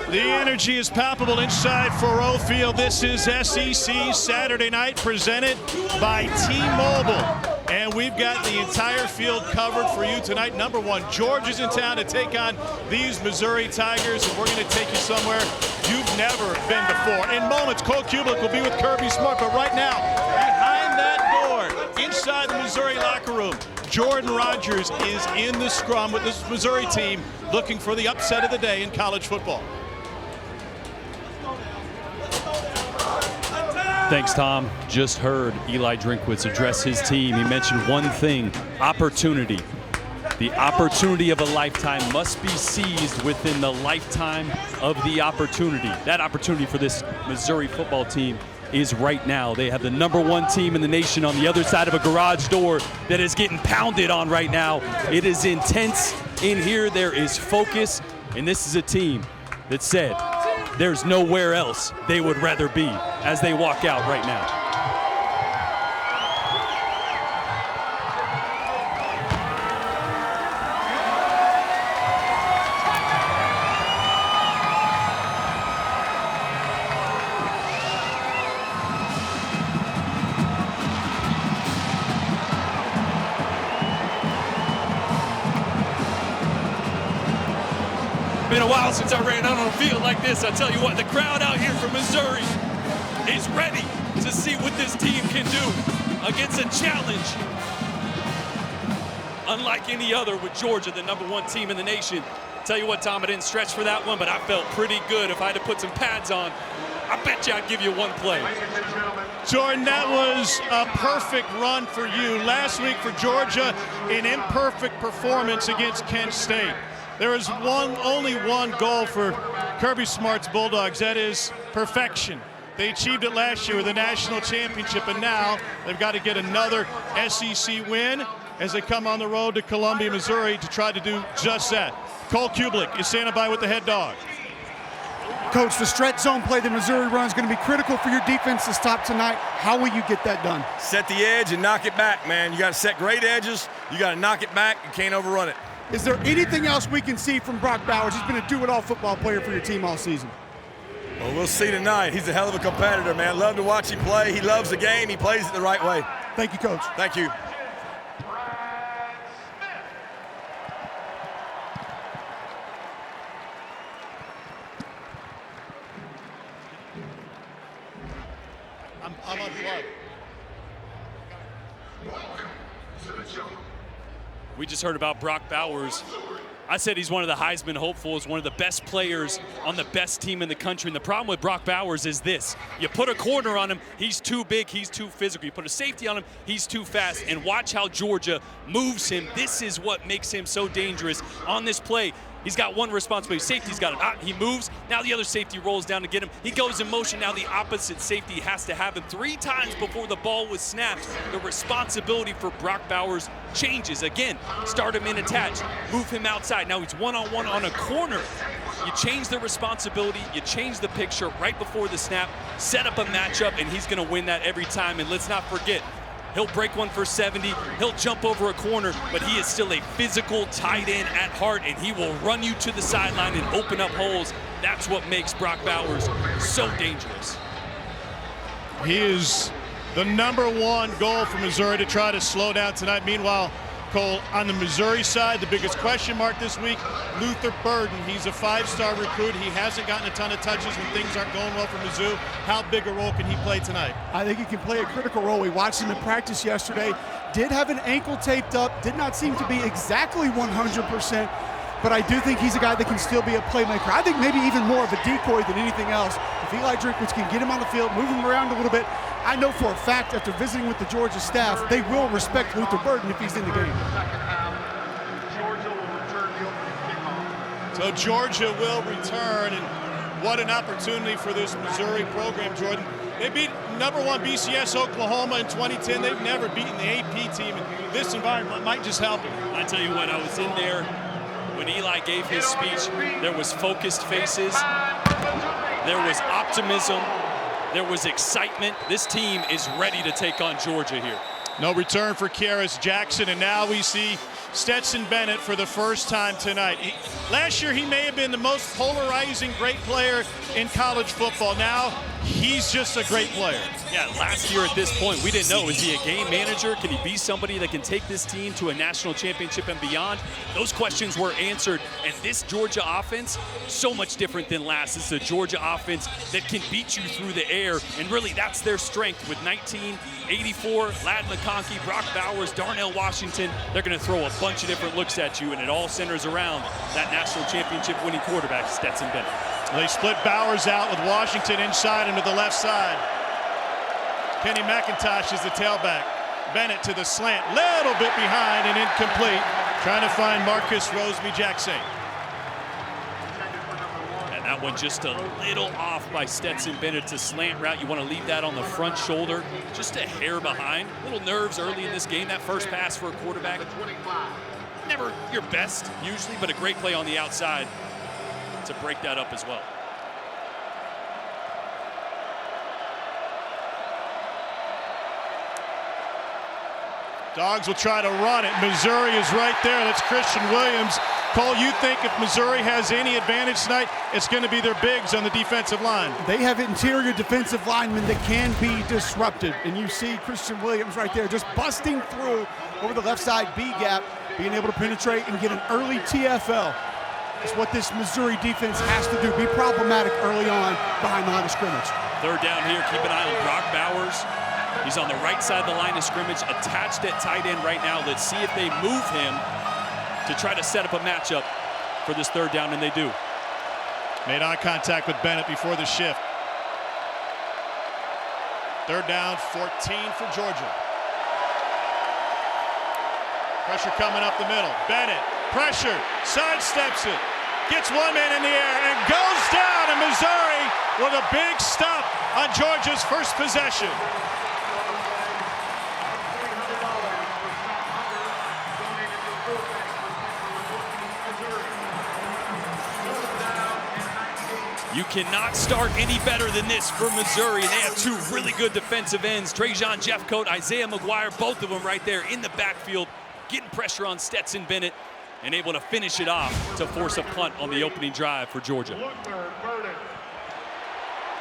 The energy is palpable inside Faurot Field. This is SEC Saturday Night presented by T-Mobile. And we've got the entire field covered for you tonight. Number one, Georgia's in town to take on these Missouri Tigers, and we're going to take you somewhere you've never been before. In moments, Cole Kublik will be with Kirby Smart, but right now, behind that door, inside the Missouri locker room, Jordan Rodgers is in the scrum with this Missouri team looking for the upset of the day in college football. Thanks, Tom. Just heard Eli Drinkwitz address his team. He mentioned one thing: opportunity. The opportunity of a lifetime must be seized within the lifetime of the opportunity. That opportunity for this Missouri football team is right now. They have the #1 team in the nation on the other side of a garage door that is getting pounded on right now. It is intense in here. There is focus, and this is a team that said there's nowhere else they would rather be as they walk out right now. Been a while since I ran out on a field like this. I tell you what, the crowd out here from Missouri is ready to see what this team can do against a challenge unlike any other with Georgia, the #1 team in the nation. Tell you what, Tom, I didn't stretch for that one, but I felt pretty good. If I had to put some pads on, I bet you I'd give you one play. Jordan, that was a perfect run for you. Last week for Georgia, an imperfect performance against Kent State. There is only one goal for Kirby Smart's Bulldogs. That is perfection. They achieved it last year with the national championship, and now they've got to get another SEC win as they come on the road to Columbia, Missouri to try to do just that. Cole Kublik is standing by with the head dog. Coach, the stretch zone play that Missouri runs is going to be critical for your defense to stop tonight. How will you get that done? Set the edge and knock it back, man. You got to set great edges. You got to knock it back. You can't overrun it. Is there anything else we can see from Brock Bowers? He's been a do-it-all football player for your team all season. Well, we'll see tonight. He's a hell of a competitor, man. Love to watch him play. He loves the game. He plays it the right way. Thank you, Coach. Thank you. I'm on blood. We just heard about Brock Bowers. I said he's one of the Heisman hopefuls, one of the best players on the best team in the country. And the problem with Brock Bowers is this: you put a corner on him, he's too big, he's too physical. You put a safety on him, he's too fast. And watch how Georgia moves him. This is what makes him so dangerous. On this play, he's got one responsibility. Safety's got it. He moves. Now the other safety rolls down to get him. He goes in motion. Now the opposite safety has to have him. 3 times before the ball was snapped. The responsibility for Brock Bowers changes. Again, start him in attached. Move him outside. Now he's one-on-one on a corner. You change the responsibility. You change the picture right before the snap. Set up a matchup, and he's going to win that every time. And let's not forget, he'll break one for 70, he'll jump over a corner, but he is still a physical tight end at heart, and he will run you to the sideline and open up holes. That's what makes Brock Bowers so dangerous. He is the #1 goal for Missouri to try to slow down tonight. Meanwhile, Cole, on the Missouri side, the biggest question mark this week, Luther Burden. He's a 5-star recruit. He hasn't gotten a ton of touches when things aren't going well for Mizzou. How big a role can he play tonight? I think he can play a critical role. We watched him in practice yesterday. Did have an ankle taped up. Did not seem to be exactly 100%. But I do think he's a guy that can still be a playmaker. I think maybe even more of a decoy than anything else. If Eli Drinkwitz can get him on the field, move him around a little bit, I know for a fact after visiting with the Georgia staff, they will respect Luther Burden if he's in the game. So Georgia will return, and what an opportunity for this Missouri program, Jordan. They beat #1 BCS Oklahoma in 2010. They've never beaten the AP team, and this environment might just help him. I tell you what, I was in there when Eli gave his speech. There was focused faces. There was optimism. There was excitement. This team is ready to take on Georgia here. No return for Karis Jackson, and now we see Stetson Bennett for the first time tonight. Last year, he may have been the most polarizing great player in college football. Now, he's just a great player. Yeah, last year at this point, we didn't know, is he a game manager? Can he be somebody that can take this team to a national championship and beyond? Those questions were answered, and this Georgia offense, so much different than last. It's a Georgia offense that can beat you through the air, and really that's their strength. With 1984, Ladd McConkey, Brock Bowers, Darnell Washington, they're gonna throw a bunch of different looks at you, and it all centers around that national championship winning quarterback, Stetson Bennett. They split Bowers out with Washington inside into the left side. Kenny McIntosh is the tailback. Bennett to the slant, little bit behind and incomplete. Trying to find Marcus Rosemy-Jackson. And that one just a little off by Stetson Bennett. It's a slant route. You want to leave that on the front shoulder, just a hair behind. Little nerves early in this game. That first pass for a quarterback, never your best usually, but a great play on the outside to break that up as well. Dogs will try to run it. Missouri is right there. That's Christian Williams. Cole, you think if Missouri has any advantage tonight, it's going to be their bigs on the defensive line. They have interior defensive linemen that can be disrupted. And you see Christian Williams right there just busting through over the left side B gap, being able to penetrate and get an early TFL. It's what this Missouri defense has to do. Be problematic early on behind the line of scrimmage. Third down here. Keep an eye on Brock Bowers. He's on the right side of the line of scrimmage, attached at tight end right now. Let's see if they move him to try to set up a matchup for this third down, and they do. Made eye contact with Bennett before the shift. Third down, 14 for Georgia. Pressure coming up the middle. Bennett, pressure, sidesteps it, gets one man in the air and goes down, and Missouri with a big stop on Georgia's first possession. You cannot start any better than this for Missouri. They have two really good defensive ends. Trajan Jeffcoat, Isaiah McGuire, both of them right there in the backfield, getting pressure on Stetson Bennett and able to finish it off to force a punt on the opening drive for Georgia.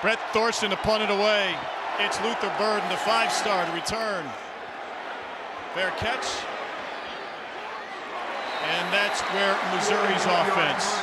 Brett Thorson to punt it away. It's Luther Burden, the five-star, to return. Fair catch. And that's where Missouri's offense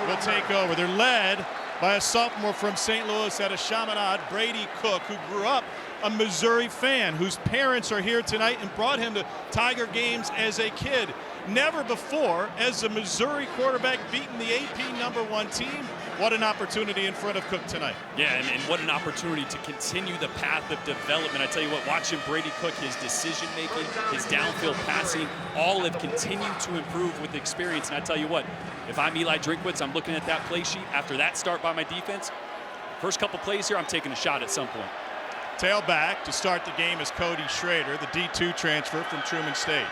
will take over. They're led by a sophomore from St. Louis out of Chaminade, Brady Cook, who grew up a Missouri fan, whose parents are here tonight and brought him to Tiger games as a kid. Never before has a Missouri quarterback beaten the AP #1 team. What an opportunity in front of Cook tonight. Yeah, and what an opportunity to continue the path of development. I tell you what, watching Brady Cook, his decision-making, his downfield passing, all have continued to improve with experience. And I tell you what, if I'm Eli Drinkwitz, I'm looking at that play sheet after that start by my defense. First couple plays here, I'm taking a shot at some point. Tailback to start the game is Cody Schrader, the D2 transfer from Truman State.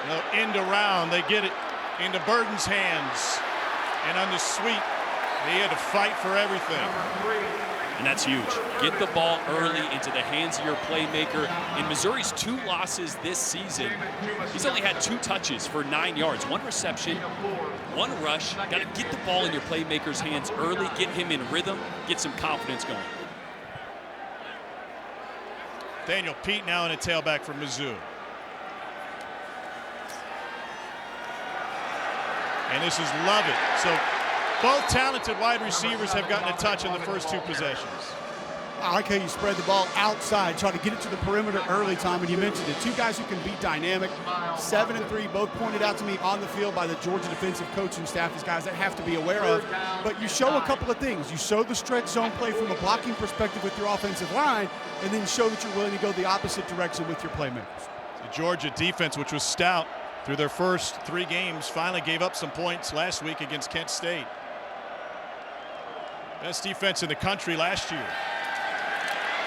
They'll end around, they get it into Burden's hands. And on the sweep, they had to fight for everything. And that's huge. Get the ball early into the hands of your playmaker. In Missouri's 2 losses this season, he's only had 2 touches for 9 yards. 1 reception, 1 rush. Got to get the ball in your playmaker's hands early, get him in rhythm, get some confidence going. Daniel Pete now in a tailback for Mizzou. And this is Lovett. So both talented wide receivers have gotten a touch in the first 2 possessions. I like how you spread the ball outside, try to get it to the perimeter early, Tom, and you mentioned it. 2 guys who can be dynamic. 7 and 3, both pointed out to me on the field by the Georgia defensive coaching staff as guys that have to be aware of. But you show a couple of things. You show the stretch zone play from a blocking perspective with your offensive line, and then show that you're willing to go the opposite direction with your playmakers. The Georgia defense, which was stout through their first 3 games, finally gave up some points last week against Kent State. Best defense in the country last year.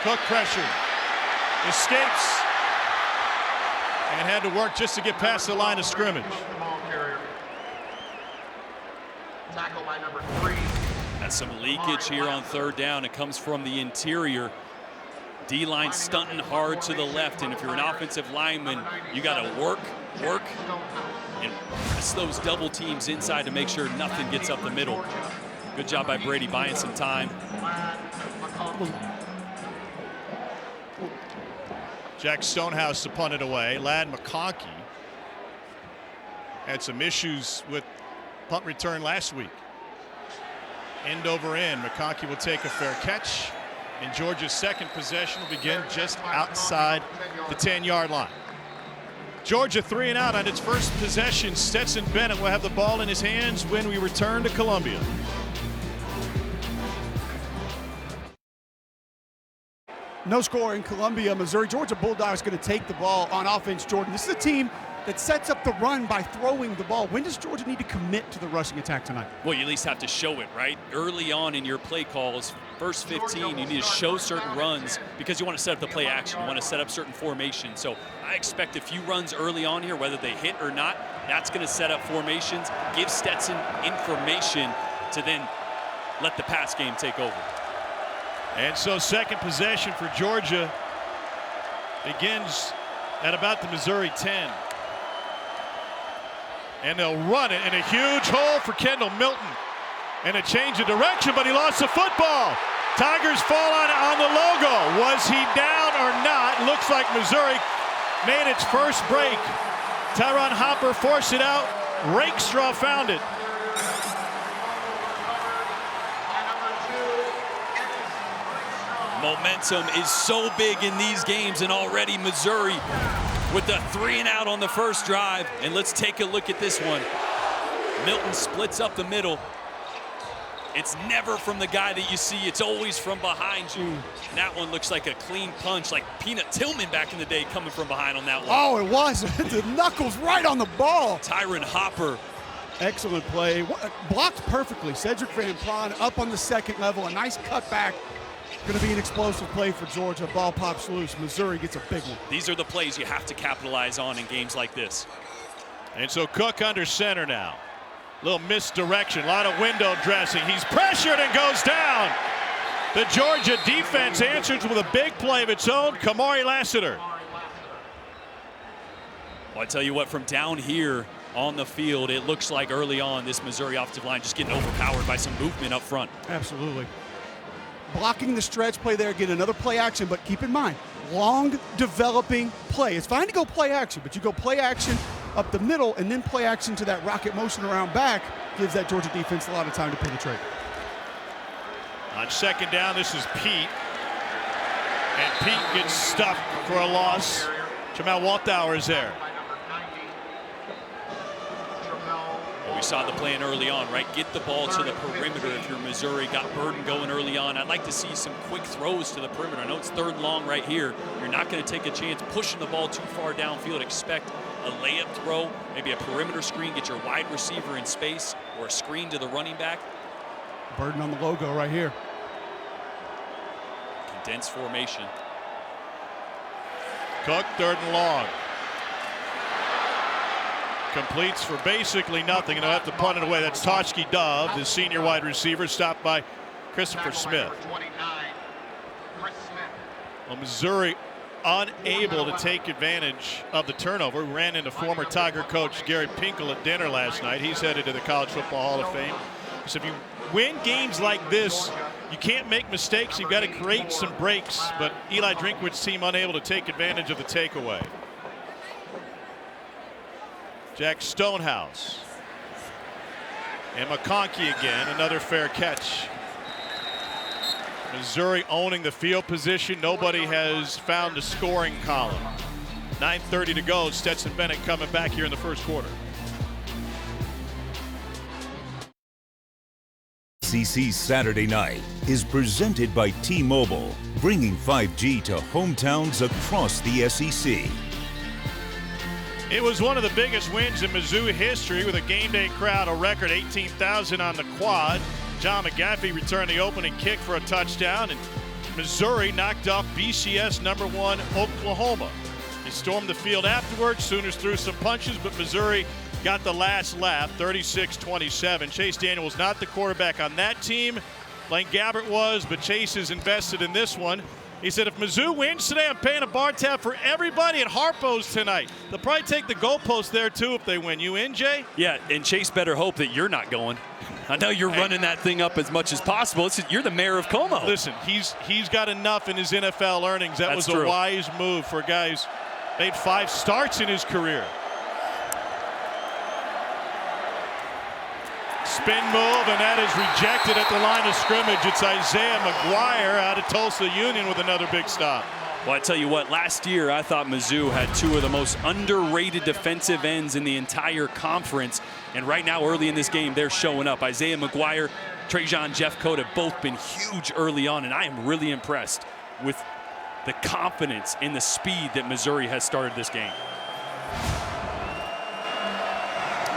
Cook pressure, escapes, and had to work just to get past the line of scrimmage. Tackle by number 3. That's some leakage here on third down. It comes from the interior. D-line stunting hard to the left, and if you're an offensive lineman, you got to work, and press those double teams inside to make sure nothing gets up the middle. Good job by Brady buying some time. Jack Stonehouse to punt it away. Ladd McConkey had some issues with punt return last week. End over end. McConkey will take a fair catch, and Georgia's second possession will begin just outside the 10-yard line. Georgia 3 and out on its first possession. Stetson Bennett will have the ball in his hands when we return to Columbia. No score in Columbia, Missouri. Georgia Bulldogs going to take the ball on offense, Jordan. This is a team that sets up the run by throwing the ball. When does Georgia need to commit to the rushing attack tonight? Well, you at least have to show it, right? Early on in your play calls, first 15, you need to show certain runs because you want to set up the play action. You want to set up certain formations. So I expect a few runs early on here, whether they hit or not. That's going to set up formations, give Stetson information to then let the pass game take over. And so second possession for Georgia begins at about the Missouri 10. And they'll run it in a huge hole for Kendall Milton. And a change of direction, but he lost the football. Tigers fall on the logo. Was he down or not? Looks like Missouri made its first break. Tyron Hopper forced it out. Rakestraw found it. Momentum is so big in these games, and already Missouri with the 3 and out on the first drive. And let's take a look at this one. Milton splits up the middle. It's never from the guy that you see. It's always from behind you. And that one looks like a clean punch, like Peanut Tillman back in the day coming from behind on that one. Oh, it was. The knuckles right on the ball. Tyron Hopper. Excellent play. Blocked perfectly. Cedric Van Pran up on the second level. A nice cutback. Going to be an explosive play for Georgia. Ball pops loose. Missouri gets a big one. These are the plays you have to capitalize on in games like this. And so Cook under center now. Little misdirection, a lot of window dressing. He's pressured and goes down. The Georgia defense answers with a big play of its own. Kamari Lassiter. Well, I tell you what, from down here on the field, it looks like early on this Missouri offensive line just getting overpowered by some movement up front. Absolutely. Blocking the stretch play there, get another play action, but keep in mind, long developing play. It's fine to go play action, but you go play action up the middle and then play action to that rocket motion around back, gives that Georgia defense a lot of time to penetrate. On second down, this is Pete. And Pete gets stuffed for a loss. Jamal Walthour is there. We saw the plan early on, right? Get the ball to the perimeter if you're Missouri. Got Burden going early on. I'd like to see some quick throws to the perimeter. I know it's third and long right here. You're not going to take a chance pushing the ball too far downfield. Expect a layup throw, maybe a perimeter screen, get your wide receiver in space, or a screen to the running back. Burden on the logo right here. Condensed formation. Cook, third and long. Completes for basically nothing, and they'll have to punt it away. That's Toshki Dove, the senior wide receiver, stopped by Christopher Smith. Well, Missouri unable to take advantage of the turnover. We ran into former Tiger coach Gary Pinkel at dinner last night. He's headed to the College Football Hall of Fame. So if you win games like this, you can't make mistakes. You've got to create some breaks, but Eli Drinkwitz's team unable to take advantage of the takeaway. Jack Stonehouse. And McConkey again, another fair catch. Missouri owning the field position. Nobody has found a scoring column. 9:30 to go. Stetson Bennett coming back here in the first quarter. SEC Saturday Night is presented by T-Mobile, bringing 5G to hometowns across the SEC. It was one of the biggest wins in Mizzou history with a game day crowd, a record 18,000 on the quad. John McGaffey returned the opening kick for a touchdown, and Missouri knocked off BCS #1 Oklahoma. They stormed the field afterwards. Sooners threw some punches, but Missouri got the last laugh, 36-27. Chase Daniel was not the quarterback on that team. Blaine Gabbert was, but Chase is invested in this one. He said, if Mizzou wins today, I'm paying a bar tab for everybody at Harpo's tonight. They'll probably take the goalpost there, too, if they win. You in, Jay? Yeah, and Chase better hope that you're not going. I know you're running that thing up as much as possible. You're the mayor of Como. Listen, he's got enough in his NFL earnings. That was a wise move for guys. Made 5 starts in his career. Spin move, and that is rejected at the line of scrimmage. It's Isaiah McGuire out of Tulsa Union with another big stop. Well, I tell you what, last year I thought Mizzou had 2 of the most underrated defensive ends in the entire conference. And right now, early in this game, they're showing up. Isaiah McGuire, Trajan Jeffcoat have both been huge early on, and I am really impressed with the confidence and the speed that Missouri has started this game.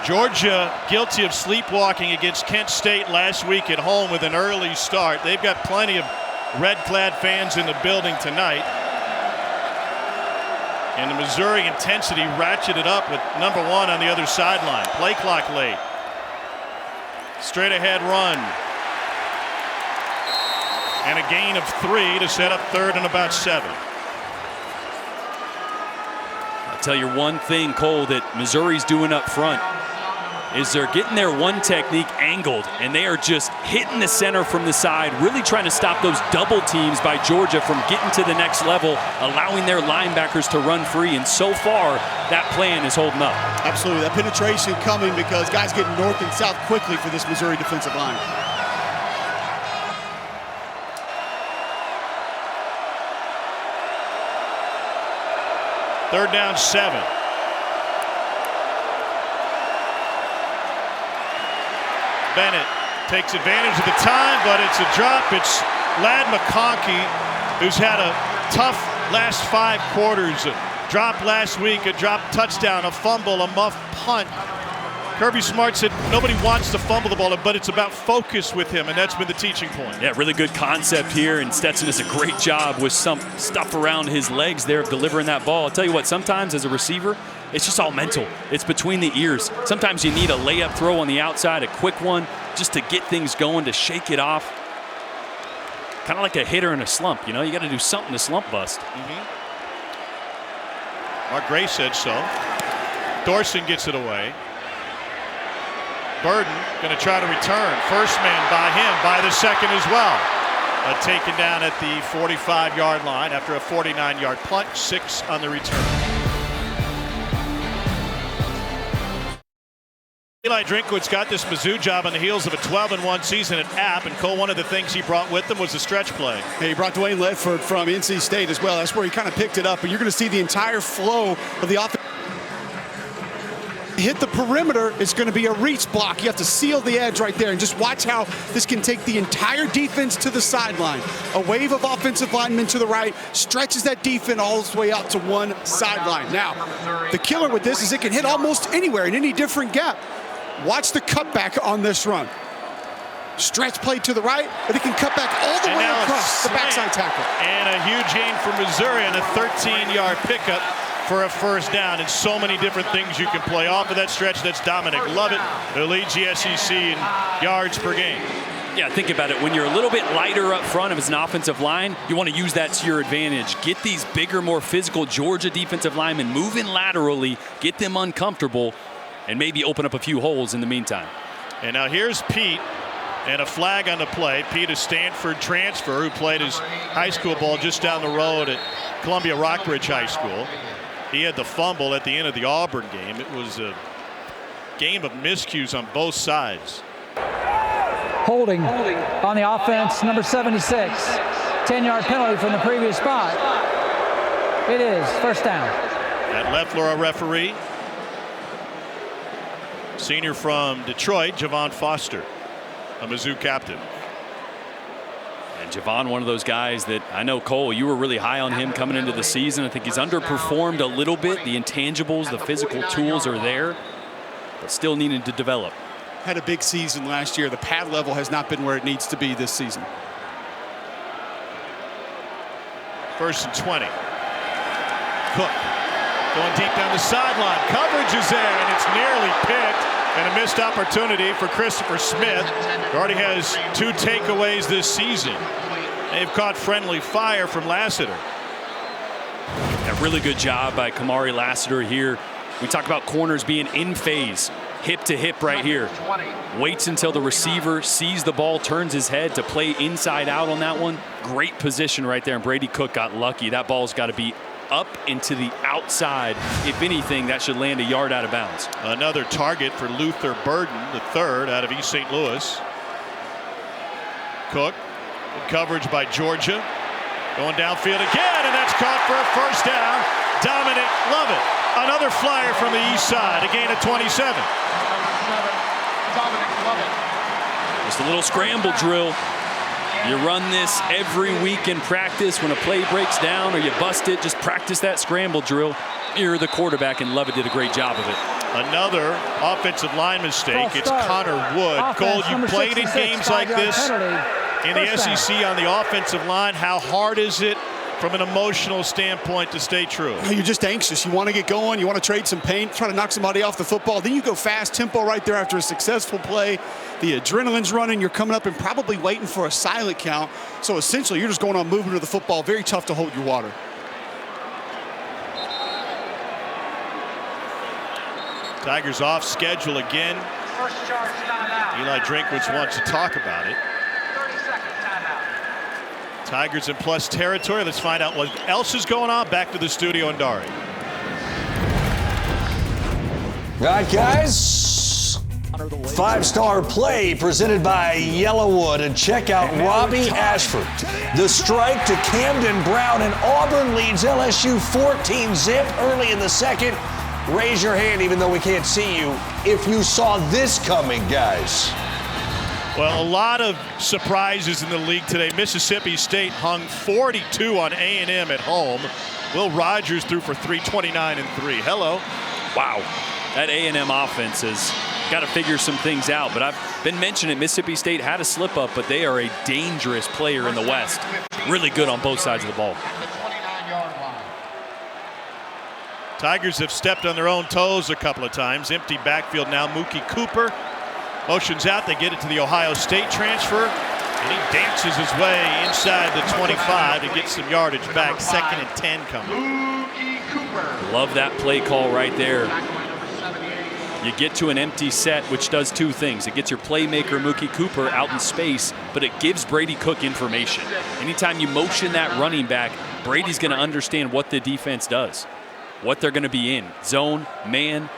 Georgia guilty of sleepwalking against Kent State last week at home with an early start. They've got plenty of red-clad fans in the building tonight. And the Missouri intensity ratcheted up with number 1 on the other sideline. Play clock late. Straight ahead run. And a gain of 3 to set up 3rd and about 7. I'll tell you one thing, Cole, that Missouri's doing up front is they're getting their one technique angled, and they are just hitting the center from the side, really trying to stop those double teams by Georgia from getting to the next level, allowing their linebackers to run free. And so far, that plan is holding up. Absolutely. That penetration coming because guys getting north and south quickly for this Missouri defensive line. Third down 7. Bennett takes advantage of the time, but it's a drop. It's Ladd McConkey, who's had a tough last 5 quarters. A drop last week, a drop touchdown, a fumble, a muff punt. Kirby Smart said nobody wants to fumble the ball, but it's about focus with him, and that's been the teaching point. Yeah, really good concept here, and Stetson does a great job with some stuff around his legs there of delivering that ball. I'll tell you what, sometimes as a receiver, it's just all mental. It's between the ears. Sometimes you need a layup throw on the outside, a quick one, just to get things going, to shake it off. Kind of like a hitter in a slump, you know? You got to do something to slump bust. Mark Gray said so. Dorson gets it away. Burden going to try to return. First man by him, by the second as well. Taken down at the 45-yard line after a 49-yard punt, 6 on the return. Eli Drinkwitz got this Mizzou job on the heels of a 12-1 season at App, and Cole, one of the things he brought with him was the stretch play. Hey, he brought Dwayne Ledford from NC State as well. That's where he kind of picked it up, and you're going to see the entire flow of the offense. Hit the perimeter, it's going to be a reach block. You have to seal the edge right there, and just watch how this can take the entire defense to the sideline. A wave of offensive linemen to the right stretches that defense all the way out to one sideline. Now, the killer with this is it can hit almost anywhere in any different gap. Watch the cutback on this run. Stretch play to the right, but it can cut back all the way across the backside tackle. And a huge gain for Missouri on a 13-yard pickup for a first down, and so many different things you can play off of that stretch. That's Dominic Lovett, who leads the SEC in yards per game. Yeah, think about it. When you're a little bit lighter up front as an offensive line, you want to use that to your advantage. Get these bigger, more physical Georgia defensive linemen moving laterally, get them uncomfortable, and maybe open up a few holes in the meantime. And now here's Pete, and a flag on the play. Pete, a Stanford transfer who played his high school ball just down the road at Columbia Rockbridge High School. He had the fumble at the end of the Auburn game. It was a game of miscues on both sides. Holding on the offense, number 76. 10-yard penalty from the previous spot. It is first down. At Leffler, a referee. Senior from Detroit, Javon Foster, a Mizzou captain. And Javon, one of those guys that I know, Cole, you were really high on him coming into the season. I think he's underperformed a little bit. The intangibles, the physical tools are there, but still needing to develop. Had a big season last year. The pad level has not been where it needs to be this season. First and 20. Cook going deep down the sideline. Coverage is there, and it's nearly picked. And a missed opportunity for Christopher Smith, who already has 2 takeaways this season. They've caught friendly fire from Lassiter. A really good job by Kamari Lassiter here. We talk about corners being in phase, hip to hip right here. Waits until the receiver sees the ball, turns his head to play inside out on that one. Great position right there, and Brady Cook got lucky. That ball's got to be up and to the outside. If anything, that should land a yard out of bounds. Another target for Luther Burden, the third out of East St. Louis. Cook, coverage by Georgia. Going downfield again, and that's caught for a first down. Dominic Lovett. Another flyer from the east side, a gain of 27. Just a little scramble drill. You run this every week in practice. When a play breaks down or you bust it, just practice that scramble drill. You're the quarterback, and Lovett did a great job of it. Another offensive line mistake. It's Connor Wood. Cole, you played in games like this in the SEC on the offensive line. How hard is it from an emotional standpoint to stay true? You're just anxious. You want to get going. You want to trade some paint, try to knock somebody off the football. Then you go fast tempo right there after a successful play. The adrenaline's running. You're coming up and probably waiting for a silent count. So essentially, you're just going on movement of the football. Very tough to hold your water. Tigers off schedule again. Eli Drinkwitz wants to talk about it. Tigers in plus territory. Let's find out what else is going on. Back to the studio in Dari. All right, guys. 5-star play presented by Yellowwood. And check out Robbie Ashford. The strike to Camden Brown, and Auburn leads LSU 14-zip early in the second. Raise your hand, even though we can't see you, if you saw this coming, guys. Well, a lot of surprises in the league today. Mississippi State hung 42 on A&M at home. Will Rogers threw for 329 and 3. Hello. Wow. That A&M offense has got to figure some things out. But I've been mentioning Mississippi State had a slip up, but they are a dangerous player in the West. Really good on both sides of the ball. Tigers have stepped on their own toes a couple of times. Empty backfield now. Mookie Cooper motions out. They get it to the Ohio State transfer, and he dances his way inside the 25 to get some yardage back. 2nd and 10 coming. Love that play call right there. You get to an empty set, which does two things. It gets your playmaker, Mookie Cooper, out in space, but it gives Brady Cook information. Anytime you motion that running back, Brady's going to understand what the defense does, what they're going to be in, zone, man.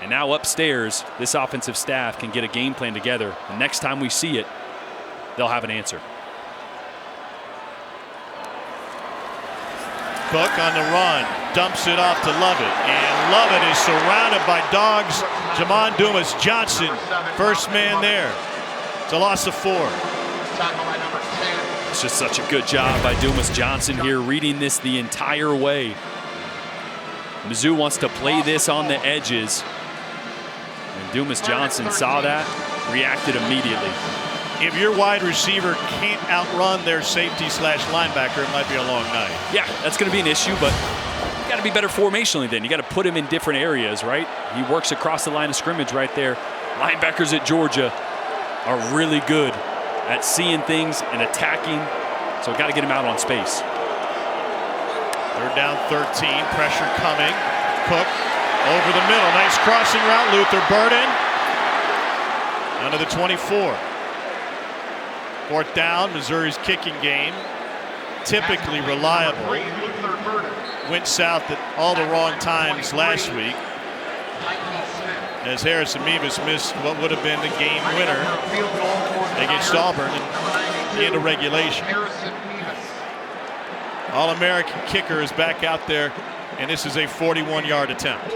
And now upstairs, this offensive staff can get a game plan together. The next time we see it, they'll have an answer. Cook on the run, dumps it off to Lovett, and Lovett is surrounded by dogs. Jamon Dumas-Johnson, first man there. It's a loss of 4. It's just such a good job by Dumas-Johnson here, reading this the entire way. Mizzou wants to play this on the edges. And Dumas-Johnson saw that, reacted immediately. If your wide receiver can't outrun their safety slash linebacker, it might be a long night. Yeah, that's going to be an issue, but you got to be better formationally then. You got to put him in different areas, right? He works across the line of scrimmage right there. Linebackers at Georgia are really good at seeing things and attacking, so got to get him out on space. 3rd down, 13, pressure coming. Cook over the middle, nice crossing route. Luther Burden under the 24. 4th down, Missouri's kicking game, typically reliable. Went south at all the wrong times last week, as Harrison Mevis missed what would have been the game winner against Auburn in the end of regulation. All-American kicker is back out there, and this is a 41-yard attempt.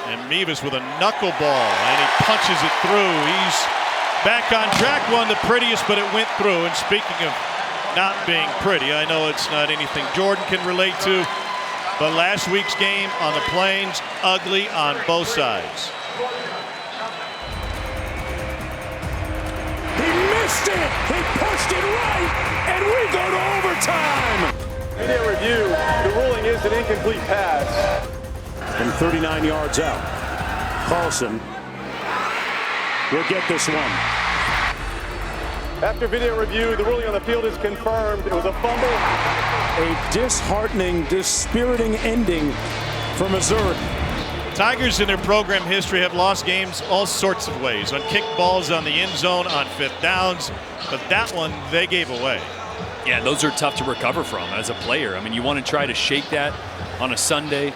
And Mevis with a knuckleball, and he punches it through. He's back on track. Wasn't the prettiest, but it went through. And speaking of not being pretty, I know it's not anything Jordan can relate to, but last week's game on the Plains, ugly on both sides. He missed it. He pushed it right, and we go to overtime. Video review. The ruling is It's an incomplete pass. From 39 yards out, Carlson will get this one. After video review, the ruling on the field is confirmed. It was a fumble. A disheartening, dispiriting ending for Missouri. Tigers in their program history have lost games all sorts of ways. On kicked balls on the end zone, on 5th downs. But that one, they gave away. Yeah, those are tough to recover from as a player. I mean, you want to try to shake that on a Sunday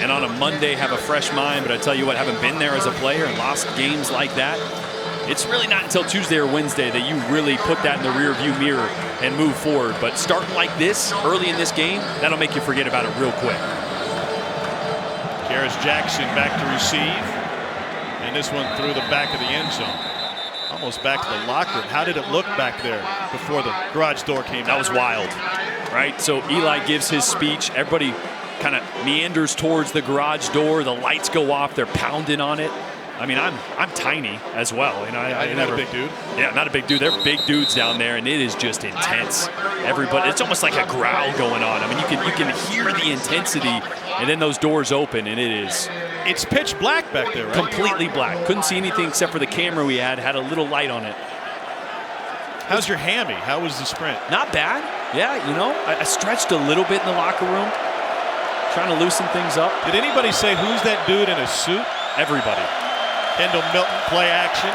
and on a Monday have a fresh mind. But I tell you what, having been there as a player and lost games like that, it's really not until Tuesday or Wednesday that you really put that in the rearview mirror and move forward. But starting like this early in this game, that'll make you forget about it real quick. Karis Jackson back to receive. And this one through the back of the end zone. Almost back to the locker room. How did it look back there before the garage door came out? That was wild, right? So Eli gives his speech. Everybody kind of meanders towards the garage door. The lights go off. They're pounding on it. I mean, I'm tiny as well. You know, I'm not a big dude. Yeah, I'm not a big dude. They're big dudes down there, and it is just intense. Everybody, it's almost like a growl going on. I mean, you can hear the intensity, and then those doors open, and it is. It's pitch black back there, right? Completely black. Couldn't see anything except for the camera we had a little light on it. How's your hammy? How was the sprint? Not bad. Yeah, you know, I stretched a little bit in the locker room, trying to loosen things up. Did anybody say, who's that dude in a suit? Everybody. Kendall Milton, play action.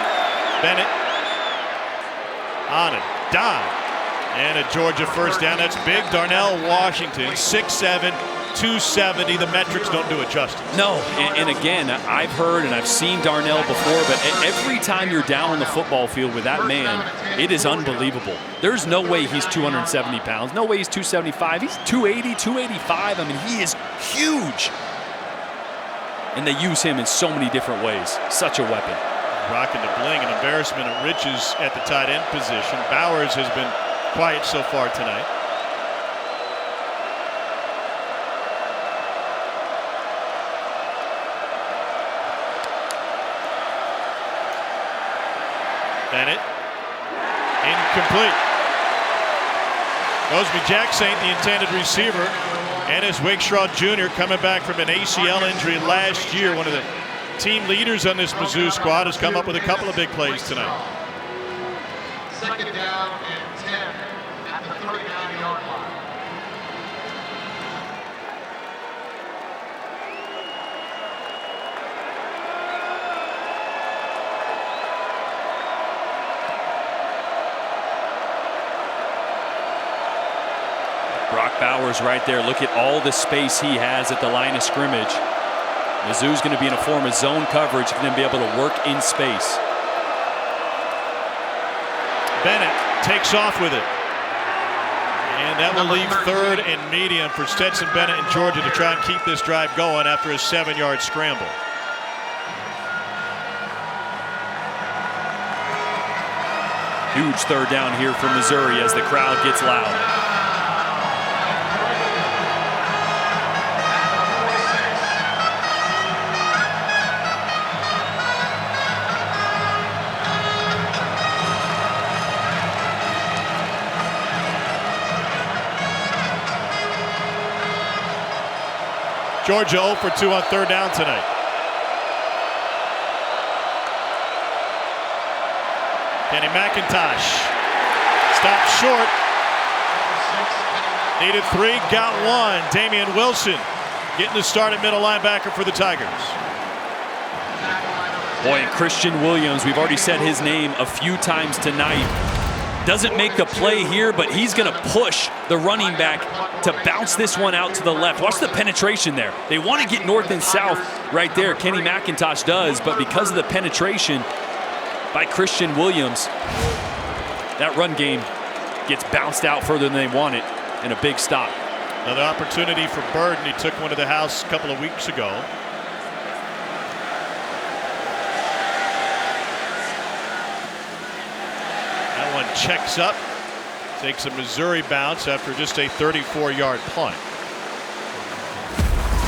Bennett on a dime. And a Georgia first down. That's big. Darnell Washington, 6'7", 270. The metrics don't do it justice. No, and again, I've heard and I've seen Darnell before, but every time you're down on the football field with that man, it is unbelievable. There's no way he's 270 pounds. No way he's 275. He's 280, 285. I mean, he is huge. And they use him in so many different ways. Such a weapon. Rocking the bling, an embarrassment of riches at the tight end position. Bowers has been quiet so far tonight. Bennett. Incomplete. Mosby Jackson, the intended receiver. And as Wake Shaw Jr. coming back from an ACL injury last year, one of the team leaders on this Mizzou squad, has come up with a couple of big plays tonight. Second down and 10 at the 39-yard line. Brock Bowers right there. Look at all the space he has at the line of scrimmage. Mizzou's going to be in a form of zone coverage and then be able to work in space. Bennett takes off with it. And that will leave third and medium for Stetson Bennett in Georgia to try and keep this drive going after a 7-yard scramble. Huge third down here for Missouri as the crowd gets loud. Georgia 0 for 2 on third down tonight. Kenny McIntosh stopped short. Needed 3, got 1. Damian Wilson getting the start at middle linebacker for the Tigers. Boy, and Christian Williams, we've already said his name a few times tonight. Doesn't make the play here, but he's going to push the running back to bounce this one out to the left. Watch the penetration there. They want to get north and south right there. Kenny McIntosh does, but because of the penetration by Christian Williams, that run game gets bounced out further than they want it, and a big stop. Another opportunity for Burden. He took one to the house a couple of weeks ago. Checks up, takes a Missouri bounce after just a 34-yard punt.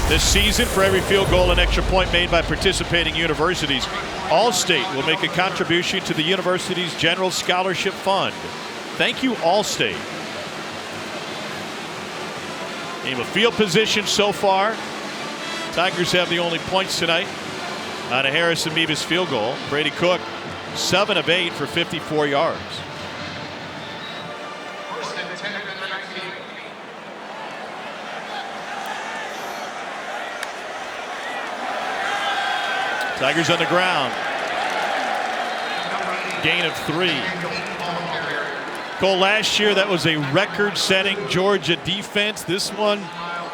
This season, for every field goal and extra point made by participating universities, Allstate will make a contribution to the university's general scholarship fund. Thank you, Allstate. Game of field position so far. Tigers have the only points tonight on a Harrison Mevis field goal. Brady Cook, 7 of 8 for 54 yards. Tigers on the ground. Gain of 3. Cole, last year that was a record-setting Georgia defense. This one,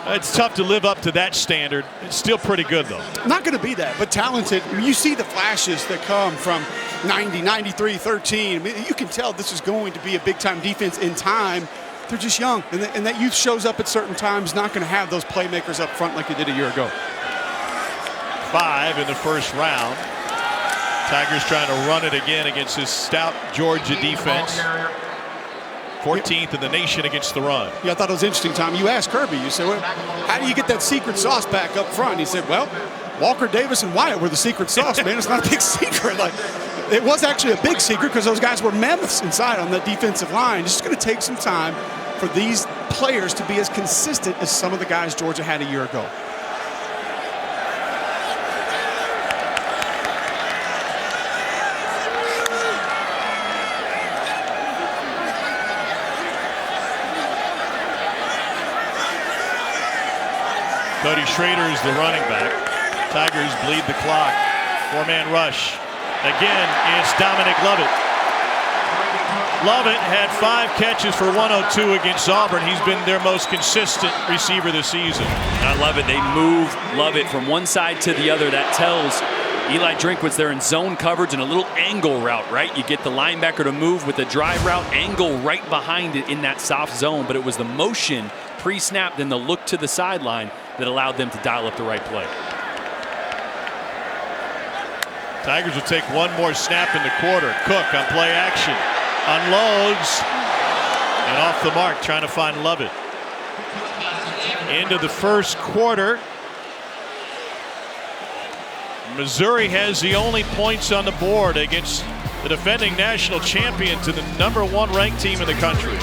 it's tough to live up to that standard. It's still pretty good, though. Not going to be that, but talented. I mean, you see the flashes that come from 90, 93, 13. I mean, you can tell this is going to be a big-time defense in time. They're just young, and that youth shows up at certain times, not going to have those playmakers up front like they did a year ago. 5 in the first round. Tigers trying to run it again against this stout Georgia defense. 14th in the nation against the run. Yeah, I thought it was interesting, Tom. You asked Kirby, you said, well, how do you get that secret sauce back up front? He said, well, Walker, Davis, and Wyatt were the secret sauce, man. It's not a big secret. Like, it was actually a big secret because those guys were mammoths inside on that defensive line. It's just going to take some time for these players to be as consistent as some of the guys Georgia had a year ago. Cody Schrader is the running back. Tigers bleed the clock. 4-man rush. Again, it's Dominic Lovett. Lovett had 5 catches for 102 against Auburn. He's been their most consistent receiver this season. And I love it. They move Lovett from one side to the other. That tells Eli Drinkwitz they're in zone coverage and a little angle route, right? You get the linebacker to move with a drive route, angle right behind it in that soft zone. But it was the motion pre-snap, then the look to the sideline that allowed them to dial up the right play. Tigers will take one more snap in the quarter. Cook on play action. Unloads. And off the mark, trying to find Lovett. Into the first quarter. Missouri has the only points on the board against the defending national champions and the #1 ranked team in the country.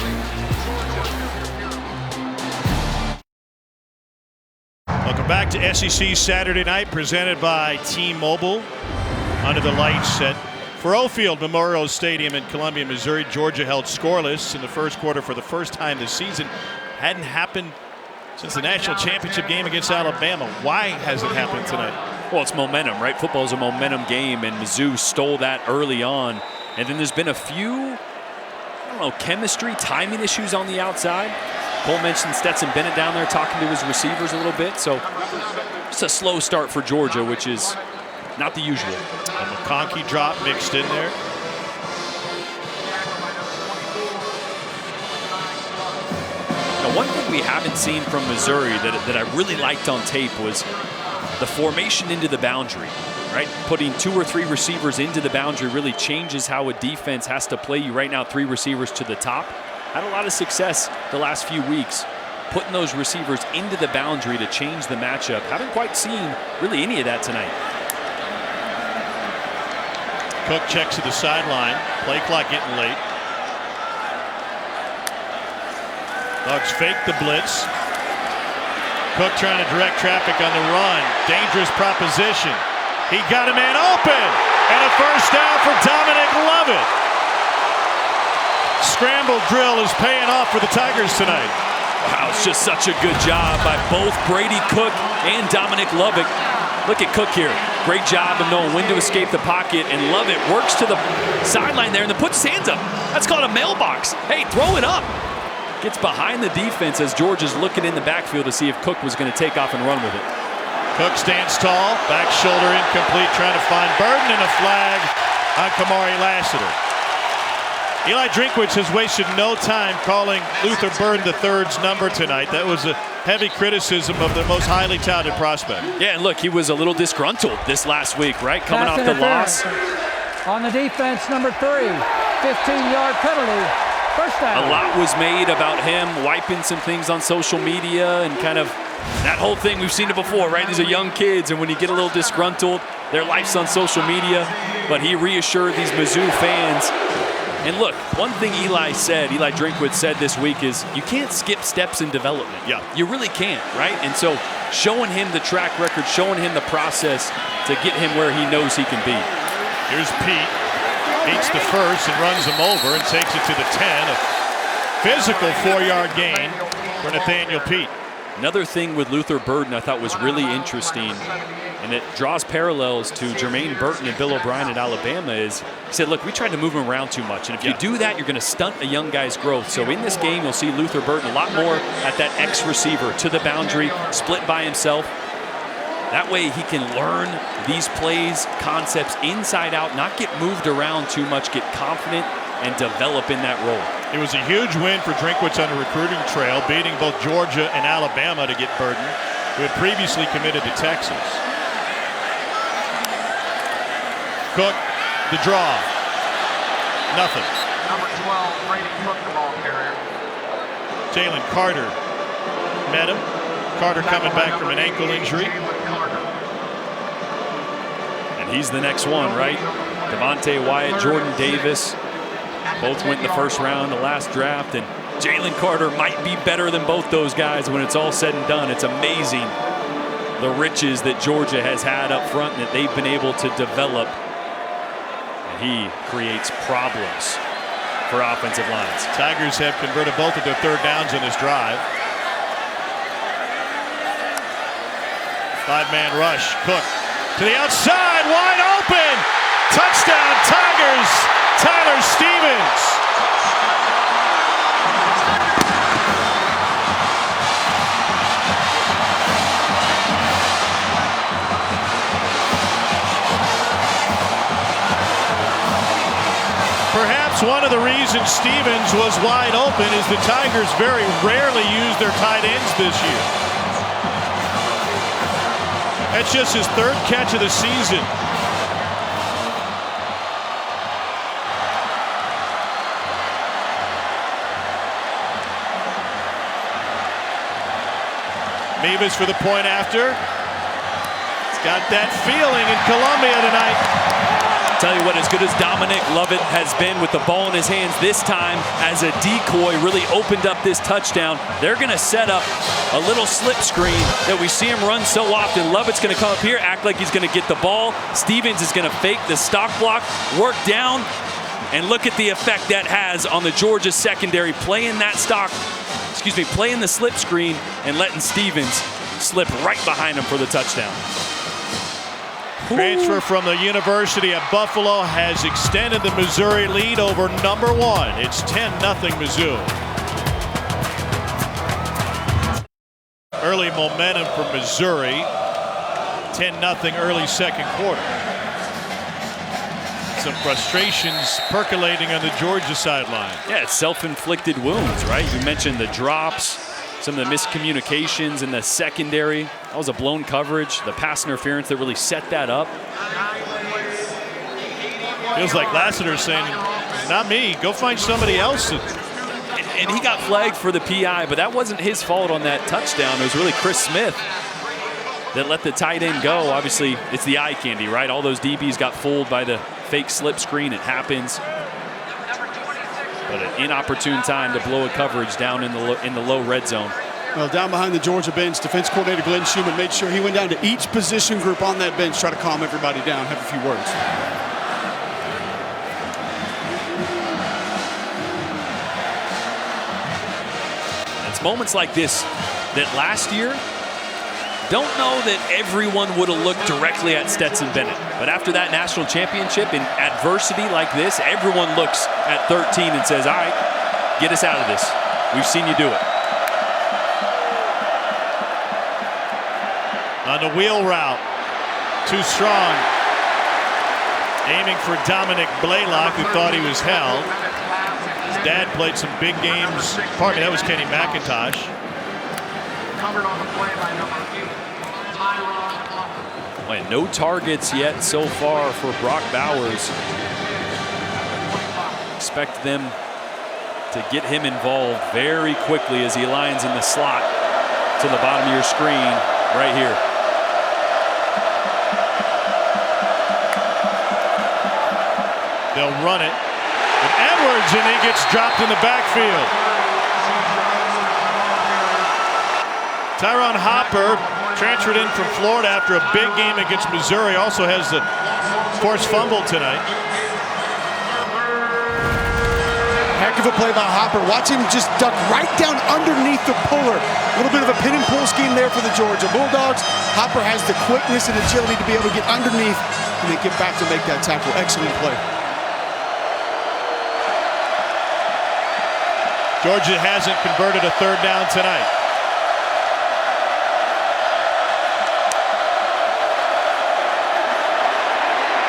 Welcome back to SEC Saturday Night, presented by T-Mobile. Under the lights at Faurot Field Memorial Stadium in Columbia, Missouri. Georgia held scoreless in the first quarter for the first time this season. Hadn't happened since the national championship game against Alabama. Why has it happened tonight? Well, it's momentum, right? Football is a momentum game, and Mizzou stole that early on. And then there's been a few, I don't know, chemistry, timing issues on the outside. Cole mentioned Stetson Bennett down there talking to his receivers a little bit. So it's a slow start for Georgia, which is not the usual. A McConkey drop mixed in there. Now, one thing we haven't seen from Missouri that I really liked on tape was the formation into the boundary, right? Putting 2 or 3 receivers into the boundary really changes how a defense has to play you. Right now, 3 receivers to the top. Had a lot of success the last few weeks putting those receivers into the boundary to change the matchup. Haven't quite seen really any of that tonight. Cook checks to the sideline. Play clock getting late. Dogs fake the blitz. Cook trying to direct traffic on the run. Dangerous proposition. He got a man open. And a first down for Dominic Lovett. Scramble drill is paying off for the Tigers tonight. Wow, it's just such a good job by both Brady Cook and Dominic Lovett. Look at Cook here. Great job of knowing when to escape the pocket, and Lovett works to the sideline there and then puts his hands up. That's called a mailbox. Hey, throw it up. Gets behind the defense as George is looking in the backfield to see if Cook was going to take off and run with it. Cook stands tall, back shoulder incomplete, trying to find Burden, and a flag on Kamari Lassiter. Eli Drinkwitz has wasted no time calling Luther Burden III's number tonight. That was a heavy criticism of the most highly touted prospect. Yeah, and look, he was a little disgruntled this last week, right? Coming off the loss. On the defense, number 3, 15-yard penalty. First down. A lot was made about him wiping some things on social media and kind of that whole thing. We've seen it before, right? These are young kids, and when you get a little disgruntled, their life's on social media. But he reassured these Mizzou fans And look, one thing Eli Drinkwitz said this week is you can't skip steps in development. Yeah. You really can't, right? And so showing him the track record, showing him the process to get him where he knows he can be. Here's Pete. Beats the first and runs him over and takes it to the 10. A physical 4-yard gain for Nathaniel Pete. Another thing with Luther Burden I thought was really interesting, and it draws parallels to Jermaine Burton and Bill O'Brien at Alabama, is he said, look, we tried to move him around too much, and if you do that, you're going to stunt a young guy's growth. So in this game, you'll see Luther Burton a lot more at that X receiver to the boundary, split by himself. That way he can learn these plays, concepts inside out, not get moved around too much, get confident, and develop in that role. It was a huge win for Drinkwitz on the recruiting trail, beating both Georgia and Alabama to get Burton, who had previously committed to Texas. Cook, the draw. Nothing. Number 12, Brady Cook, the ball carrier. Jalen Carter met him. Carter coming back from an ankle injury. And he's the next one, right? Devontae Wyatt, Jordan Davis, both went in the first round, the last draft, and Jalen Carter might be better than both those guys when it's all said and done. It's amazing the riches that Georgia has had up front and that they've been able to develop. And he creates problems for offensive lines. Tigers have converted both of their third downs in this drive. 5-man rush. Cook to the outside, wide open. Touchdown, Tigers. Tyler Stevens. Perhaps one of the reasons Stevens was wide open is the Tigers very rarely use their tight ends this year. That's just his third catch of the season. Mevis for the point after. He's got that feeling in Columbia tonight. Tell you what, as good as Dominic Lovett has been with the ball in his hands this time as a decoy, really opened up this touchdown. They're going to set up a little slip screen that we see him run so often. Lovett's going to come up here, act like he's going to get the ball. Stevens is going to fake the stock block, work down, and look at the effect that has on the Georgia secondary, playing the slip screen and letting Stevens slip right behind him for the touchdown. Transfer from the University of Buffalo has extended the Missouri lead over number 1. It's 10-0 Mizzou. Early momentum for Missouri. 10-0 early second quarter. Some frustrations percolating on the Georgia sideline. Yeah, it's self-inflicted wounds, right? You mentioned the drops, some of the miscommunications in the secondary. That was a blown coverage, the pass interference that really set that up. Feels like Lassiter's saying, not me, go find somebody else. And he got flagged for the PI, but that wasn't his fault on that touchdown. It was really Chris Smith that let the tight end go. Obviously, it's the eye candy, right? All those DBs got fooled by the fake slip screen. It happens. But an inopportune time to blow a coverage down in the low red zone. Well, down behind the Georgia bench, defense coordinator Glenn Schumann made sure he went down to each position group on that bench, try to calm everybody down, have a few words. It's moments like this that last year, don't know that everyone would have looked directly at Stetson Bennett. But after that national championship, in adversity like this, everyone looks at 13 and says, all right, get us out of this. We've seen you do it. On the wheel route, too strong. Aiming for Dominic Blaylock, who thought he was held. His dad played some big games. Pardon me, that was Kenny McIntosh. Covered on the play by number 8, No targets yet so far for Brock Bowers. Expect them to get him involved very quickly as he lines in the slot to the bottom of your screen right here. They'll run it. And Edwards, and he gets dropped in the backfield. Tyron Hopper, transferred in from Florida after a big game against Missouri, also has the forced fumble tonight. Heck of a play by Hopper. Watch him just duck right down underneath the puller. A little bit of a pin and pull scheme there for the Georgia Bulldogs. Hopper has the quickness and agility to be able to get underneath and then get back to make that tackle. Excellent play. Georgia hasn't converted a third down tonight.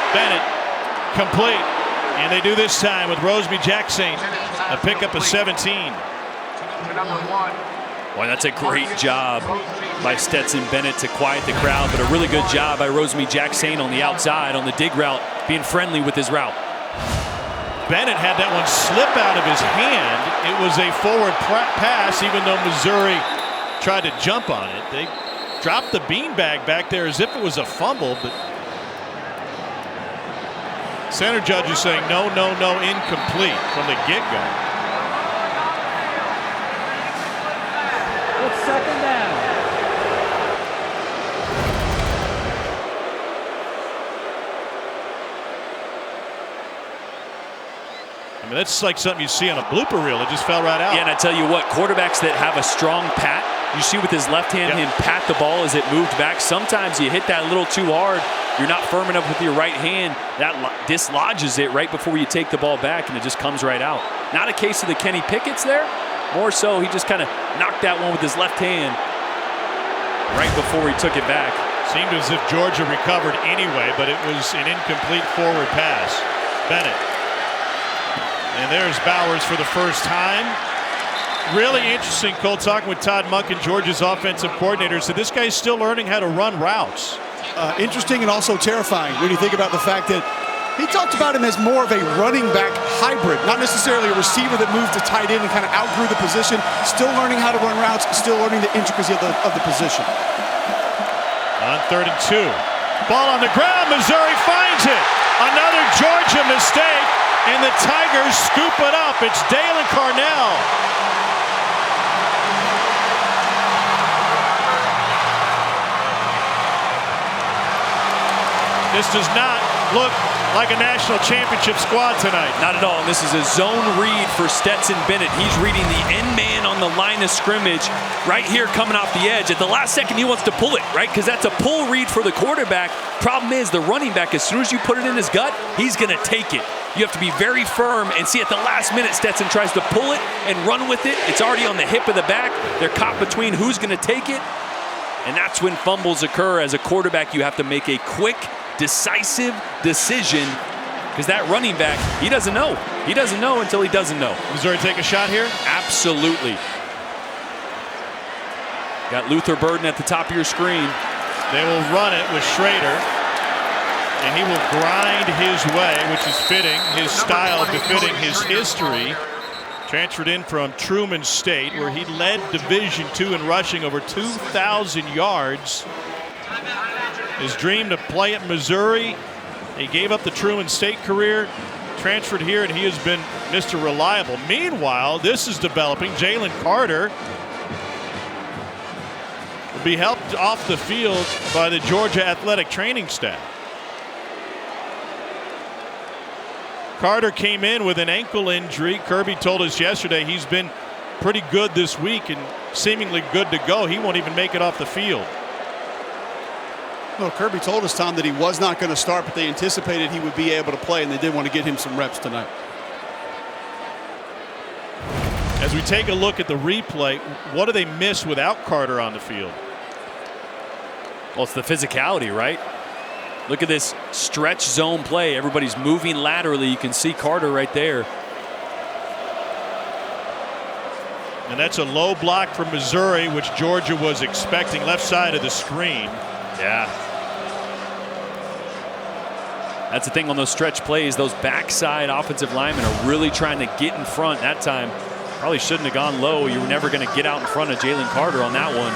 Bennett, complete. And they do this time with Roseby Jackson, a pickup of 17. Boy, that's a great job by Stetson Bennett to quiet the crowd, but a really good job by Roseby Jackson on the outside, on the dig route, being friendly with his route. Bennett had that one slip out of his hand. It was a forward pass, even though Missouri tried to jump on it. They dropped the beanbag back there as if it was a fumble, but center judge is saying no, incomplete from the get-go. It's second down. I mean, that's like something you see on a blooper reel. It just fell right out. Yeah, and I tell you what, quarterbacks that have a strong pat, you see with his left hand him pat the ball as it moved back. Sometimes you hit that a little too hard. You're not firm enough with your right hand. That dislodges it right before you take the ball back, and it just comes right out. Not a case of the Kenny Pickett's there. More so, he just kind of knocked that one with his left hand right before he took it back. Seemed as if Georgia recovered anyway, but it was an incomplete forward pass. Bennett. And there's Bowers for the first time. Really interesting, Cole, talking with Todd Monken, Georgia's offensive coordinator, said this guy's still learning how to run routes. Interesting and also terrifying when you think about the fact that he talked about him as more of a running back hybrid, not necessarily a receiver that moved to tight end and kind of outgrew the position, still learning how to run routes, still learning the intricacy of the position. On 3rd and 2. Ball on the ground, Missouri finds it. Another Georgia mistake, and the Tigers scoop it up. It's Dalen Carnell. This does not look like a national championship squad tonight. Not at all. And this is a zone read for Stetson Bennett. He's reading the end man on the line of scrimmage right here coming off the edge. At the last second, he wants to pull it, right? Because that's a pull read for the quarterback. Problem is, the running back, as soon as you put it in his gut, he's going to take it. You have to be very firm, and see at the last minute, Stetson tries to pull it and run with it. It's already on the hip of the back. They're caught between who's going to take it. And that's when fumbles occur. As a quarterback, you have to make a quick, decisive decision, because that running back, he doesn't know. He doesn't know until he doesn't know. Missouri take a shot here? Absolutely. Got Luther Burden at the top of your screen. They will run it with Schrader, and he will grind his way, which is fitting, his style befitting his history. Transferred in from Truman State, where he led Division II in rushing over 2,000 yards. His dream to play at Missouri. He gave up the Truman State career, transferred here, and he has been Mr. Reliable. Meanwhile, this is developing. Jalen Carter will be helped off the field by the Georgia athletic training staff. Carter came in with an ankle injury. Kirby told us yesterday he's been pretty good this week and seemingly good to go. He won't even make it off the field. Well, Kirby told us, Tom, that he was not going to start, but they anticipated he would be able to play, and they did want to get him some reps tonight. As we take a look at the replay, what do they miss without Carter on the field? Well, it's the physicality, right? Look at this stretch zone play. Everybody's moving laterally. You can see Carter right there. And that's a low block from Missouri, which Georgia was expecting, left side of the screen. Yeah. That's the thing on those stretch plays. Those backside offensive linemen are really trying to get in front. That time, probably shouldn't have gone low. You were never going to get out in front of Jalen Carter on that one.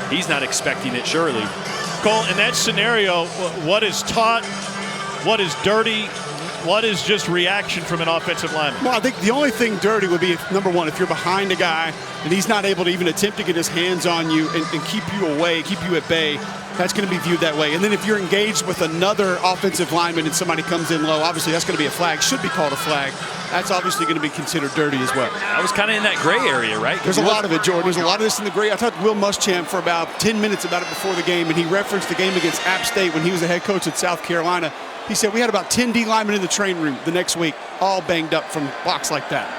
He's not expecting it, surely. Cole, in that scenario, what is taught, what is dirty, What is just reaction from an offensive lineman? Well, I think the only thing dirty would be, number one, if you're behind a guy and he's not able to even attempt to get his hands on you and keep you away, keep you at bay, that's going to be viewed that way. And then if you're engaged with another offensive lineman and somebody comes in low, obviously that's going to be a flag, should be called a flag. That's obviously going to be considered dirty as well. I was kind of in that gray area, right? There's a lot of it, Jordan. There's a lot of this in the gray. I talked to Will Muschamp for about 10 minutes about it before the game, and he referenced the game against App State when he was the head coach at South Carolina. He said we had about 10 D linemen in the training room the next week, all banged up from blocks like that.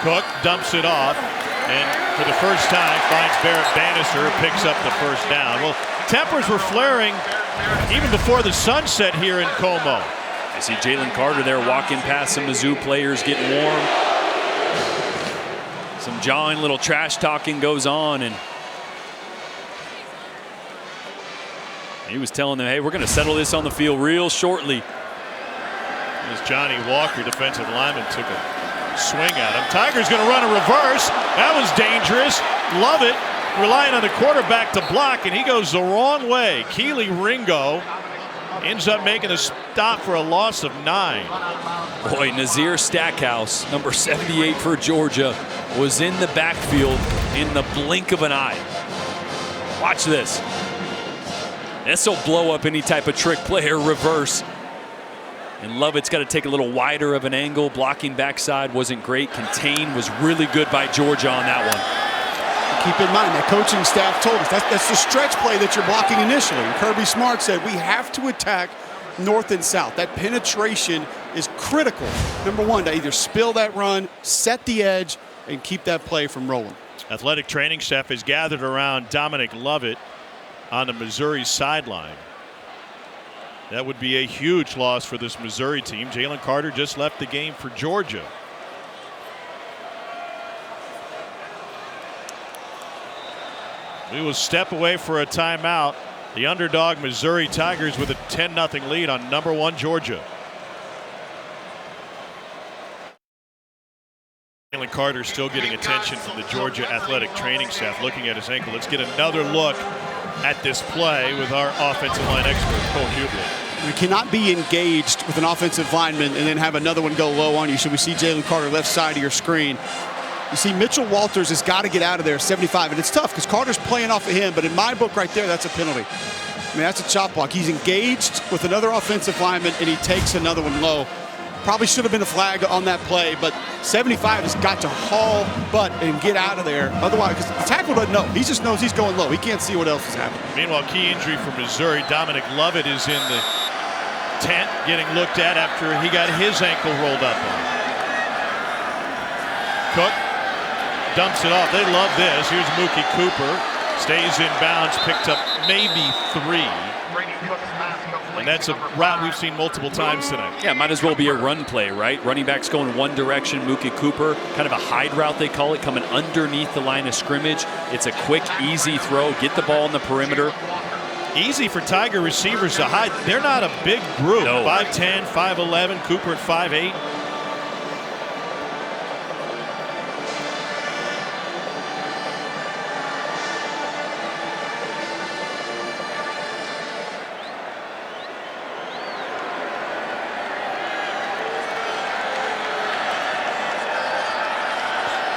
Cook dumps it off, and for the first time finds Barrett Bannister, picks up the first down. Well, tempers were flaring even before the sunset here in Como. I see Jalen Carter there walking past some Mizzou players, getting warm. Some jawing, little trash talking goes on, and he was telling them, hey, we're going to settle this on the field real shortly. As Johnny Walker, defensive lineman, took a swing at him. Tiger's going to run a reverse. That was dangerous. Love it. Relying on the quarterback to block, and he goes the wrong way. Keely Ringo ends up making a stop for a loss of 9. Boy, Nazir Stackhouse, number 78 for Georgia, was in the backfield in the blink of an eye. Watch this. This'll blow up any type of trick play or reverse. And Lovett's got to take a little wider of an angle. Blocking backside wasn't great. Contain was really good by Georgia on that one. Keep in mind, that coaching staff told us that's the stretch play that you're blocking initially. And Kirby Smart said we have to attack north and south. That penetration is critical. Number one, to either spill that run, set the edge, and keep that play from rolling. Athletic training staff is gathered around Dominic Lovett on the Missouri sideline. That would be a huge loss for this Missouri team. Jalen Carter just left the game for Georgia. We will step away for a timeout. The underdog Missouri Tigers with a 10-0 lead on number 1 Georgia. Jalen Carter still getting attention from the Georgia athletic training staff, looking at his ankle. Let's get another look at this play with our offensive line expert, Cole Hubler. You cannot be engaged with an offensive lineman and then have another one go low on you. So we see Jalen Carter left side of your screen. You see Mitchell Walters has got to get out of there, 75, and it's tough because Carter's playing off of him, but in my book right there, that's a penalty. I mean, that's a chop block. He's engaged with another offensive lineman, and he takes another one low. Probably should have been a flag on that play, but 75 has got to haul butt and get out of there. Otherwise, because the tackle doesn't know. He just knows he's going low. He can't see what else is happening. Meanwhile, key injury for Missouri. Dominic Lovett is in the tent getting looked at after he got his ankle rolled up on. Cook dumps it off. They love this. Here's Mookie Cooper. Stays in bounds, picked up maybe 3. And that's a route we've seen multiple times tonight. Yeah, might as well be a run play, right? Running backs going one direction. Mookie Cooper, kind of a hide route they call it, coming underneath the line of scrimmage. It's a quick, easy throw. Get the ball in the perimeter. Easy for Tiger receivers to hide. They're not a big group. No. 5'10", 5'11", Cooper at 5'8".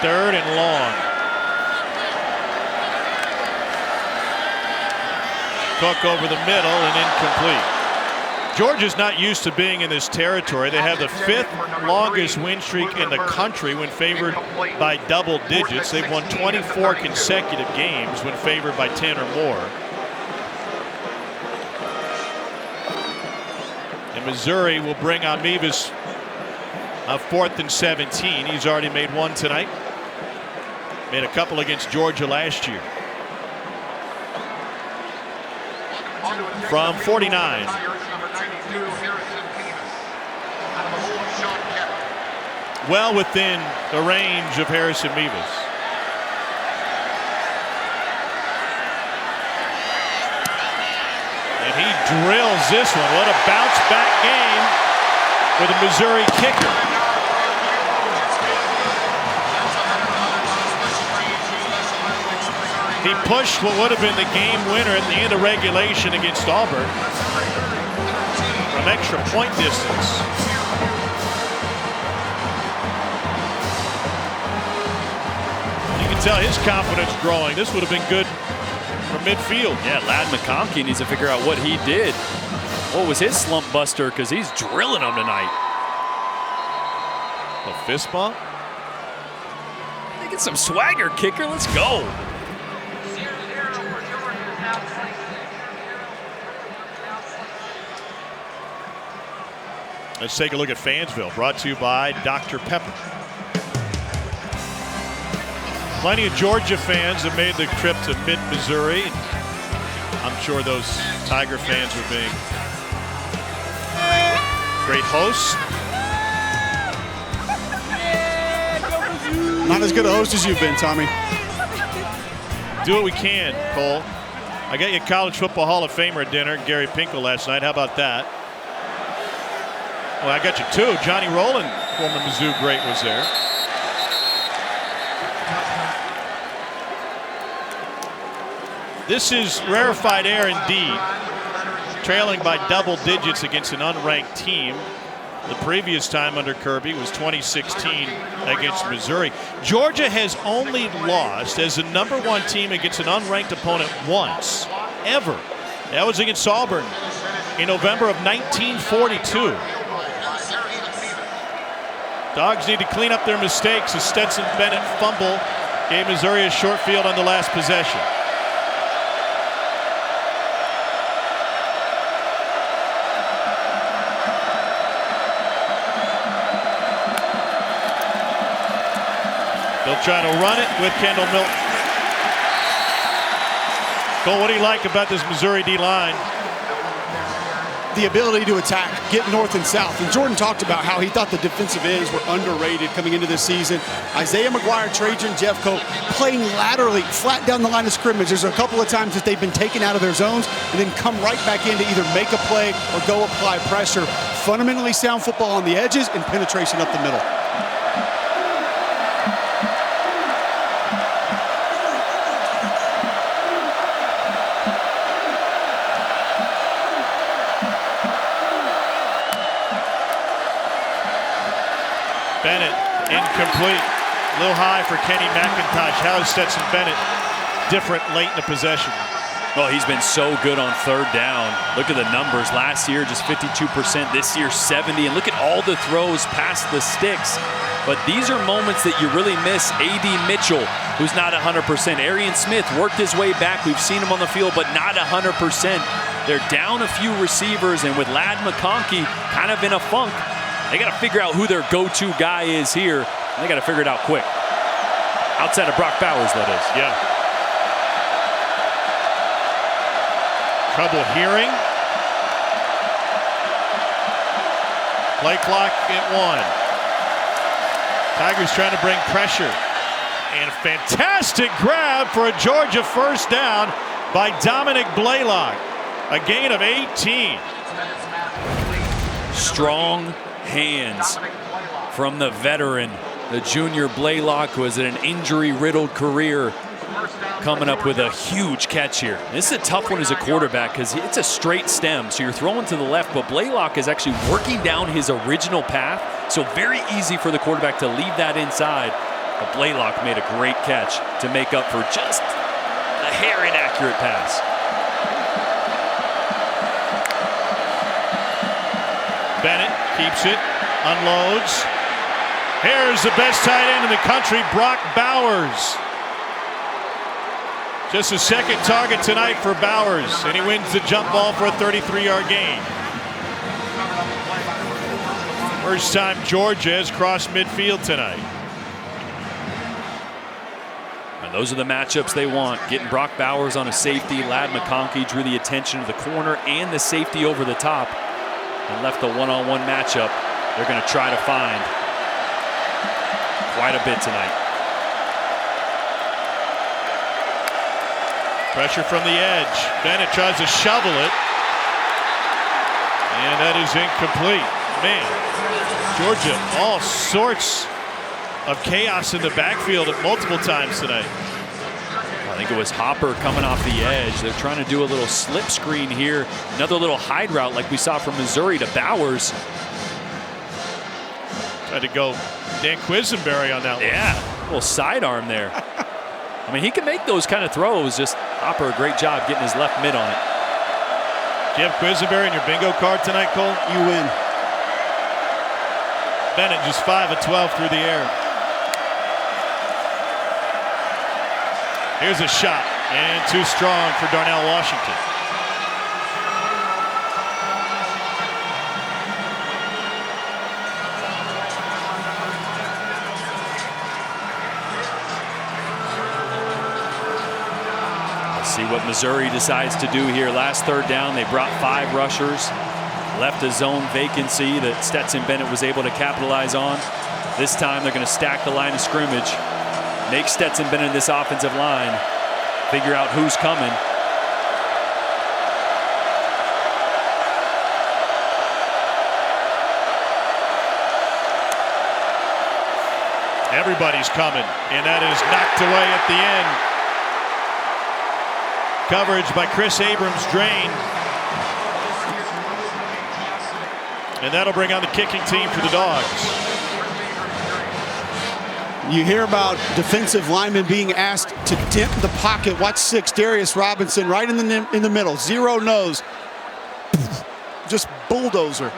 Third and long. Cook over the middle and incomplete. Georgia's not used to being in this territory. They have the 5th longest win streak in the country when favored by double digits. They've won 24 consecutive games when favored by 10 or more. And Missouri will bring on Mevis a 4th and 17. He's already made one tonight. Made a couple against Georgia last year. From 49. Well within the range of Harrison Mevis. And he drills this one. What a bounce back game for the Missouri kicker. He pushed what would have been the game winner at the end of regulation against Auburn from extra point distance. You can tell his confidence growing. This would have been good from midfield. Yeah, Ladd McConkey needs to figure out what he did. What was his slump buster? Because he's drilling them tonight. A fist bump? Get some swagger, kicker. Let's go. Let's take a look at Fansville, brought to you by Dr. Pepper. Plenty of Georgia fans have made the trip to mid-Missouri. I'm sure those Tiger fans are being great hosts. Not as good a host as you've been, Tommy. Do what we can, Cole. I got you a College Football Hall of Famer dinner at Gary Pinkel last night. How about that? Well, I got you two. Johnny Rowland, former Mizzou great, was there. This is rarefied air indeed. Trailing by double digits against an unranked team. The previous time under Kirby was 2016 against Missouri. Georgia has only lost as the #1 team against an unranked opponent once, ever. That was against Auburn in November of 1942. Dogs need to clean up their mistakes as Stetson Bennett fumble gave Missouri a short field on the last possession. They'll try to run it with Kendall Milton. Cole, what do you like about this Missouri D-line? The ability to attack, get north and south. And Jordan talked about how he thought the defensive ends were underrated coming into this season. Isaiah McGuire, Trajan Jeffcoat playing laterally, flat down the line of scrimmage. There's a couple of times that they've been taken out of their zones and then come right back in to either make a play or go apply pressure. Fundamentally sound football on the edges and penetration up the middle. Bennett, incomplete. A little high for Kenny McIntosh. How is Stetson Bennett different late in the possession? Well, he's been so good on third down. Look at the numbers. Last year, just 52%. This year, 70%. And look at all the throws past the sticks. But these are moments that you really miss. A.D. Mitchell, who's not 100%. Arian Smith worked his way back. We've seen him on the field, but not 100%. They're down a few receivers, and with Ladd McConkey kind of in a funk, they got to figure out who their go-to guy is here. They got to figure it out quick. Outside of Brock Bowers, that is. Yeah. Trouble hearing. Play clock at 1. Tigers trying to bring pressure. And a fantastic grab for a Georgia first down by Dominic Blaylock. A gain of 18. Strong hands from the veteran, the junior Blaylock, who has an injury-riddled career, coming up with a huge catch here. This is a tough one as a quarterback because it's a straight stem, so you're throwing to the left, but Blaylock is actually working down his original path, so very easy for the quarterback to leave that inside. But Blaylock made a great catch to make up for just a hair inaccurate pass. Bennett keeps it, unloads. Here's the best tight end in the country, Brock Bowers. Just a second target tonight for Bowers, and he wins the jump ball for a 33-yard gain. First time Georgia has crossed midfield tonight. And those are the matchups they want. Getting Brock Bowers on a safety. Ladd McConkey drew the attention of the corner and the safety over the top and left the one-on-one matchup they're going to try to find quite a bit tonight. Pressure from the edge. Bennett tries to shovel it. And that is incomplete. Man, Georgia, all sorts of chaos in the backfield at multiple times tonight. Well, think it was Hopper coming off the edge. They're trying to do a little slip screen here. Another little hide route like we saw from Missouri to Bowers. Tried to go Dan Quisenberry on that one. Yeah, a little sidearm there. I mean, he can make those kind of throws. Just Hopper, a great job getting his left mid on it. Do you have Quisenberry in your bingo card tonight, Cole? You win. Bennett just 5 of 12 through the air. Here's a shot, and too strong for Darnell Washington. Let's see what Missouri decides to do here. Last third down, they brought 5 rushers, left a zone vacancy that Stetson Bennett was able to capitalize on. This time they're going to stack the line of scrimmage, make Stetson Bennett this offensive line, figure out who's coming. Everybody's coming, and that is knocked away at the end. Coverage by Chris Abrams drained. And that'll bring on the kicking team for the Dogs. You hear about defensive linemen being asked to dip the pocket. Watch 6, Darius Robinson, right in the middle. Zero nose. Just bulldozer.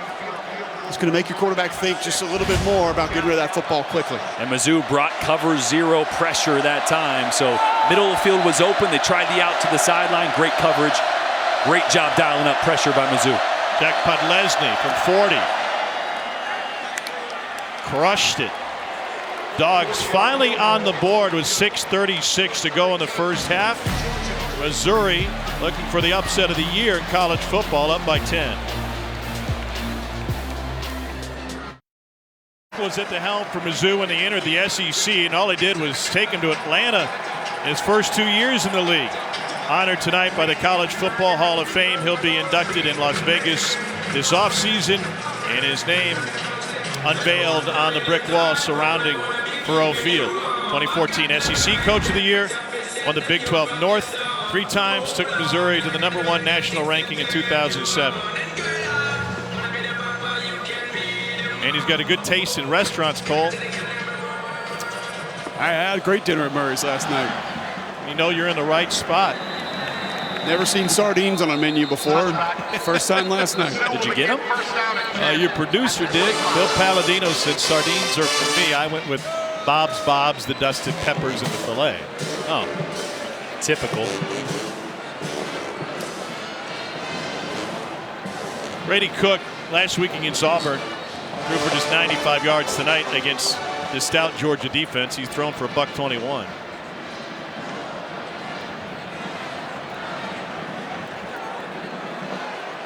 It's going to make your quarterback think just a little bit more about getting rid of that football quickly. And Mizzou brought cover 0 pressure that time. So middle of the field was open. They tried the out to the sideline. Great coverage. Great job dialing up pressure by Mizzou. Jack Podlesny from 40. Crushed it. Dogs finally on the board with 6:36 to go in the first half. Missouri looking for the upset of the year in college football, up by 10. Was at the helm for Mizzou when they entered the SEC, and all he did was take him to Atlanta in his first 2 years in the league. Honored tonight by the College Football Hall of Fame. He'll be inducted in Las Vegas this offseason, and his name unveiled on the brick wall surrounding Faurot Field. 2014 SEC Coach of the Year, won the Big 12 North 3 times, took Missouri to the #1 national ranking in 2007. And he's got a good taste in restaurants, Cole. I had a great dinner at Murray's last night. You know you're in the right spot. Never seen sardines on a menu before. First time last night. Did you get them? Your producer did. Bill Palladino said sardines are for me. I went with Bob's, the dusted peppers and the filet. Oh, typical. Brady Cook last week against Auburn threw for just 95 yards tonight against the stout Georgia defense. He's thrown for $121.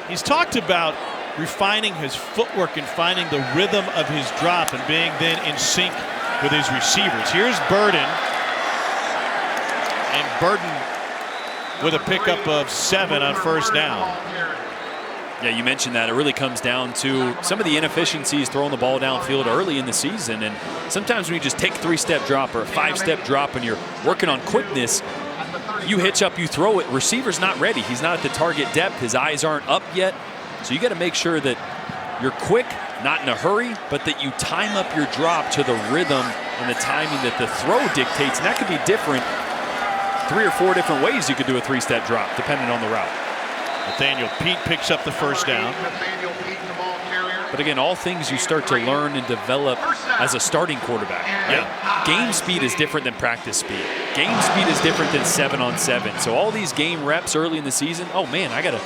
He's talked about refining his footwork and finding the rhythm of his drop and being then in sync with his receivers. Here's Burden. And Burden with a pickup of 7 on first down. Yeah, you mentioned that. It really comes down to some of the inefficiencies throwing the ball downfield early in the season. And sometimes when you just take a 3-step drop or a 5-step drop and you're working on quickness, you hitch up, you throw it. Receiver's not ready. He's not at the target depth. His eyes aren't up yet. So you got to make sure that you're quick, not in a hurry, but that you time up your drop to the rhythm and the timing that the throw dictates. And that could be different. 3 or 4 different ways you could do a 3-step drop, depending on the route. Nathaniel Pete picks up the first down. But again, all things you start to learn and develop as a starting quarterback. Right? Yeah. Game speed is different than practice speed. Game speed is different than 7-on-7. So all these game reps early in the season, oh man, I gotta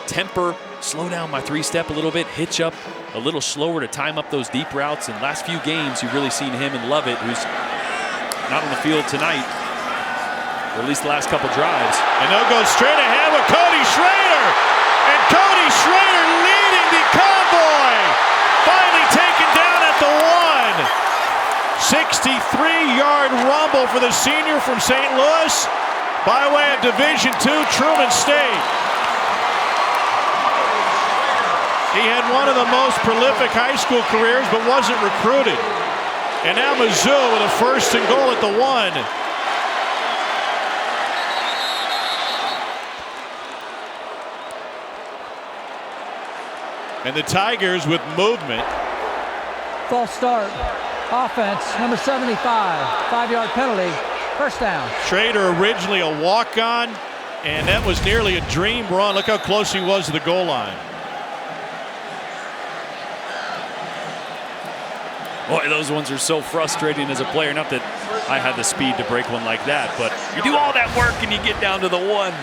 temper, slow down my 3-step a little bit, hitch up a little slower to time up those deep routes. And last few games, you've really seen him and Lovett, who's not on the field tonight, or at least the last couple drives. And they'll go straight ahead with Cody Schrader. And Cody Schrader leading the convoy. Finally taken down at the 1. 63-yard rumble for the senior from St. Louis by way of Division II Truman State. He had one of the most prolific high school careers but wasn't recruited. And now Mizzou with a 1st and goal at the 1. And the Tigers with movement. False start. Offense, number 75. 5-yard penalty. First down. Schrader originally a walk-on, and that was nearly a dream run. Look how close he was to the goal line. Boy, those ones are so frustrating as a player. Not that I had the speed to break one like that, but you do all that work and you get down to the one.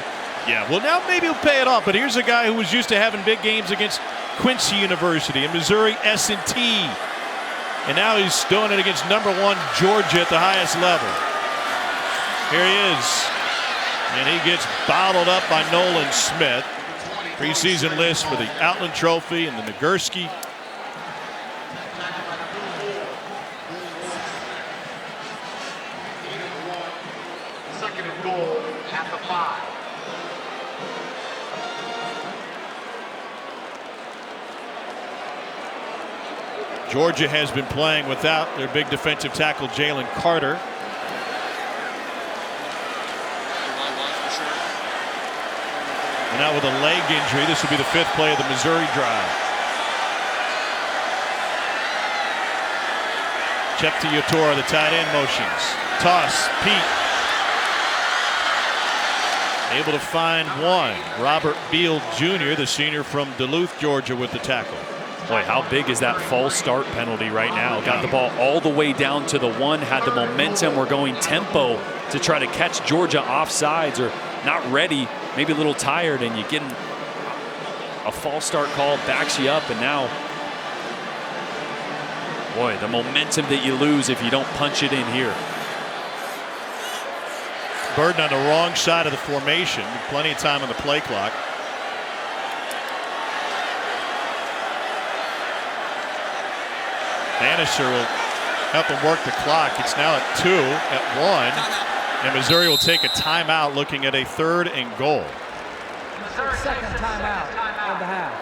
Yeah, well, now maybe he'll pay it off, but here's a guy who was used to having big games against Quincy University and Missouri S&T. And now he's doing it against #1 Georgia at the highest level. Here he is. And he gets bottled up by Nolan Smith. Preseason list for the Outland Trophy and the Nagurski. Second and goal at the 5. Georgia has been playing without their big defensive tackle, Jalen Carter. And now with a leg injury, this will be the 5th play of the Missouri drive. Cheptiotora, the tight end, motions. Toss, Pete. Able to find one. Robert Beal Jr., the senior from Duluth, Georgia, with the tackle. Boy, how big is that false start penalty right now? Got the ball all the way down to the 1, had the momentum. We're going tempo to try to catch Georgia offsides or not ready, maybe a little tired, and you get a false start call, backs you up, and now, boy, the momentum that you lose if you don't punch it in here. Burden on the wrong side of the formation. Plenty of time on the play clock. Bannister will help him work the clock. It's now at 2, at 1, and Missouri will take a timeout looking at a 3rd and goal. 30-second timeout of the half.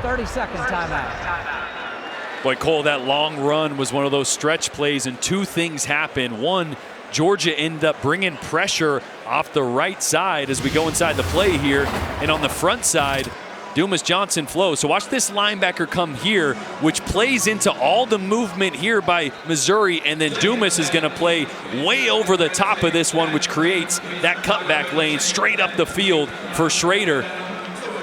30-second timeout. Boy, Cole, that long run was one of those stretch plays, and 2 things happened. One, Georgia ended up bringing pressure off the right side as we go inside the play here, and on the front side, Dumas Johnson flows. So watch this linebacker come here, which plays into all the movement here by Missouri, and then Dumas is going to play way over the top of this one, which creates that cutback lane straight up the field for Schrader.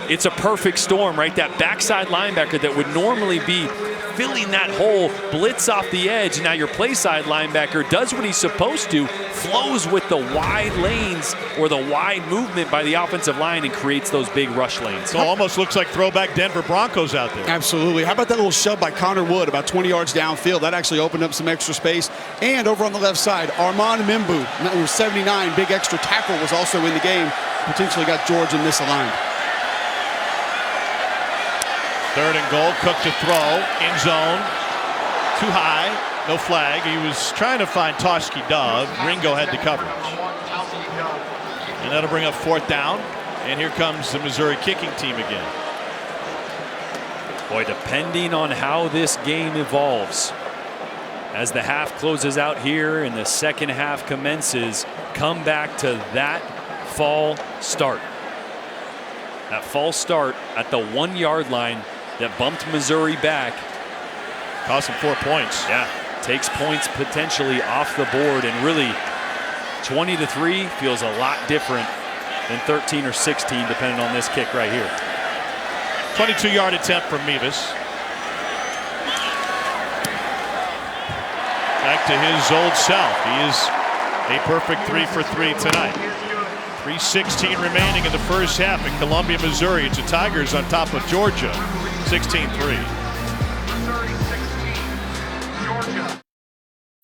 It's a perfect storm, right? That backside linebacker that would normally be filling that hole, blitz off the edge. Now your play side linebacker does what he's supposed to, flows with the wide lanes or the wide movement by the offensive line and creates those big rush lanes. So almost looks like throwback Denver Broncos out there. Absolutely. How about that little shove by Connor Wood about 20 yards downfield? That actually opened up some extra space. And over on the left side, Armand Mimbu, number 79, big extra tackle, was also in the game. Potentially got Georgia misaligned. 3rd and goal. Cook to throw. In zone. Too high. No flag. He was trying to find Toski Dove. Ringo had the coverage. And that'll bring up 4th down. And here comes the Missouri kicking team again. Boy, depending on how this game evolves, as the half closes out here and the second half commences, come back to that fall start. That false start at the 1-yard line that bumped Missouri back. Cost him 4 points. Yeah, takes points potentially off the board, and really 20-3 feels a lot different than 13 or 16 depending on this kick right here. 22-yard attempt from Mevis. Back to his old self. He is a perfect 3 for 3 tonight. 3:16 remaining in the first half in Columbia, Missouri. It's the Tigers on top of Georgia, 16-3.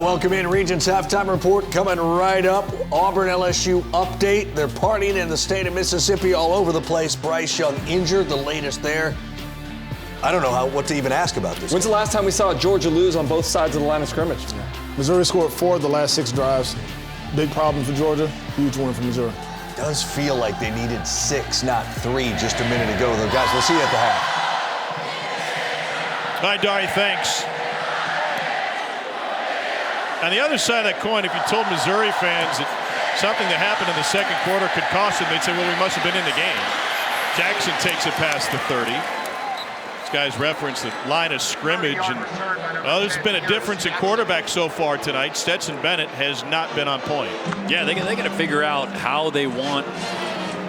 Welcome in, Regents halftime report coming right up. Auburn LSU update. They're partying in the state of Mississippi all over the place. Bryce Young injured, the latest there. I don't know what to even ask about this. When's the last time we saw Georgia lose on both sides of the line of scrimmage? Missouri scored 4 of the last 6 drives. Big problem for Georgia, huge win for Missouri. Does feel like they needed 6, not 3 just a minute ago, though. Guys, we'll see you at the half. All right, Dari, thanks. On the other side of that coin, if you told Missouri fans that something that happened in the second quarter could cost them, they'd say, well, we must have been in the game. Jackson takes it past the 30. Guys reference the line of scrimmage, and there's been a difference in quarterback so far tonight. Stetson Bennett has not been on point. Yeah, they got to figure out how they want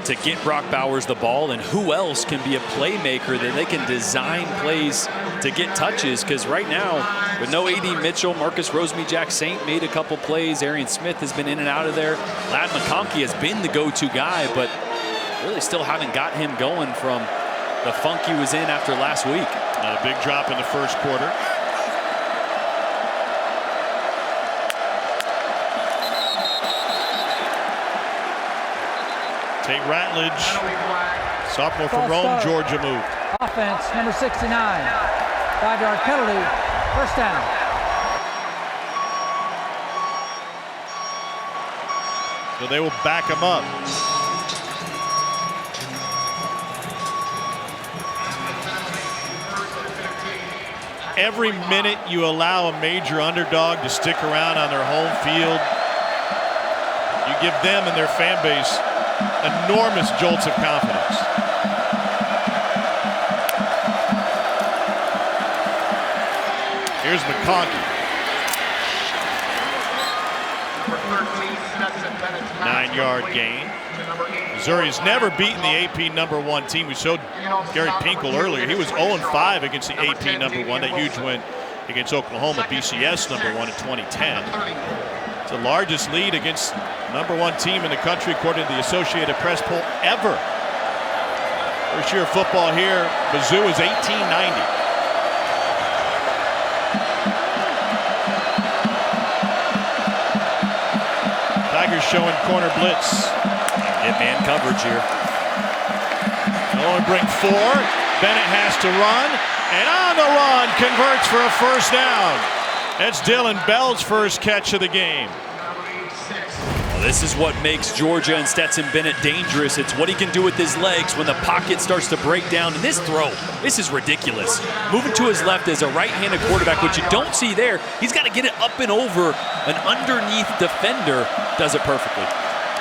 to get Brock Bowers the ball and who else can be a playmaker that they can design plays to get touches. Because right now, with no A.D. Mitchell, Marcus Rosemy-Jack-Saint made a couple plays. Arian Smith has been in and out of there. Ladd McConkey has been the go-to guy, but really still haven't got him going from the funk he was in after last week. A big drop in the first quarter. Tate Ratledge, sophomore from Rome, Georgia, moved. Offense, number 69. 5-yard penalty, first down. So they will back him up. Every minute you allow a major underdog to stick around on their home field, you give them and their fan base enormous jolts of confidence. Here's McConkey. 9-yard gain. Missouri has never beaten the AP #1 team. We showed Gary Pinkel earlier. He was 0-5 against the AP #1. That huge win against Oklahoma, BCS #1 in 2010. It's the largest lead against #1 team in the country according to the Associated Press poll ever. First year of football here, Mizzou is 1890. Tigers showing corner blitz. Get man coverage here. They'll only bring 4. Bennett has to run, and on the run converts for a first down. That's Dylan Bell's first catch of the game. Well, this is what makes Georgia and Stetson Bennett dangerous. It's what he can do with his legs when the pocket starts to break down. And this throw, this is ridiculous. Moving to his left as a right-handed quarterback, which you don't see there. He's got to get it up and over an underneath defender. Does it perfectly.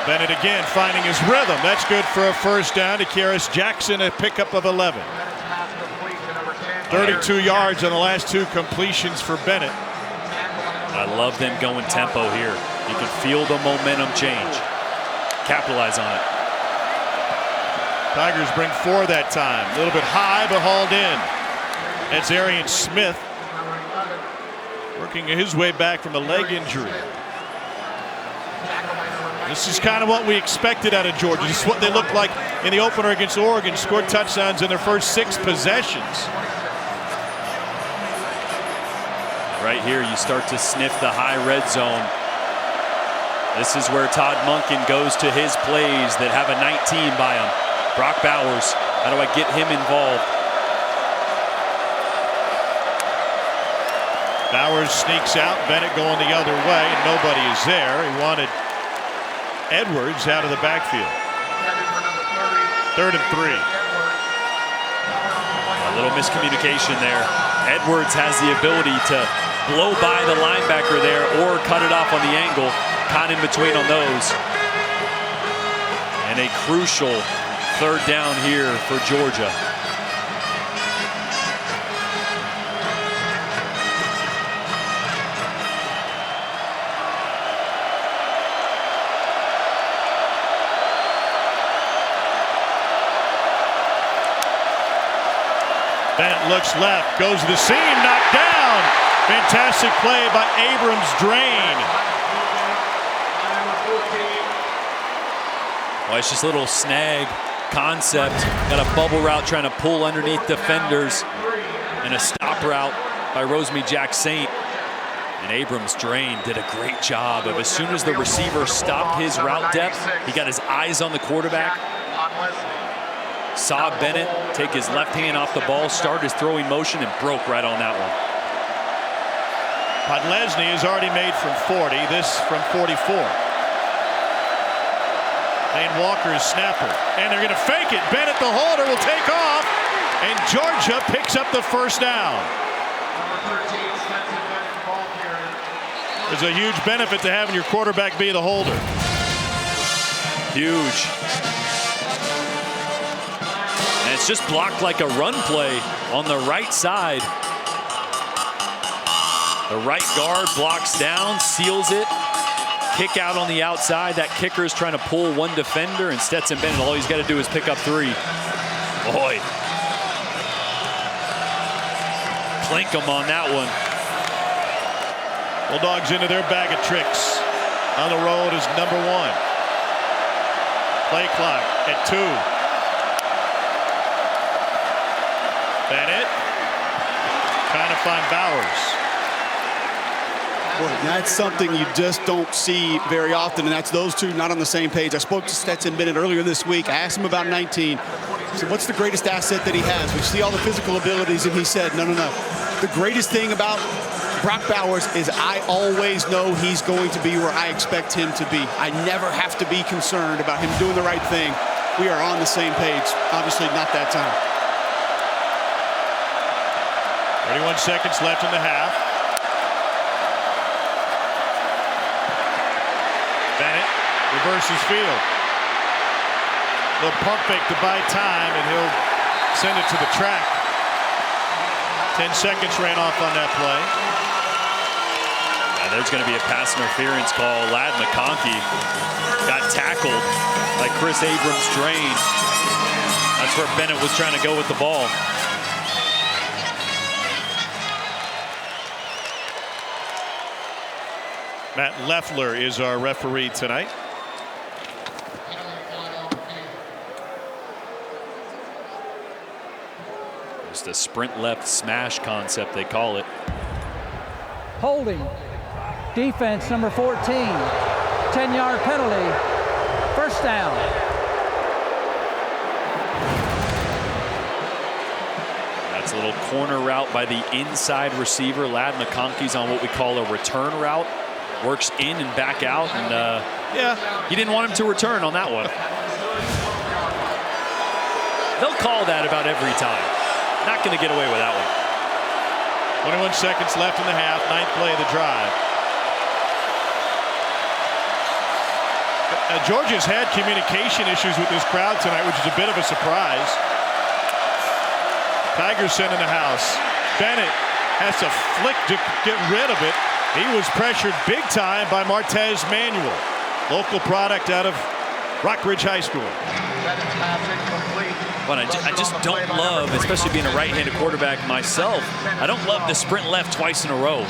Bennett again finding his rhythm. That's good for a first down to Karis Jackson, a pickup of 11. 32 yards on the last 2 completions for Bennett. I love them going tempo here. You can feel the momentum change. Capitalize on it. Tigers bring 4 that time. A little bit high, but hauled in. That's Arian Smith working his way back from a leg injury. This is kind of what we expected out of Georgia. This is what they looked like in the opener against Oregon. Scored touchdowns in their first 6 possessions. Right here, you start to sniff the high red zone. This is where Todd Monken goes to his plays that have a 19 by him. Brock Bowers, how do I get him involved? Bowers sneaks out, Bennett going the other way, and nobody is there. He wanted Edwards out of the backfield. 3rd and 3. A little miscommunication there. Edwards has the ability to blow by the linebacker there or cut it off on the angle. Caught in between on those. And a crucial 3rd down here for Georgia. Bennett looks left, goes to the seam, knocked down. Fantastic play by Abrams Drain. Well, it's just a little snag concept. Got a bubble route trying to pull underneath defenders. And a stop route by Rosemy-Jack-Saint. And Abrams Drain did a great job of as soon as the receiver stopped his route depth, he got his eyes on the quarterback. Saw Bennett take his left hand off the ball, start his throwing motion, and broke right on that one. Podlesny has already made from 40, this from 44. Lane Walker's snapper, and they're going to fake it. Bennett, the holder, will take off, and Georgia picks up the first down. There's a huge benefit to having your quarterback be the holder. Huge. it's just blocked like a run play on the right side. The right guard blocks down, seals it. Kick out on the outside. That kicker is trying to pull one defender, and Stetson Bennett, all he's got to do is pick up 3. Boy. Clink him on that one. Bulldogs into their bag of tricks. On the road is number 1. Play clock at 2. Bennett trying to find Bowers. Boy, that's something you just don't see very often, and that's those two not on the same page. I spoke to Stetson Bennett earlier this week. I asked him about 19. I said, what's the greatest asset that he has? We see all the physical abilities, and he said, no. The greatest thing about Brock Bowers is I always know he's going to be where I expect him to be. I never have to be concerned about him doing the right thing. We are on the same page. Obviously not that time. 31 seconds left in the half. Bennett reverses field. They'll pump fake to buy time, and he'll send it to the track. 10 seconds ran off on that play. There's going to be a pass interference call. Ladd McConkey got tackled by Chris Abrams-Drain. That's where Bennett was trying to go with the ball. Matt Leffler is our referee tonight. Just a sprint left smash concept, they call it. Holding. Defense number 14. 10-yard penalty. First down. That's a little corner route by the inside receiver. Ladd McConkey's on what we call a return route. Works in and back out, and he didn't want him to return on that one. They'll call that about every time. Not going to get away with that one. 21 seconds left in the half, 9th play of the drive. Georgia's had communication issues with this crowd tonight, which is a bit of a surprise. Tigers sent in the house. Bennett has to flick to get rid of it. He was pressured big time by Martez Manuel, local product out of Rockridge High School. But I just don't love, especially being a right-handed quarterback myself, I don't love the sprint left twice in a row.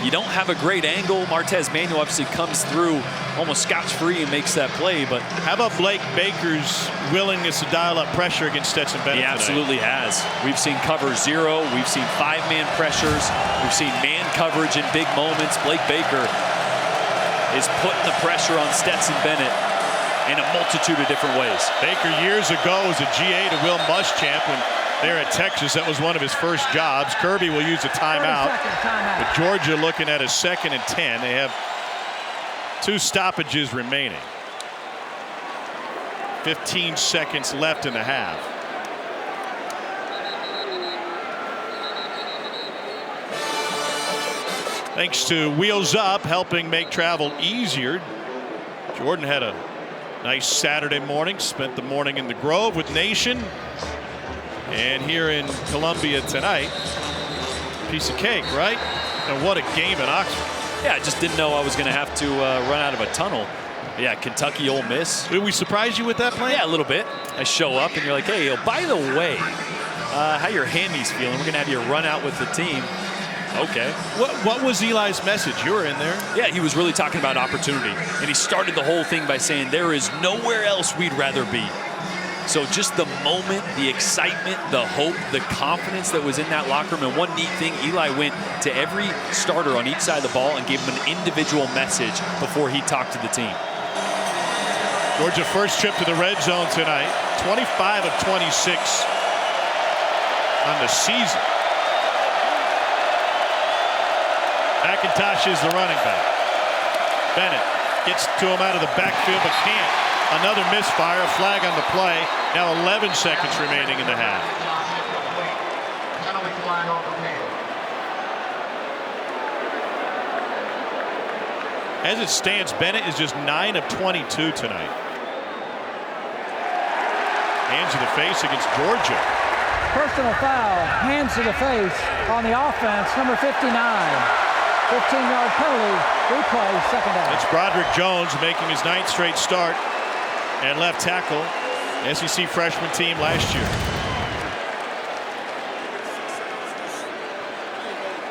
You don't have a great angle. Martez Manuel obviously comes through almost scotch-free and makes that play. But how about Blake Baker's willingness to dial up pressure against Stetson Bennett? He absolutely has. We've seen cover 0. We've seen 5-man pressures. We've seen man coverage in big moments. Blake Baker is putting the pressure on Stetson Bennett in a multitude of different ways. Baker years ago was a GA to Will Muschamp when they were at Texas. That was one of his first jobs. Kirby will use a timeout. But Georgia looking at a 2nd and 10. They have 2 stoppages remaining. 15 seconds left in the half. Thanks to Wheels Up, helping make travel easier. Jordan had a nice Saturday morning, spent the morning in the Grove with Nation, and here in Columbia tonight. Piece of cake, right? And what a game in Oxford. Yeah, I just didn't know I was going to have to run out of a tunnel. Yeah, Kentucky, Ole Miss. Did we surprise you with that plan? Yeah, a little bit. I show up and you're like, hey, by the way, how your hammies feeling? We're going to have you run out with the team. Okay. What was Eli's message? You were in there. Yeah, he was really talking about opportunity. And he started the whole thing by saying there is nowhere else we'd rather be. So just the moment, the excitement, the hope, the confidence that was in that locker room. And one neat thing, Eli went to every starter on each side of the ball and gave them an individual message before he talked to the team. Georgia first trip to the red zone tonight. 25 of 26 on the season. McIntosh is the running back. Bennett gets to him out of the backfield but can't. Another misfire, flag on the play. Now 11 seconds remaining in the half. As it stands, Bennett is just 9 of 22 tonight. Hands to the face against Georgia. Personal foul, hands to the face on the offense, number 59. 15-yard penalty, replay, second down. It's Broderick Jones making his 9th straight start at left tackle. SEC freshman team last year.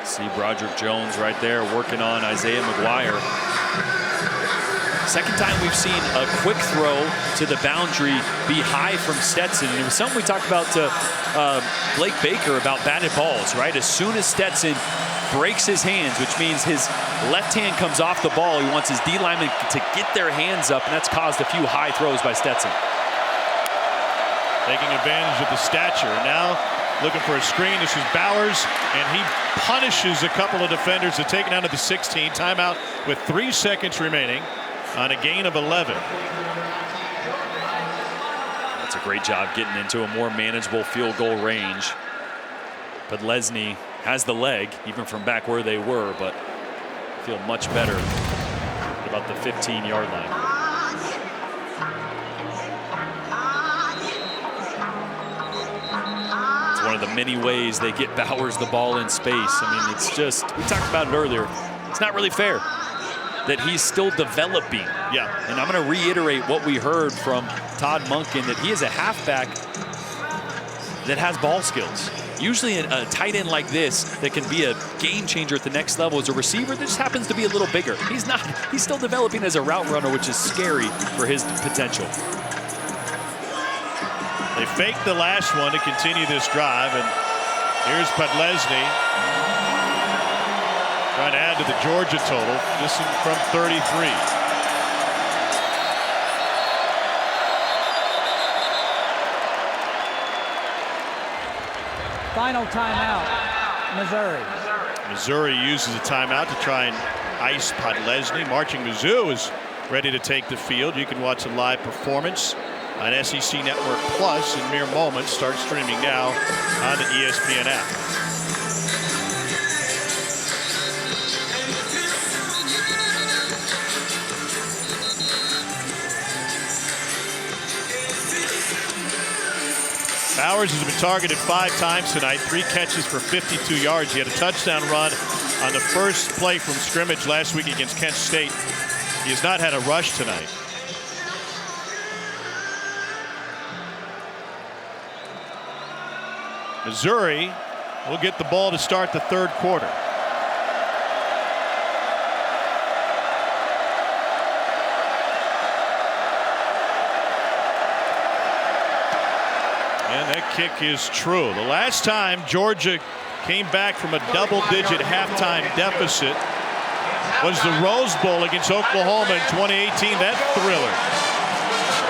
See Broderick Jones right there working on Isaiah McGuire. Second time we've seen a quick throw to the boundary be high from Stetson. And it was something we talked about to Blake Baker about batted balls, right? As soon as Stetson breaks his hands, which means his left hand comes off the ball, he wants his D linemen to get their hands up, and that's caused a few high throws by Stetson. Taking advantage of the stature. Now looking for a screen. This is Bowers, and he punishes a couple of defenders to take it down to the 16. Timeout with 3 seconds remaining on a gain of 11. That's a great job getting into a more manageable field goal range. But Lesney has the leg, even from back where they were, but feel much better about the 15-yard line. It's one of the many ways they get Bowers the ball in space. I mean, it's just, we talked about it earlier, it's not really fair that he's still developing. Yeah. And I'm going to reiterate what we heard from Todd Monken, that he is a halfback that has ball skills. Usually a tight end like this that can be a game changer at the next level is a receiver that just happens to be a little bigger. He's not, he's still developing as a route runner, which is scary for his potential. They faked the last one to continue this drive, and here's Podlesny trying to add to the Georgia total. This is from 33. Final timeout, Missouri. Missouri uses a timeout to try and ice Podlesny. Marching Mizzou is ready to take the field. You can watch a live performance on SEC Network Plus in mere moments. Start streaming now on the ESPN app. Bowers has been targeted 5 times tonight, 3 catches for 52 yards. He had a touchdown run on the first play from scrimmage last week against Kent State. He has not had a rush tonight. Missouri will get the ball to start the third quarter. And that kick is true. The last time Georgia came back from a double-digit halftime deficit was the Rose Bowl against Oklahoma in 2018. That thriller.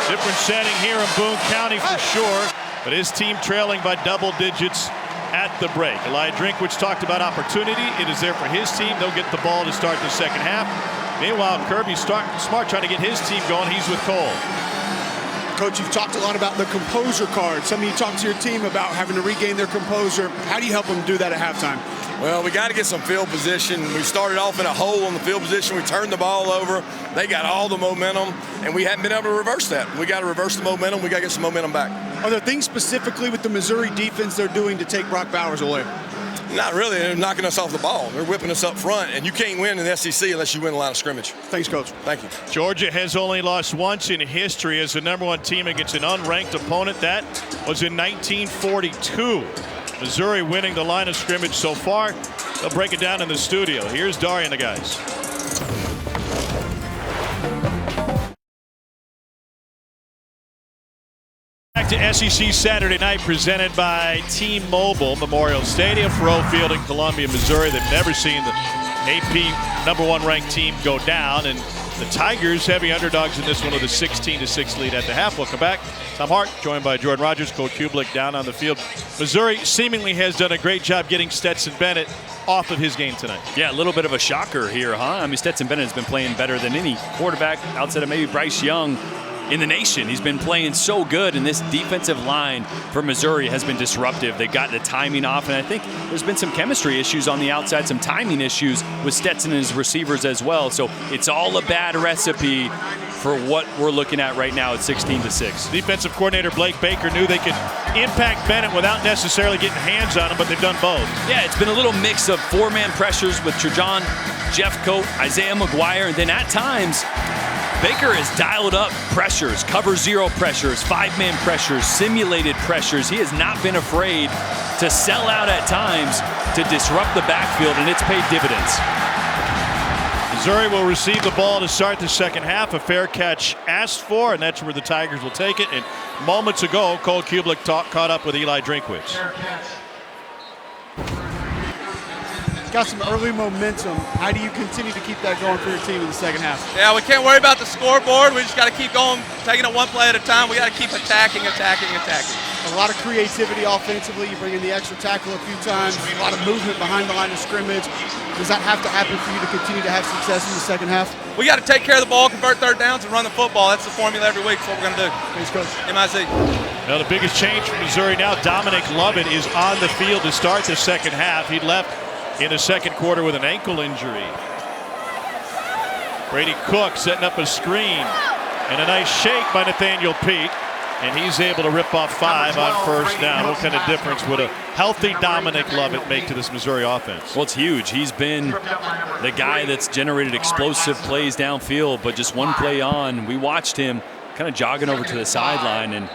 Different setting here in Boone County for sure, but his team trailing by double digits at the break. Eli Drinkwitz talked about opportunity. It is there for his team. They'll get the ball to start the second half. Meanwhile, Kirby Smart trying to get his team going. He's with Cole. Coach, you've talked a lot about the composure card. Some of you talk to your team about having to regain their composure. How do you help them do that at halftime? Well, we got to get some field position. We started off in a hole on the field position. We turned the ball over. They got all the momentum, and we haven't been able to reverse that. We got to reverse the momentum. We got to get some momentum back. Are there things specifically with the Missouri defense they're doing to take Brock Bowers away? Not really. They're knocking us off the ball. They're whipping us up front, and you can't win in the SEC unless you win the line of scrimmage. Thanks, Coach. Thank you. Georgia has only lost once in history as the #1 team against an unranked opponent. That was in 1942. Missouri winning the line of scrimmage so far. They'll break it down in the studio. Here's Dari and the guys. Back to SEC Saturday Night, presented by T-Mobile, Memorial Stadium, Faurot Field in Columbia, Missouri. They've never seen the AP #1 ranked team go down, and the Tigers heavy underdogs in this one with a 16-6 lead at the half. Welcome back. Tom Hart, joined by Jordan Rogers, Coach Kublik down on the field. Missouri seemingly has done a great job getting Stetson Bennett off of his game tonight. Yeah, a little bit of a shocker here, huh? I mean, Stetson Bennett has been playing better than any quarterback outside of maybe Bryce Young in the nation. He's been playing so good, and this defensive line for Missouri has been disruptive. They got the timing off, and I think there's been some chemistry issues on the outside, some timing issues with Stetson and his receivers as well. So it's all a bad recipe for what we're looking at right now at 16-6. Defensive coordinator Blake Baker knew they could impact Bennett without necessarily getting hands on him, but they've done both. Yeah, it's been a little mix of four-man pressures with Trajan, Jeffcoat, Isaiah McGuire, and then at times, Baker has dialed up pressures, cover zero pressures, five-man pressures, simulated pressures. He has not been afraid to sell out at times to disrupt the backfield, and it's paid dividends. Missouri will receive the ball to start the second half. A fair catch asked for, and that's where the Tigers will take it. And moments ago, Cole Kublik caught up with Eli Drinkwitz. Got some early momentum. How do you continue to keep that going for your team in the second half? Yeah, we can't worry about the scoreboard. We just got to keep going, taking it one play at a time. We got to keep attacking. A lot of creativity offensively. You bring in the extra tackle a few times. A lot of movement behind the line of scrimmage. Does that have to happen for you to continue to have success in the second half? We got to take care of the ball, convert third downs, and run the football. That's the formula every week. That's what we're going to do. Thanks, Coach. MIC. Now the biggest change for Missouri now, Dominic Lovett is on the field to start the second half. He left in the second quarter with an ankle injury. Brady Cook setting up a screen and a nice shake by Nathaniel Peak, and he's able to rip off 5 on first down. What kind of difference would a healthy Dominic Lovett make to this Missouri offense? Well, it's huge. He's been the guy that's generated explosive plays downfield, but just one play on, we watched him kind of jogging over to the sideline, and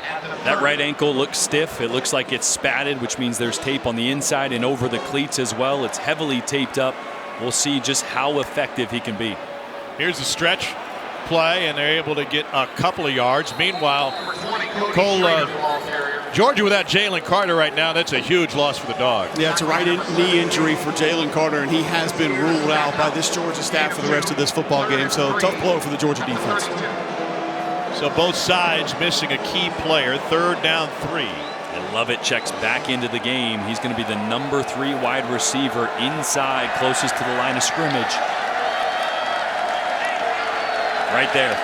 that right ankle looks stiff. It looks like it's spatted, which means there's tape on the inside and over the cleats as well. It's heavily taped up. We'll see just how effective he can be. Here's the stretch play, and they're able to get a couple of yards. Meanwhile, Cole, Georgia without Jalen Carter right now, that's a huge loss for the Dogs. Yeah, it's a right knee injury for Jalen Carter, and he has been ruled out by this Georgia staff for the rest of this football game. So tough blow for the Georgia defense. So both sides missing a key player. Third down 3. And Lovett checks back into the game. He's going to be the number 3 wide receiver inside, closest to the line of scrimmage. Right there.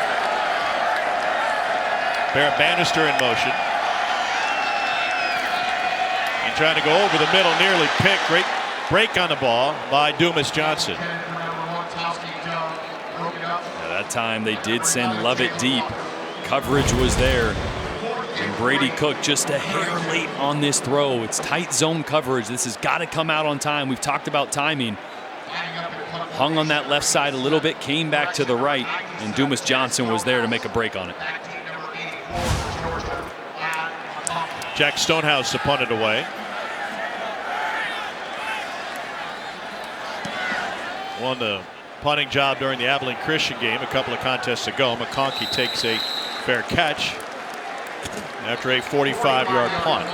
Barrett Bannister in motion. And trying to go over the middle, nearly picked. Great break on the ball by Dumas Johnson. At that time, they did send Lovett deep. Coverage was there. And Brady Cook just a hair late on this throw. It's tight zone coverage. This has got to come out on time. We've talked about timing. Hung on that left side a little bit, came back to the right, and Dumas Johnson was there to make a break on it. Jack Stonehouse to punt it away. Won the punting job during the Abilene Christian game a couple of contests ago. McConkey takes a fair catch after a 45-yard punt.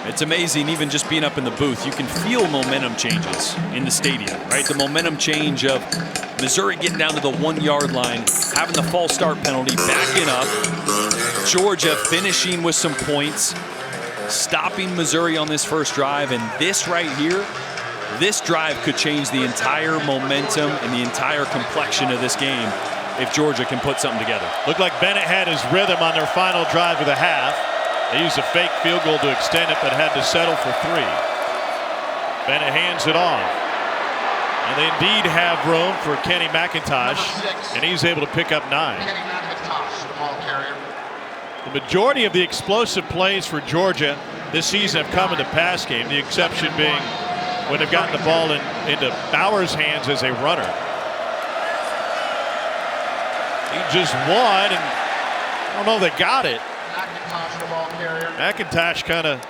It's amazing, even just being up in the booth, you can feel momentum changes in the stadium, right? The momentum change of Missouri getting down to the 1-yard line, having the false start penalty, backing up. Georgia finishing with some points, stopping Missouri on this first drive, and this right here, this drive could change the entire momentum and the entire complexion of this game if Georgia can put something together. Looked like Bennett had his rhythm on their final drive of the half. They used a fake field goal to extend it, but had to settle for 3. Bennett hands it off. And they indeed have room for Kenny McIntosh, and he's able to pick up 9. The majority of the explosive plays for Georgia this season have come in the pass game, the exception being when they've gotten the ball into Bauer's hands as a runner. He just won, and I don't know if they got it. McIntosh kind of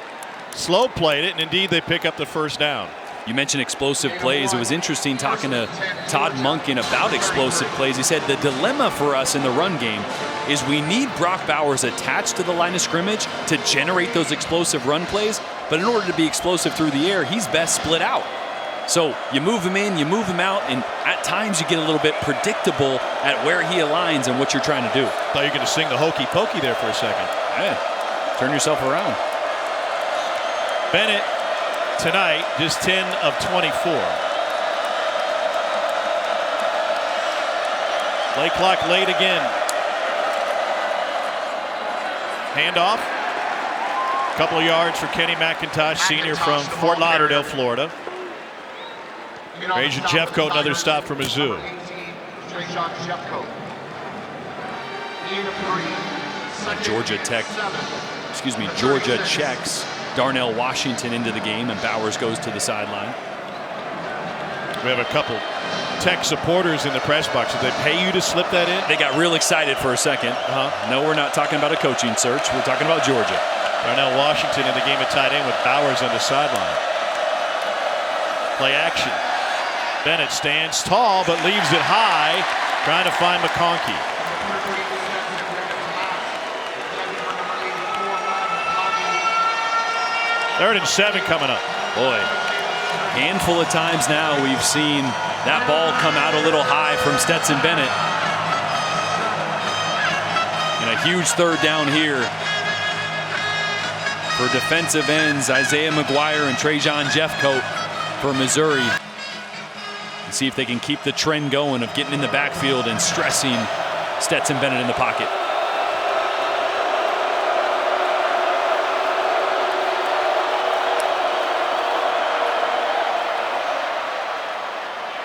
slow played it, and indeed they pick up the first down. You mentioned explosive plays. It was interesting talking to Todd Monken about explosive plays. He said the dilemma for us in the run game is we need Brock Bowers attached to the line of scrimmage to generate those explosive run plays, but in order to be explosive through the air, he's best split out. So you move him in, you move him out, and at times you get a little bit predictable at where he aligns and what you're trying to do. Thought you were going to sing the hokey pokey there for a second. Yeah. Turn yourself around. Bennett tonight just 10 of 24. Play clock late again. Handoff. Couple of yards for Kenny McIntosh, senior from Fort Lauderdale, Florida. Trajan Jeffcoat, another stop for Mizzou. Georgia checks Darnell Washington into the game, and Bowers goes to the sideline. We have a couple Tech supporters in the press box. Did they pay you to slip that in? They got real excited for a second. No, we're not talking about a coaching search. We're talking about Georgia. Darnell Washington in the game at tight end with Bowers on the sideline. Play action. Bennett stands tall but leaves it high, trying to find McConkey. Third and 7 coming up. Boy, handful of times now we've seen that ball come out a little high from Stetson Bennett. And a huge third down here for defensive ends Isaiah McGuire and Trajan Jeffcoat for Missouri. And see if they can keep the trend going of getting in the backfield and stressing Stetson Bennett in the pocket.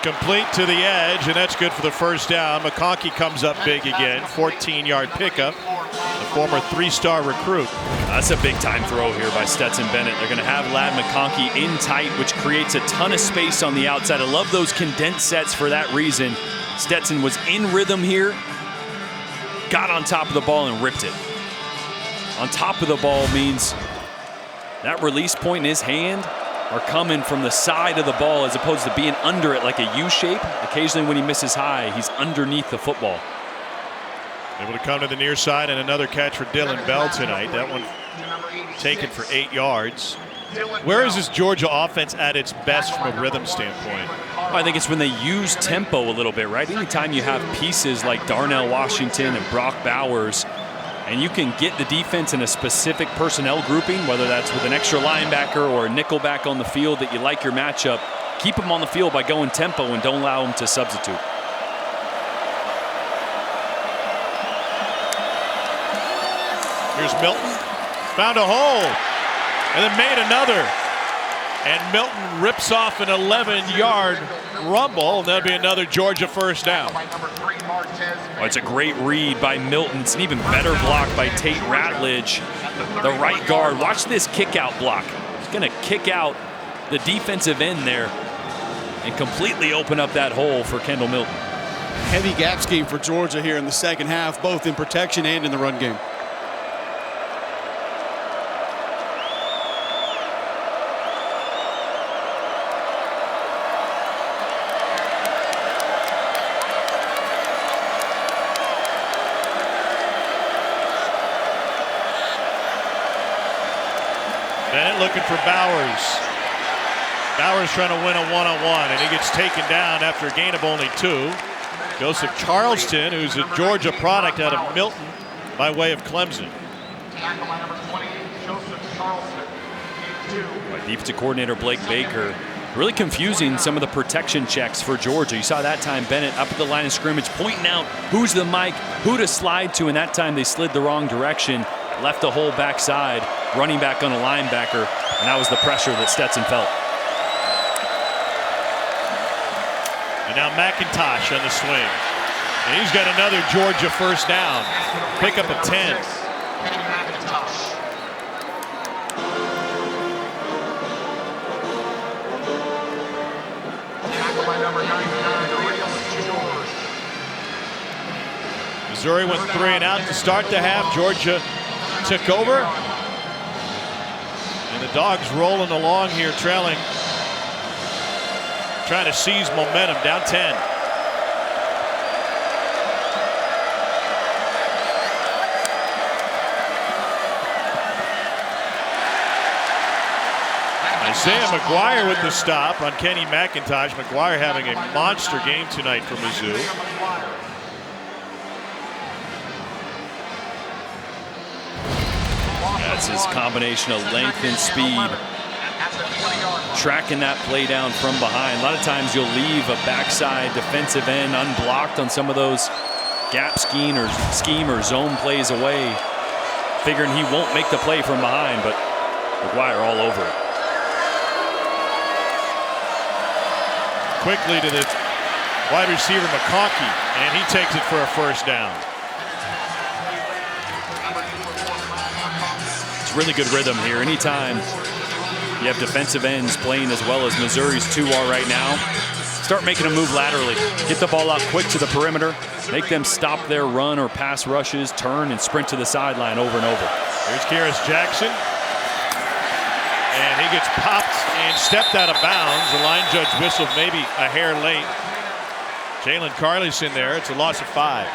Complete to the edge, and that's good for the first down. McConkey comes up big again. 14-yard pickup. The former 3-star recruit. That's a big-time throw here by Stetson Bennett. They're going to have Ladd McConkey in tight, which creates a ton of space on the outside. I love those condensed sets for that reason. Stetson was in rhythm here, got on top of the ball and ripped it. On top of the ball means that release point in his hand are coming from the side of the ball as opposed to being under it like a U shape. Occasionally when he misses high, he's underneath the football. Able to come to the near side, and another catch for Dylan Bell tonight. That one taken for 8 yards. Where is this Georgia offense at its best from a rhythm standpoint? I think it's when they use tempo a little bit, right? Anytime you have pieces like Darnell Washington and Brock Bowers, and you can get the defense in a specific personnel grouping, whether that's with an extra linebacker or a nickel back on the field that you like your matchup, keep them on the field by going tempo and don't allow them to substitute. Here's Milton. Found a hole and then made another. And Milton rips off an 11-yard rumble, and that'll be another Georgia first down. Oh, it's a great read by Milton. It's an even better block by Tate Ratledge, the right guard. Watch this kick out block. He's going to kick out the defensive end there and completely open up that hole for Kendall Milton. Heavy gap scheme for Georgia here in the second half, both in protection and in the run game. Bennett looking for Bowers. Bowers trying to win a one-on-one, and he gets taken down after a gain of only 2. Joseph Charleston, who's a Georgia product out of Milton by way of Clemson. Defensive coordinator Blake Baker really confusing some of the protection checks for Georgia. You saw that time Bennett up at the line of scrimmage pointing out who's the mic, who to slide to, and that time they slid the wrong direction, left a hole backside, running back on a linebacker, and that was the pressure that Stetson felt. And now McIntosh on the swing. And he's got another Georgia first down. Pickup of 10. Missouri went 3 and out to start the half. Georgia took over. And the Dogs rolling along here, trailing. Trying to seize momentum, down 10. Isaiah McGuire with the stop on Kenny McIntosh. McGuire having a monster game tonight for Mizzou. That's his combination of length and speed. Tracking that play down from behind. A lot of times you'll leave a backside defensive end unblocked on some of those gap scheme or zone plays away, figuring he won't make the play from behind, but McGuire all over it. Quickly to the wide receiver McConkey, and he takes it for a first down. It's really good rhythm here. Anytime you have defensive ends playing as well as Missouri's two are right now, start making them move laterally. Get the ball out quick to the perimeter. Make them stop their run or pass rushes, turn and sprint to the sideline over and over. Here's Kearis Jackson. And he gets popped and stepped out of bounds. The line judge whistled maybe a hair late. Jalen Carley's in there. It's a loss of 5.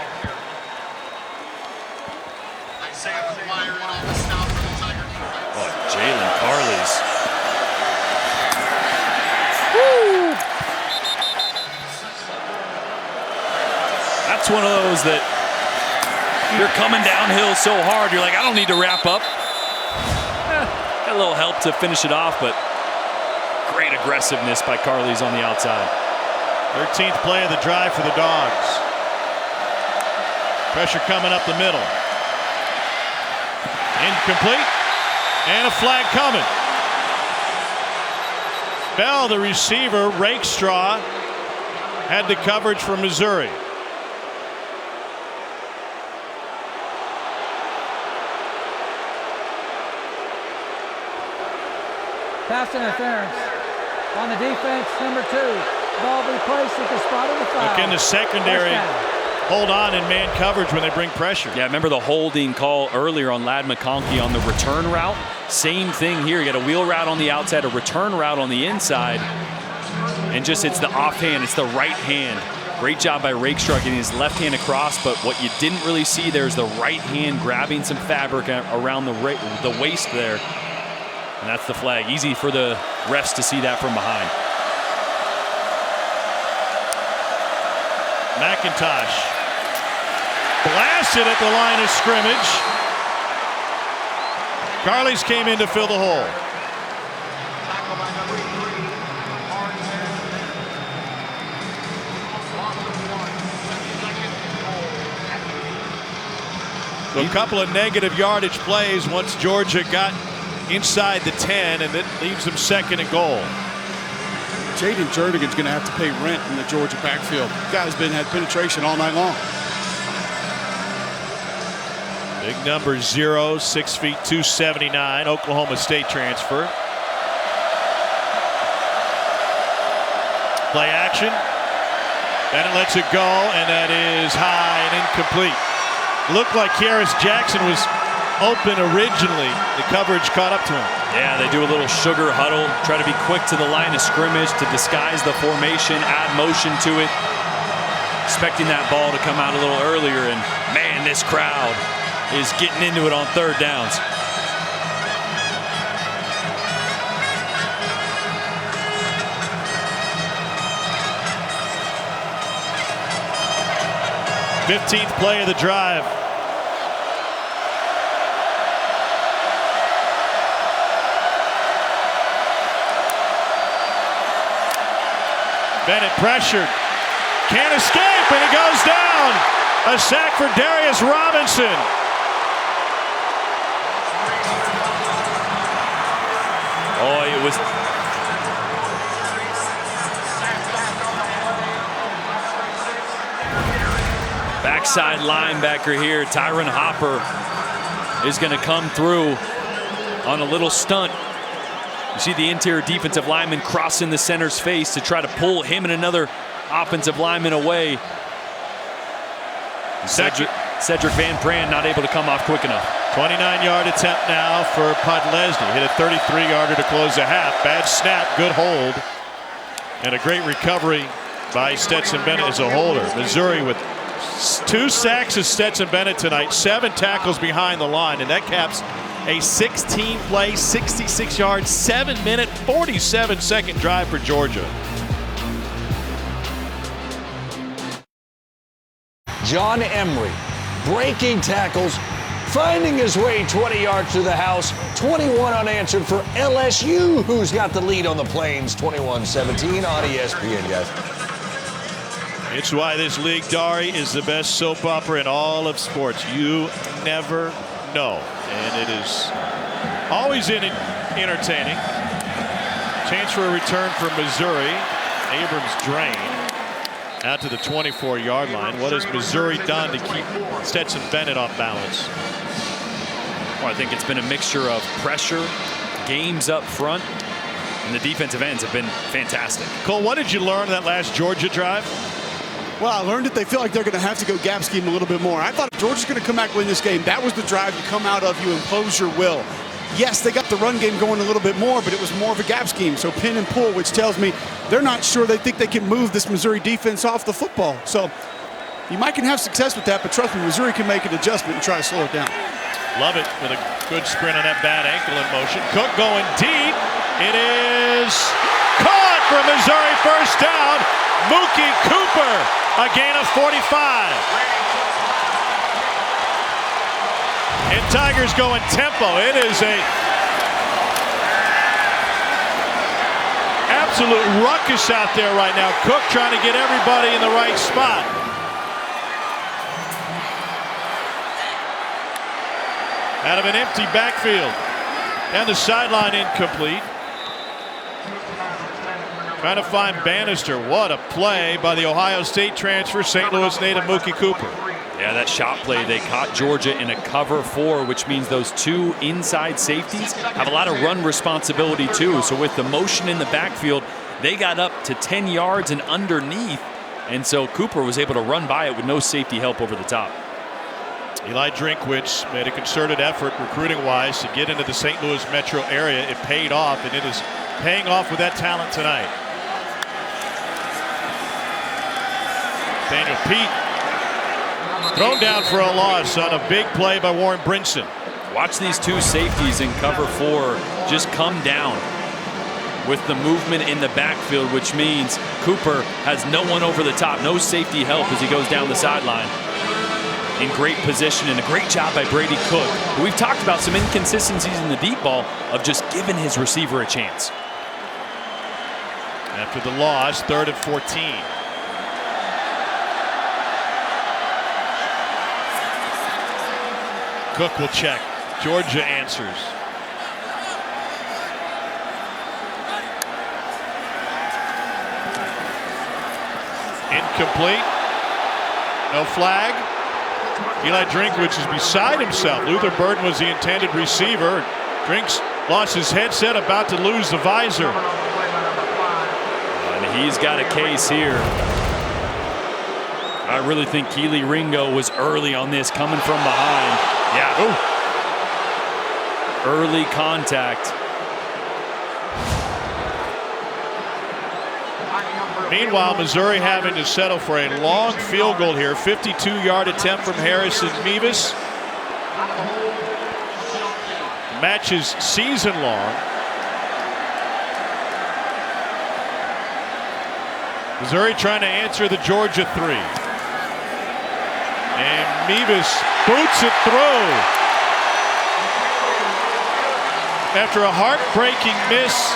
Oh, Jalen Carley's. Woo! That's one of those that you're coming downhill so hard, you're like, I don't need to wrap up. Got a little help to finish it off, but great aggressiveness by Carley's on the outside. 13th play of the drive for the Dogs. Pressure coming up the middle. Incomplete. And a flag coming. Bell, the receiver, Rakestraw, had the coverage for Missouri. Pass interference on the defense, number 2. Ball be placed at the spot of the foul. Look in the secondary. Hold on in man coverage when they bring pressure. Yeah, remember the holding call earlier on Ladd McConkey on the return route? Same thing here. You got a wheel route on the outside, a return route on the inside. And just it's the offhand, it's the right hand. Great job by Rakestraw getting his left hand across, but what you didn't really see there is the right hand grabbing some fabric around the waist there. And that's the flag. Easy for the refs to see that from behind. McIntosh blasted at the line of scrimmage. Carley's came in to fill the hole. So a couple of negative yardage plays once Georgia got inside the 10, and it leaves them second and goal. Jaden Jernigan's going to have to pay rent in the Georgia backfield. Guy's had penetration all night long. Big number 0, 6 feet 279, Oklahoma State transfer. Play action. Bennett lets it go, and that is high and incomplete. Looked like Kearis Jackson was open originally. The coverage caught up to him. Yeah, they do a little sugar huddle, try to be quick to the line of scrimmage to disguise the formation, add motion to it, expecting that ball to come out a little earlier, and man, this crowd is getting into it on third downs. '15th play of the drive. Bennett pressured, can't escape, and he goes down. A sack for Darius Robinson. Oh, it was. Backside linebacker here, Tyron Hopper, is going to come through on a little stunt. You see the interior defensive lineman crossing the center's face to try to pull him and another offensive lineman away. Cedric Van Pran not able to come off quick enough. 29-yard attempt now for Podlesny. Hit a 33-yarder to close the half. Bad snap, good hold. And a great recovery by Stetson Bennett as a holder. Missouri with 2 sacks of Stetson Bennett tonight, 7 tackles behind the line, and that caps a 16-play, 66-yard, 7-minute, 47-second drive for Georgia. John Emery breaking tackles, finding his way 20 yards to the house, 21 unanswered for LSU, who's got the lead on the Plains, 21-17 on ESPN, guys. It's why this league, Dari, is the best soap opera in all of sports. You never know. And it is always entertaining. Chance for a return from Missouri. Abrams drained out to the 24-yard line. What has Missouri done to keep Stetson Bennett off balance? Well, I think it's been a mixture of pressure, games up front, and the defensive ends have been fantastic. Cole, what did you learn that last Georgia drive? Well, I learned that they feel like they're going to have to go gap scheme a little bit more. I thought if Georgia's going to come back win this game, that was the drive you come out of, you impose your will. Yes, they got the run game going a little bit more, but it was more of a gap scheme. So pin and pull, which tells me they're not sure they think they can move this Missouri defense off the football. So you might can have success with that, but trust me, Missouri can make an adjustment and try to slow it down. Love it with a good sprint on that bad ankle in motion. Cook going deep. It is caught for Missouri, first down. Mookie Cooper, a gain of 45. And Tigers going tempo. It is a absolute ruckus out there right now. Cook trying to get everybody in the right spot. Out of an empty backfield. And the sideline incomplete. Trying to find Bannister. What a play by the Ohio State transfer, St. Louis native Mookie Cooper. Yeah, that shot play, they caught Georgia in a cover 4, which means those 2 inside safeties have a lot of run responsibility too. So with the motion in the backfield, they got up to 10 yards and underneath. And so Cooper was able to run by it with no safety help over the top. Eli Drinkwitz made a concerted effort recruiting-wise to get into the St. Louis metro area. It paid off, and it is paying off with that talent tonight. Daniel Pete thrown down for a loss on a big play by Warren Brinson. Watch these 2 safeties in cover 4 just come down with the movement in the backfield, which means Cooper has no one over the top, no safety help as he goes down the sideline. In great position and a great job by Brady Cook. We've talked about some inconsistencies in the deep ball of just giving his receiver a chance. After the loss, 3rd and 14. Cook will check. Georgia answers. Incomplete. No flag. Eli Drinkwitz is beside himself. Luther Burden was the intended receiver. Drinks lost his headset, about to lose the visor. And he's got a case here. I really think Keely Ringo was early on this, coming from behind. Yeah. Ooh. Early contact. Meanwhile, Missouri having to settle for a long field goal here. 52-yard attempt from Harrison Mevis. Match is season long. Missouri trying to answer the Georgia 3. And Mevis boots it through. After a heartbreaking miss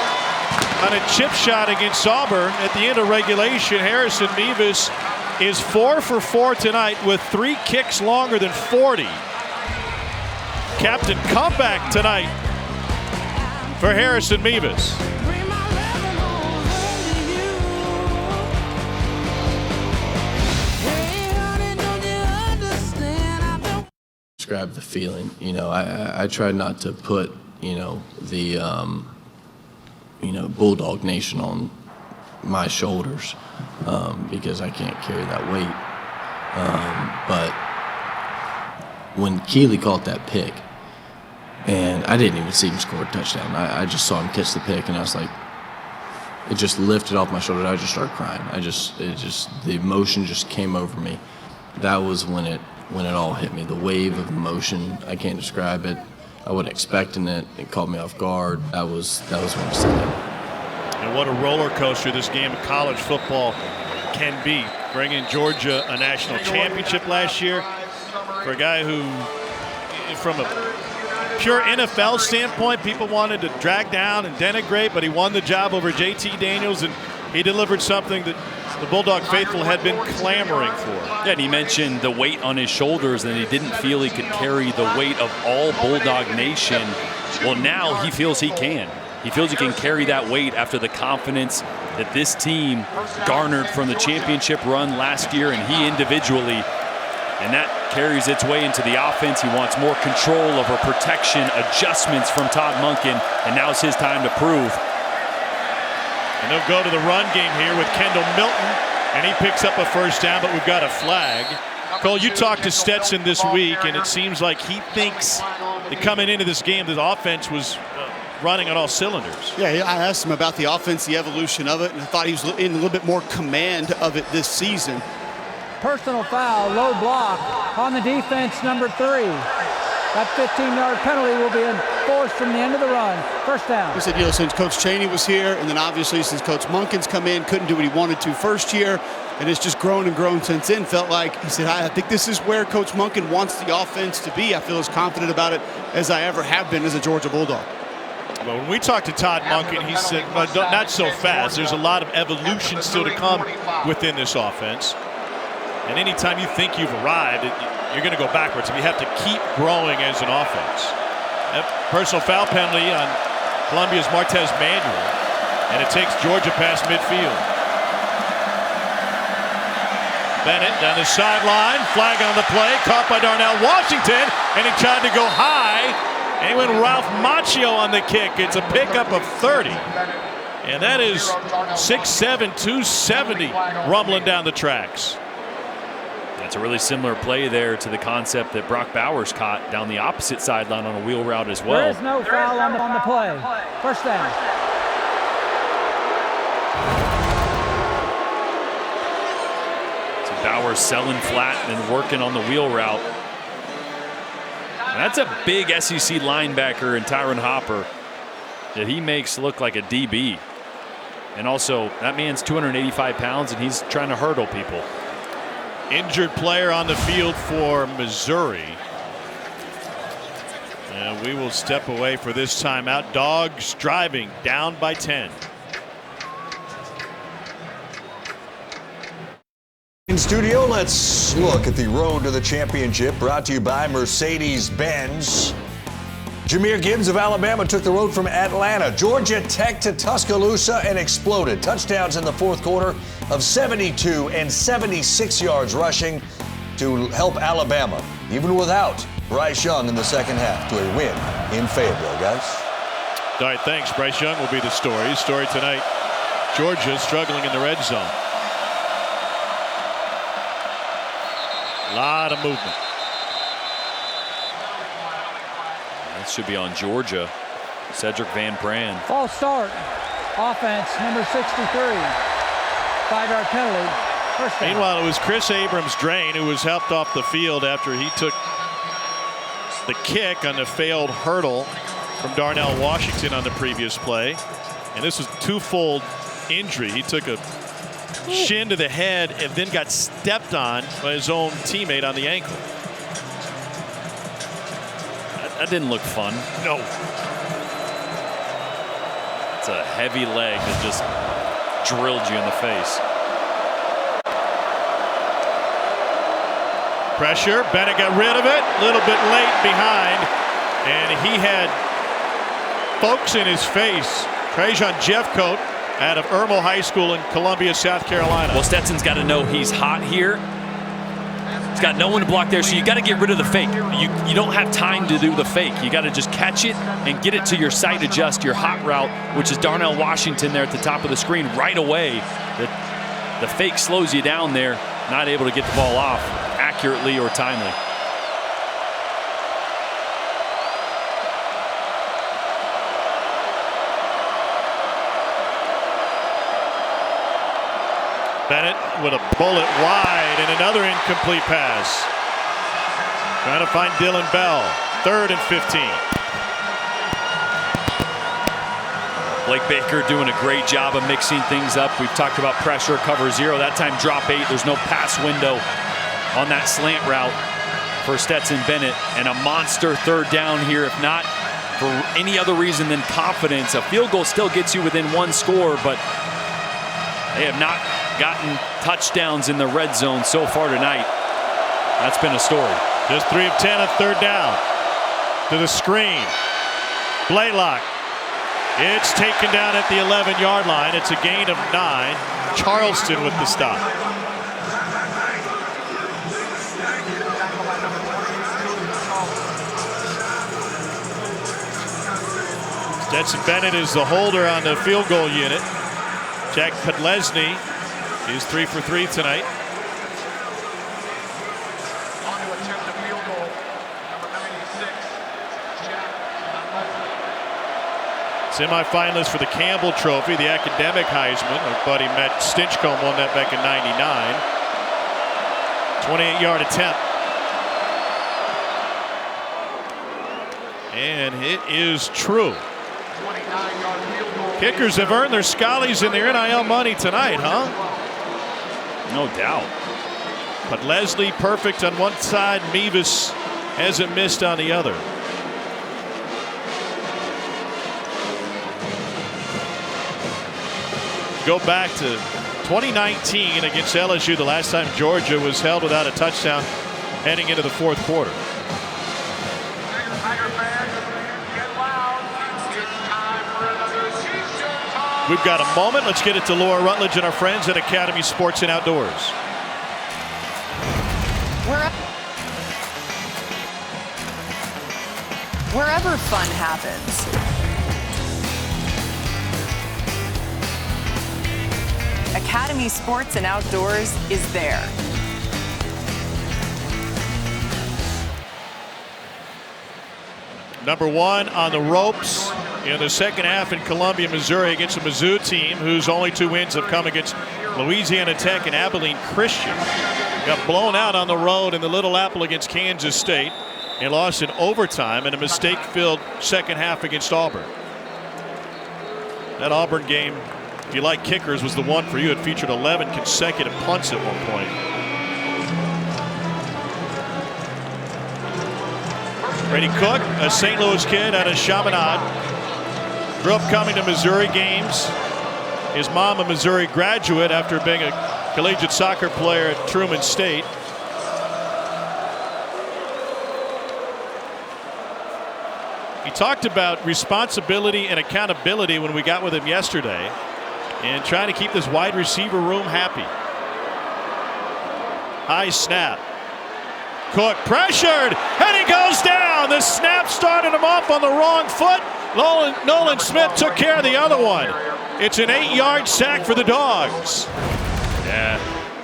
on a chip shot against Auburn at the end of regulation, Harrison Mevis is 4 for 4 tonight with 3 kicks longer than 40. Captain comeback tonight for Harrison Mevis. Describe the feeling. You know, I tried not to put, you know, the Bulldog Nation on my shoulders because I can't carry that weight. But when Keely caught that pick, and I didn't even see him score a touchdown. I just saw him catch the pick, and I was like, it just lifted off my shoulders. I just started crying. The emotion just came over me. That was when it all hit me. The wave of emotion, I can't describe it. I wasn't expecting it. It caught me off guard. That was when it set in. And what a roller coaster this game of college football can be. Bringing Georgia a national championship last year for a guy who, from a pure NFL standpoint, people wanted to drag down and denigrate, but he won the job over JT Daniels, and he delivered something that the Bulldog faithful had been clamoring for. Yeah, and he mentioned the weight on his shoulders, and he didn't feel he could carry the weight of all Bulldog Nation. Well, now he feels he can. He feels he can carry that weight after the confidence that this team garnered from the championship run last year, and he individually. And that carries its way into the offense. He wants more control over protection, adjustments from Todd Monken, and now's his time to prove. And they'll go to the run game here with Kendall Milton, and he picks up a first down, but we've got a flag. Cole, you talked to Stetson this week, and it seems like he thinks that coming into this game, the offense was running on all cylinders. Yeah, I asked him about the offense, the evolution of it, and I thought he was in a little bit more command of it this season. Personal foul, low block on the defense, number 3. That 15-yard penalty will be enforced from the end of the run. First down. He said, you know, since Coach Chaney was here, and then obviously since Coach Monken's come in, couldn't do what he wanted to first year, and it's just grown and grown since then. Felt like, he said, I think this is where Coach Monken wants the offense to be. I feel as confident about it as I ever have been as a Georgia Bulldog. Well, when we talked to Todd Monken, he said, well, not so fast. There's a lot of evolution still to come within this offense. And anytime you think you've arrived, you're going to go backwards. And you have to keep growing as an offense. A personal foul penalty on Columbia's Martez Manuel, and it takes Georgia past midfield. Bennett down the sideline, flag on the play, caught by Darnell Washington, and he tried to go high, and he went Ralph Macchio on the kick. It's a pickup of 30, and that is 6'7", 270 rumbling down the tracks. It's a really similar play there to the concept that Brock Bowers caught down the opposite sideline on a wheel route as well. There is no foul on the play. First down. So Bowers selling flat and working on the wheel route. And that's a big SEC linebacker in Tyron Hopper that he makes look like a DB. And also, that man's 285 pounds, and he's trying to hurdle people. Injured player on the field for Missouri. And we will step away for this timeout. Dogs driving down by 10. In studio, let's look at the road to the championship, brought to you by Mercedes-Benz. Jahmyr Gibbs of Alabama took the road from Atlanta. Georgia Tech to Tuscaloosa and exploded. Touchdowns in the fourth quarter of 72 and 76 yards rushing to help Alabama, even without Bryce Young in the second half, to a win in Fayetteville, guys. All right, thanks. Bryce Young will be the story. Story tonight, Georgia struggling in the red zone. A lot of movement. That should be on Georgia. Cedric Van Pran. False start. Offense, number 63. 5-yard penalty. First down. Meanwhile, it was Chris Abrams-Drain who was helped off the field after he took the kick on the failed hurdle from Darnell Washington on the previous play. And this was twofold injury. He took a shin to the head and then got stepped on by his own teammate on the ankle. That didn't look fun. No. It's a heavy leg that just drilled you in the face. Pressure. Bennett got rid of it. A little bit late behind. And he had folks in his face. Trajan Jeffcoat out of Irmo High School in Columbia, South Carolina. Well, Stetson's got to know he's hot here. He's got no one to block there, so you got to get rid of the fake. You don't have time to do the fake. You got to just catch it and get it to your sight adjust, your hot route, which is Darnell Washington there at the top of the screen right away. The fake slows you down there, not able to get the ball off accurately or timely. Bennett with a bullet wide and another incomplete pass. Trying to find Dylan Bell. 3rd and 15. Blake Baker doing a great job of mixing things up. We've talked about pressure, cover 0. That time drop 8. There's no pass window on that slant route. for Stetson Bennett, and a monster third down here, if not for any other reason than confidence. A field goal still gets you within one score, but they have not gotten touchdowns in the red zone so far tonight. That's been a story. Just 3 of 10 on third down. To the screen. Blaylock. It's taken down at the 11-yard line. It's a gain of 9. Charleston with the stop. Stetson Bennett is the holder on the field goal unit. Jack Podlesny is 3 for 3 tonight. Semi-finalist for the Campbell Trophy, the academic Heisman. Our buddy Matt Stinchcomb won that back in '99. 28-yard attempt. And it is true. Kickers have earned their scallies and their NIL money tonight, huh? No doubt. But Leslie perfect on one side, Mevis hasn't missed on the other. Go back to 2019 against LSU, the last time Georgia was held without a touchdown heading into the fourth quarter. We've got a moment. Let's get it to Laura Rutledge and our friends at Academy Sports and Outdoors. Wherever fun happens. Academy Sports and Outdoors is there. Number 1 on the ropes in the second half in Columbia, Missouri against the Mizzou team, whose only 2 wins have come against Louisiana Tech and Abilene Christian. Got blown out on the road in the Little Apple against Kansas State and lost in overtime in a mistake-filled second half against Auburn. That Auburn game, if you like kickers, was the one for you. It featured 11 consecutive punts at one point. Brady Cook, a St. Louis kid out of Chaminade, grew up coming to Missouri games. His mom a Missouri graduate after being a collegiate soccer player at Truman State. He talked about responsibility and accountability when we got with him yesterday, and trying to keep this wide receiver room happy. High snap. Cook pressured, and he goes down. The snap started him off on the wrong foot. Nolan Smith took care of the other one. It's an 8-yard sack for the Dogs. Yeah,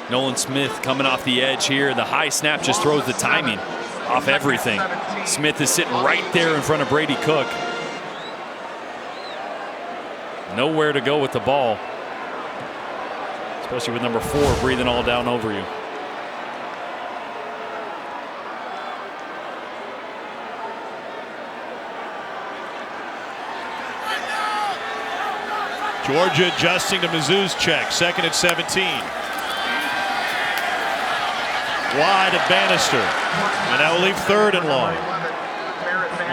Nolan Smith coming off the edge here. The high snap just throws the timing off everything. Smith is sitting right there in front of Brady Cook. Nowhere to go with the ball, especially with number 4 breathing all down over you. Georgia adjusting to Mizzou's check. 2nd and 17. Wide of Bannister. And that will leave 3rd and long.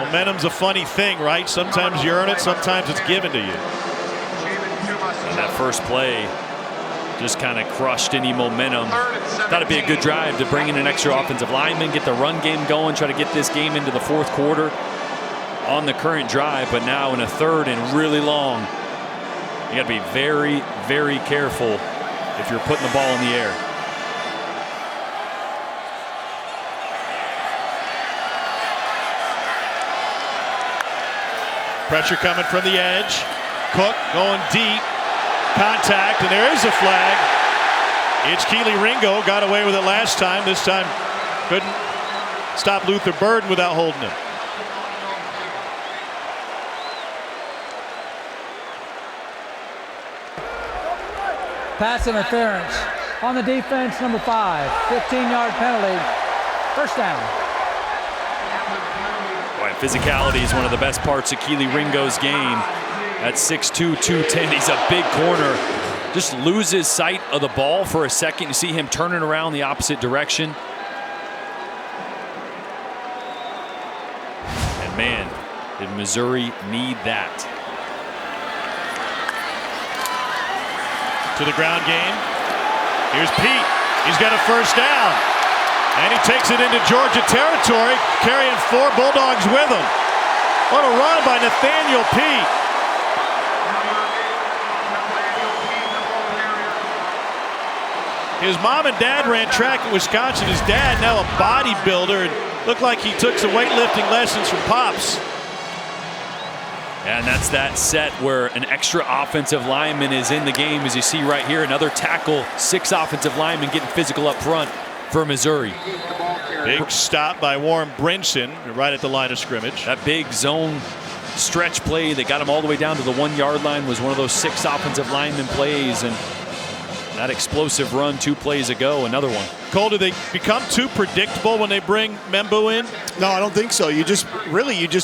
Momentum's a funny thing, right? Sometimes you earn it, sometimes it's given to you. And that first play just kind of crushed any momentum. Thought it'd be a good drive to bring in an extra offensive lineman, get the run game going, try to get this game into the fourth quarter on the current drive. But now in a 3rd and really long, you got to be very, very careful if you're putting the ball in the air. Pressure coming from the edge. Cook going deep. Contact, and there is a flag. It's Keely Ringo. Got away with it last time. This time couldn't stop Luther Burden without holding him. Pass interference on the defense, number 5. 15-yard penalty. First down. Boy, physicality is one of the best parts of Keely Ringo's game. At 6'2", 210, he's a big corner. Just loses sight of the ball for a second. You see him turning around the opposite direction. Did Missouri need that? To the ground game. Here's Pete. He's got a first down. And he takes it into Georgia territory, carrying 4 Bulldogs with him. What a run by Nathaniel Pete. His mom and dad ran track at Wisconsin. His dad, now a bodybuilder, and looked like he took some weightlifting lessons from Pops. And that's that set where an extra offensive lineman is in the game. As you see right here, another tackle, 6 offensive linemen getting physical up front for Missouri. Big stop by Warren Brinson right at the line of scrimmage. That big zone stretch play that got him all the way down to the 1-yard line was one of those 6 offensive lineman plays. And that explosive run 2 plays ago, another one. Cole, do they become too predictable when they bring Membu in? No, I don't think so. You just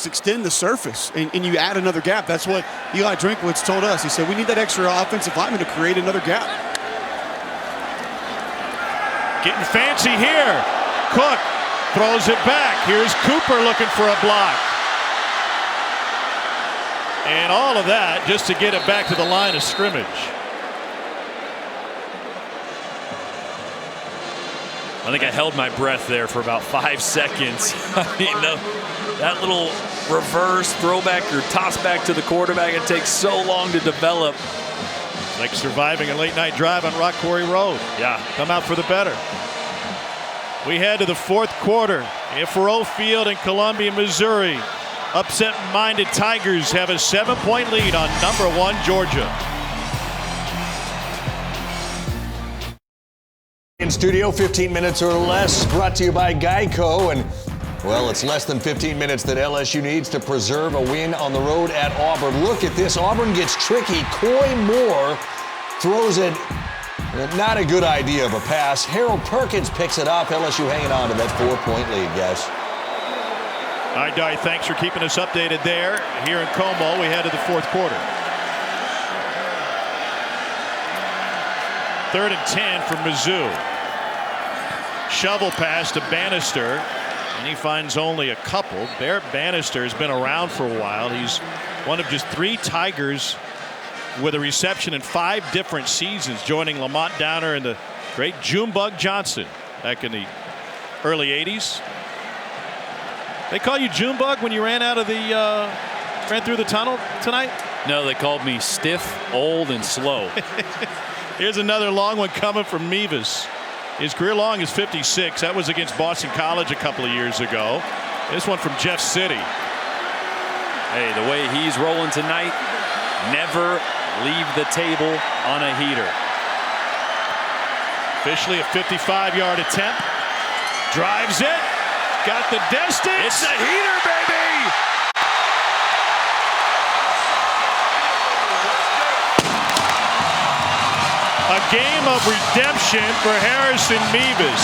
extend the surface and you add another gap. That's what Eli Drinkwitz told us. He said we need that extra offensive lineman to create another gap. Getting fancy here. Cook throws it back. Here's Cooper looking for a block. And all of that just to get it back to the line of scrimmage. I think I held my breath there for about 5 seconds. I mean, that little reverse throwback or toss back to the quarterback, it takes so long to develop. It's like surviving a late night drive on Rock Quarry Road. Yeah. Come out for the better. We head to the 4th quarter. Faroe Field in Columbia, Missouri. Upset-minded Tigers have a 7-point lead on number 1 Georgia. In studio, 15 minutes or less, brought to you by Geico. And, well, it's less than 15 minutes that LSU needs to preserve a win on the road at Auburn. Look at this. Auburn gets tricky. Coy Moore throws it. Not a good idea of a pass. Harold Perkins picks it up. LSU hanging on to that 4-point lead, guys. All right, Di, thanks for keeping us updated there. Here in Como, we head to the 4th quarter. 3rd and 10 for Mizzou. Shovel pass to Bannister, and he finds only a couple. Barrett Bannister has been around for a while. He's one of just 3 Tigers with a reception in 5 different seasons, joining Lamont Downer and the great Junebug Johnson back in the early 80s. They call you Junebug when you ran through the tunnel tonight? No, they called me stiff, old, and slow. Here's another long one coming from Mevis. His career long is 56. That was against Boston College a couple of years ago. This one from Jeff City. Hey, the way he's rolling tonight, never leave the table on a heater. Officially a 55-yard attempt. Drives it. Got the distance. It's a heater, baby! A game of redemption for Harrison Mevis,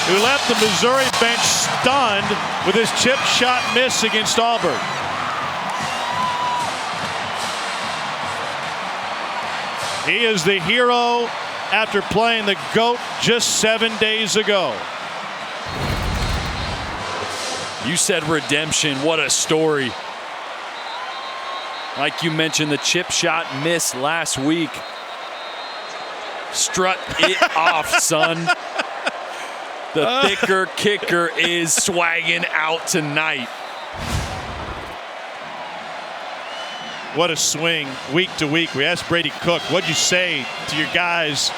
who left the Missouri bench stunned with his chip shot miss against Auburn. He is the hero after playing the GOAT just 7 days ago. You said redemption. What a story. Like you mentioned, the chip shot miss last week. Strut it off, son. The thicker kicker is swagging out tonight. What a swing week to week. We asked Brady Cook, what'd you say to your guys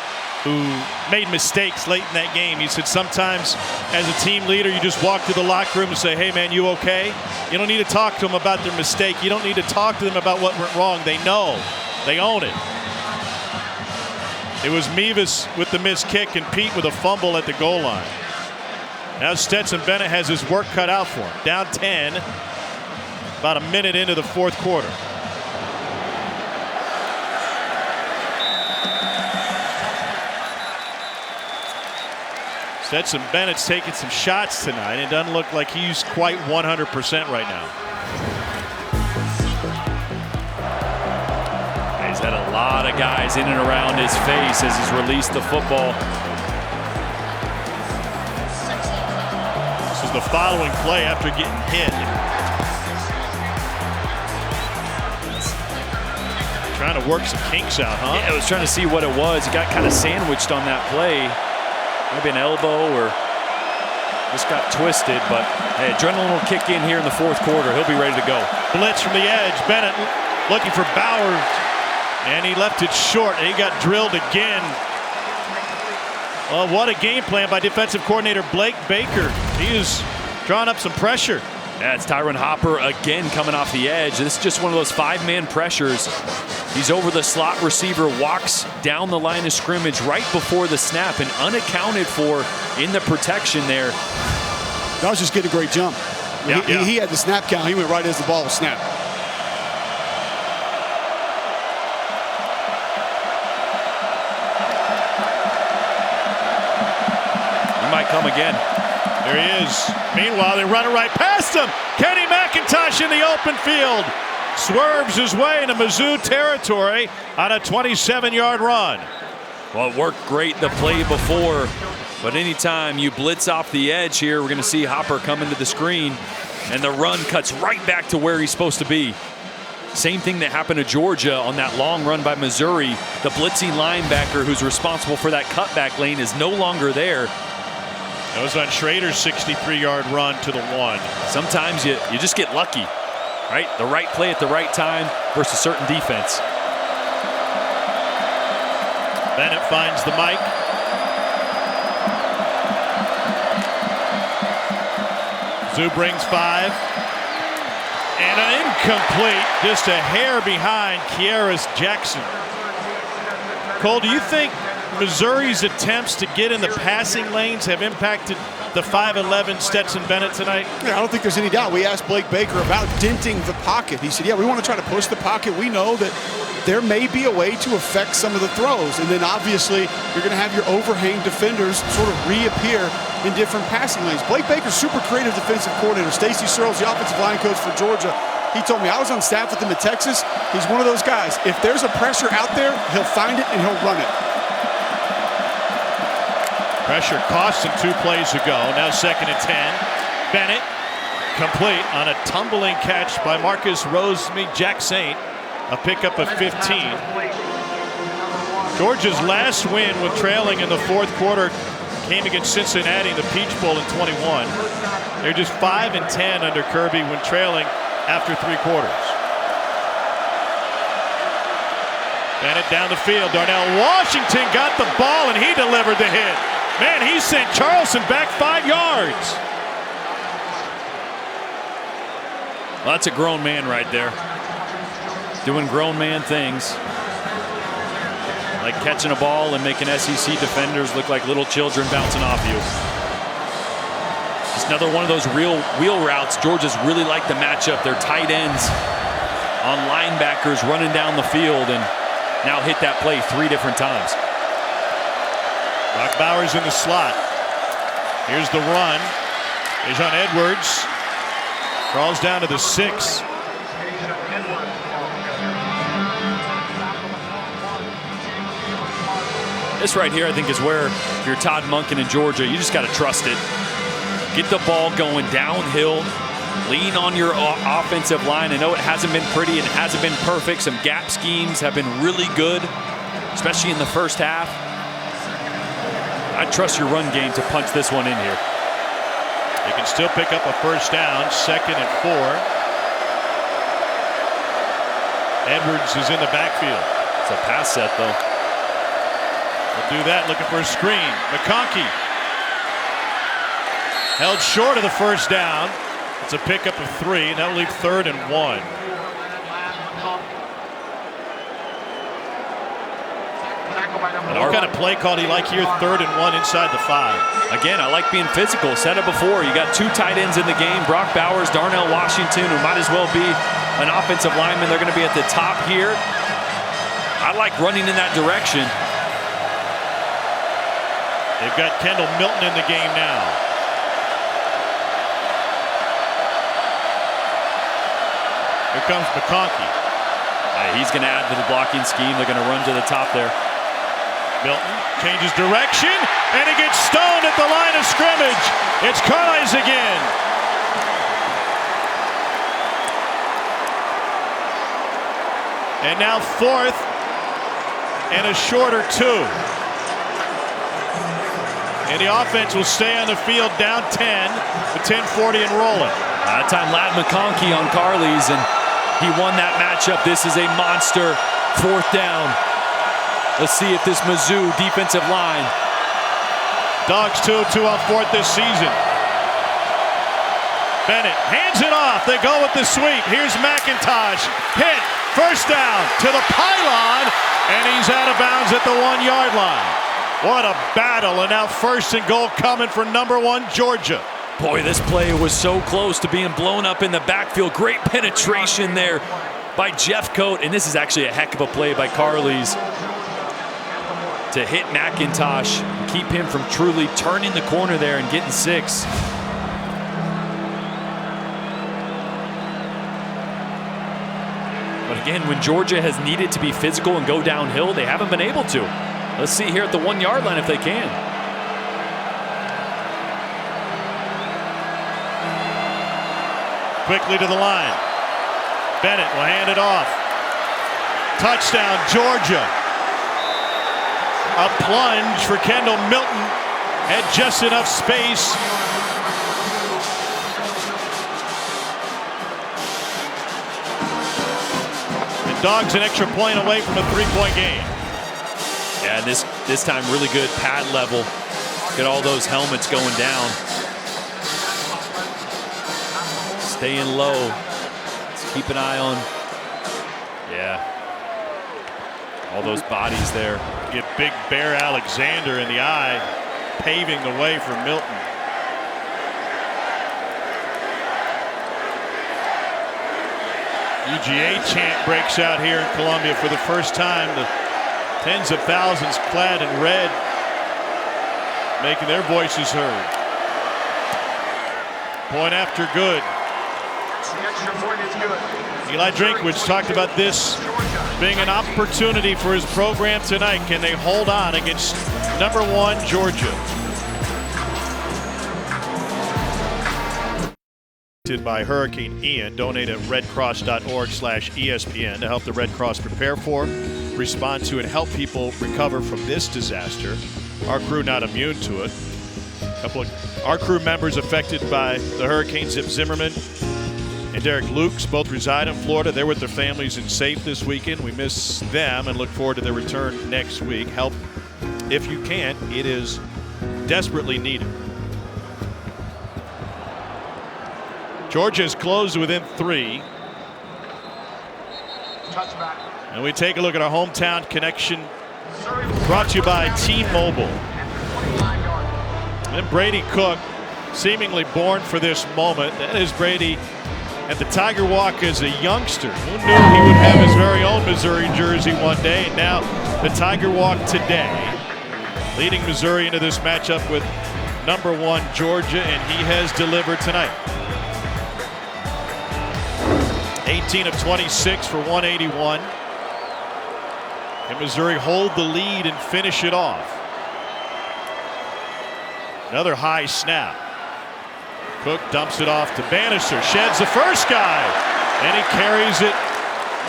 who made mistakes late in that game? He said sometimes as a team leader, you just walk to the locker room and say, hey man, you okay? You don't need to talk to them about their mistake. You don't need to talk to them about what went wrong. They know. They own it. It was Mevis with the missed kick and Pete with a fumble at the goal line. Now Stetson Bennett has his work cut out for him. Down 10, about a minute into the 4th quarter. Stetson Bennett's taking some shots tonight. It doesn't look like he's quite 100% right now. He's had a lot of guys in and around his face as he's released the football. This is the following play after getting hit. Trying to work some kinks out, huh? Yeah, I was trying to see what it was. He got kind of sandwiched on that play. Maybe an elbow or just got twisted, but hey, adrenaline will kick in here in the fourth quarter. He'll be ready to go. Blitz from the edge. Bennett looking for Bowers, and he left it short. He got drilled again. Well, what a game plan by defensive coordinator Blake Baker. He is drawing up some pressure. Yeah, it's Tyron Hopper again coming off the edge. This is just one of those 5-man pressures. He's over the slot receiver, walks down the line of scrimmage right before the snap, and unaccounted for in the protection there. That was just getting a great jump. Yeah, he had the snap count. He went right as the ball was snapped. He might come again. There he is. Meanwhile, they run it right past him. Kenny McIntosh in the open field. Swerves his way into Mizzou territory on a 27-yard run. Well, it worked great the play before, but anytime you blitz off the edge here, we're going to see Hopper come into the screen, and the run cuts right back to where he's supposed to be. Same thing that happened to Georgia on that long run by Missouri. The blitzing linebacker who's responsible for that cutback lane is no longer there. That was on Schrader's 63-yard run to the 1. Sometimes you just get lucky, right? The right play at the right time versus certain defense. Bennett finds the mic. Zoo brings 5. And an incomplete, just a hair behind Kearis Jackson. Cole, do you think Missouri's attempts to get in the passing lanes have impacted the 5'11" Stetson Bennett tonight? Yeah, I don't think there's any doubt. We asked Blake Baker about denting the pocket. He said, yeah, we want to try to push the pocket. We know that there may be a way to affect some of the throws. And then obviously you're going to have your overhang defenders sort of reappear in different passing lanes. Blake Baker's super creative defensive coordinator. Stacy Searles, the offensive line coach for Georgia. He told me, I was on staff with him at Texas. He's one of those guys. If there's a pressure out there, he'll find it and he'll run it. Pressure cost him 2 plays ago. Now 2nd and 10. Bennett complete on a tumbling catch by Marcus Jack Saint. A pickup of 15. Georgia's last win when trailing in the fourth quarter came against Cincinnati in the Peach Bowl in 21. They're just 5 and 10 under Kirby when trailing after 3 quarters. Bennett down the field. Darnell Washington got the ball and he delivered the hit. Man, he sent Charleston back 5 yards. Well, that's a grown man right there. Doing grown man things. Like catching a ball and making SEC defenders look like little children bouncing off you. Just another one of those real wheel routes. Georgia's really like the matchup. Their tight ends on linebackers running down the field and now hit that play 3 different times. Brock Bowers in the slot. Here's the run. Dejon Edwards crawls down to the 6. This right here, I think, is where if you're Todd Monken in Georgia, you just got to trust it. Get the ball going downhill. Lean on your offensive line. I know it hasn't been pretty and it hasn't been perfect. Some gap schemes have been really good, especially in the first half. I trust your run game to punch this one in here. They can still pick up a first down, 2nd and 4. Edwards is in the backfield. It's a pass set, though. They'll do that, looking for a screen. McConkey held short of the first down. It's a pickup of 3, and that will leave 3rd and 1. What kind of play call do you like here? 3rd and 1 inside the 5. Again, I like being physical. Said it before. You got 2 tight ends in the game. Brock Bowers, Darnell Washington, who might as well be an offensive lineman. They're going to be at the top here. I like running in that direction. They've got Kendall Milton in the game now. Here comes McConkey. He's going to add to the blocking scheme. They're going to run to the top there. Milton changes direction, and he gets stoned at the line of scrimmage. It's Carlisle again. And now 4th and a shorter 2. And the offense will stay on the field down 10 with 10:40 and rolling. That time Ladd McConkey on Carly's, and he won that matchup. This is a monster 4th down. Let's see if this Mizzou defensive line. Dogs 2 on 4th this season. Bennett hands it off. They go with the sweep. Here's McIntosh. Hit. First down to the pylon, and he's out of bounds at the 1-yard line. What a battle, and now 1st and goal coming for number 1 Georgia. Boy, this play was so close to being blown up in the backfield. Great penetration there by Jeff Coat, and this is actually a heck of a play by Carly's to hit McIntosh and keep him from truly turning the corner there and getting 6. But again, when Georgia has needed to be physical and go downhill, they haven't been able to. Let's see here at the 1-yard line if they can. Quickly to the line. Bennett will hand it off. Touchdown, Georgia. A plunge for Kendall Milton. Had just enough space. The Dogs an extra point away from a 3-point game. Yeah, this time really good pad level. Get all those helmets going down. Staying low. Let's keep an eye on. Yeah. All those bodies there. Get Big Bear Alexander in the eye, paving the way for Milton. UGA chant breaks out here in Columbia for the first time. The tens of thousands clad in red making their voices heard. Point after good. Eli Drinkwitz talked about this being an opportunity for his program tonight. Can they hold on against number 1 Georgia? By Hurricane Ian. Donate at redcross.org/ESPN to help the Red Cross prepare for, respond to, and help people recover from this disaster. Our crew not immune to it. A couple of our crew members affected by the hurricane, Zip Zimmerman and Derek Lukes, both reside in Florida. They're with their families and safe this weekend. We miss them and look forward to their return next week. Help if you can. It is desperately needed. Georgia is closed within 3. And we take a look at our hometown connection, brought to you by T-Mobile. And Brady Cook, seemingly born for this moment. That is Brady at the Tiger Walk as a youngster. Who knew he would have his very own Missouri jersey one day? And now the Tiger Walk today, leading Missouri into this matchup with number 1 Georgia, and he has delivered tonight. 18 of 26 for 181. Can Missouri hold the lead and finish it off? Another high snap. Cook dumps it off to Bannister. Sheds the first guy. And he carries it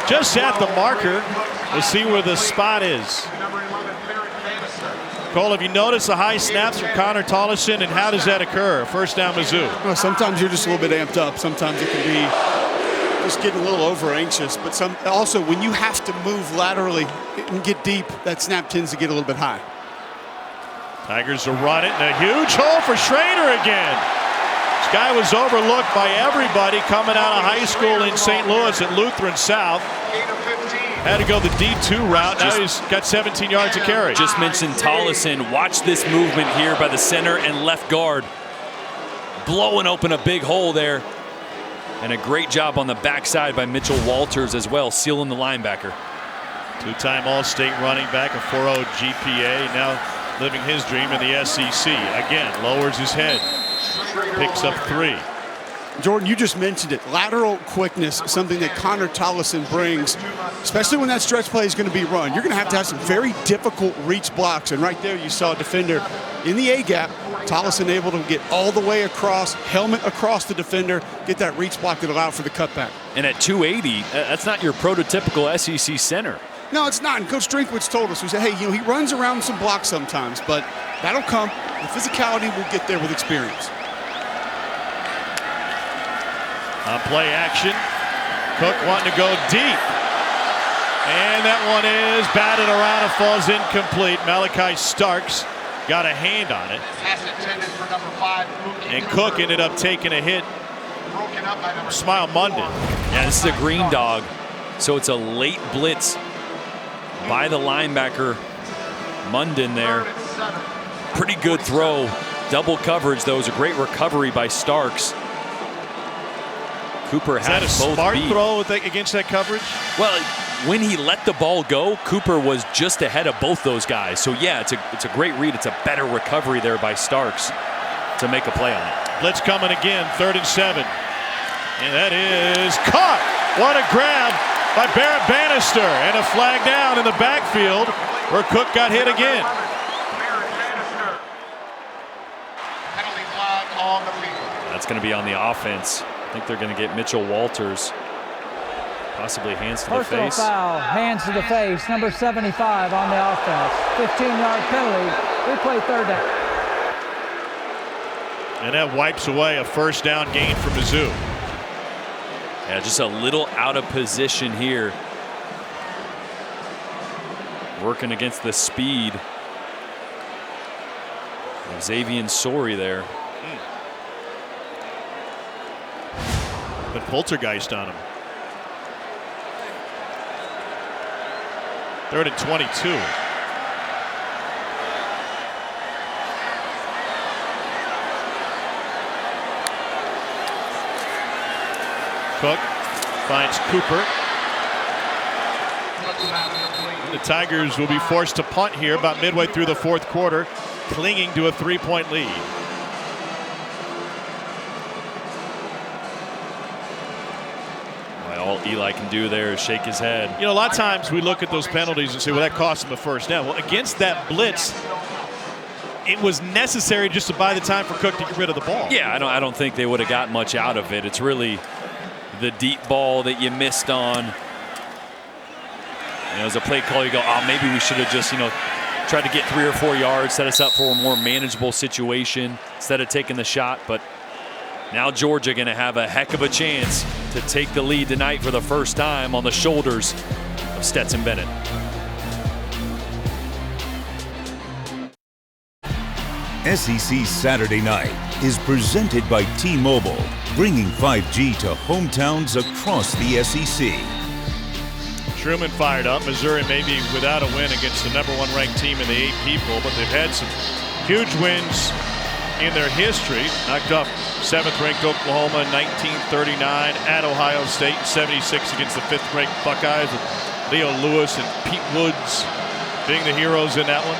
just at the marker. We'll see where the spot is. Cole, have you noticed the high snaps from Connor Tollison, and how does that occur? First down, Mizzou. Well, sometimes you're just a little bit amped up. Sometimes it can be just getting a little over anxious, but also when you have to move laterally and get deep, that snap tends to get a little bit high. Tigers will run it, and a huge hole for Schrader again. This guy was overlooked by everybody coming out of high school in St. Louis at Lutheran South. Had to go the D2 route. Now he's got 17 yards to carry. Just mentioned Tollison. Watch this movement here by the center and left guard. Blowing open a big hole there. And a great job on the backside by Mitchell Walters as well, sealing the linebacker. Two-time All-State running back, a 4.0 GPA, now living his dream in the SEC. Again, lowers his head, picks up 3. Jordan, you just mentioned it. Lateral quickness, something that Connor Tollison brings, especially when that stretch play is going to be run. You're going to have some very difficult reach blocks. And right there you saw a defender in the A-gap. Tollison able to get all the way across, helmet across the defender, get that reach block that allowed for the cutback. And at 280, that's not your prototypical SEC center. No, it's not. And Coach Drinkwitz told us, we said, hey, he runs around some blocks sometimes, but that'll come. The physicality will get there with experience. On play action, Cook wanting to go deep. And that one is batted around and falls incomplete. Malachi Starks got a hand on it. And Cook ended up taking a hit. Smile Munden. Yeah, this is a green dog. So it's a late blitz by the linebacker, Munden there. Pretty good throw. Double coverage, though. It was a great recovery by Starks. Cooper had both. Is that a smart throw against that coverage? Well, when he let the ball go, Cooper was just ahead of both those guys. So yeah, it's a great read. It's a better recovery there by Starks to make a play on it. Blitz coming again, 3rd and 7. And that is caught. What a grab by Barrett Bannister, and a flag down in the backfield where Cook got hit again. That's going to be on the offense. I think they're going to get Mitchell Walters. Possibly hands to the face. Personal foul, hands to the face, number 75 on the offense. 15-yard penalty, replay 3rd down. And that wipes away a 1st down gain for Mizzou. Yeah, just a little out of position here. Working against the speed of Xavier Sori there. But poltergeist on him. 3rd and 22. Cook finds Cooper. The Tigers will be forced to punt here about midway through the 4th quarter, clinging to a 3-point lead. All Eli can do there is shake his head. You know, a lot of times we look at those penalties and say, well, that cost him a 1st down. Well, against that blitz, it was necessary just to buy the time for Cook to get rid of the ball. Yeah, I don't think they would have got much out of it. It's really the deep ball that you missed on. You know, as a play call, you go, oh, maybe we should have just, tried to get 3 or 4 yards, set us up for a more manageable situation instead of taking the shot. But now Georgia going to have a heck of a chance to take the lead tonight for the first time on the shoulders of Stetson Bennett. SEC Saturday Night is presented by T-Mobile, bringing 5G to hometowns across the SEC. Truman fired up. Missouri maybe without a win against the #1 ranked team in the AP poll, but they've had some huge wins in their history. Knocked off 7th-ranked Oklahoma in 1939 at Ohio State, 76 against the 5th-ranked Buckeyes with Leo Lewis and Pete Woods being the heroes in that one.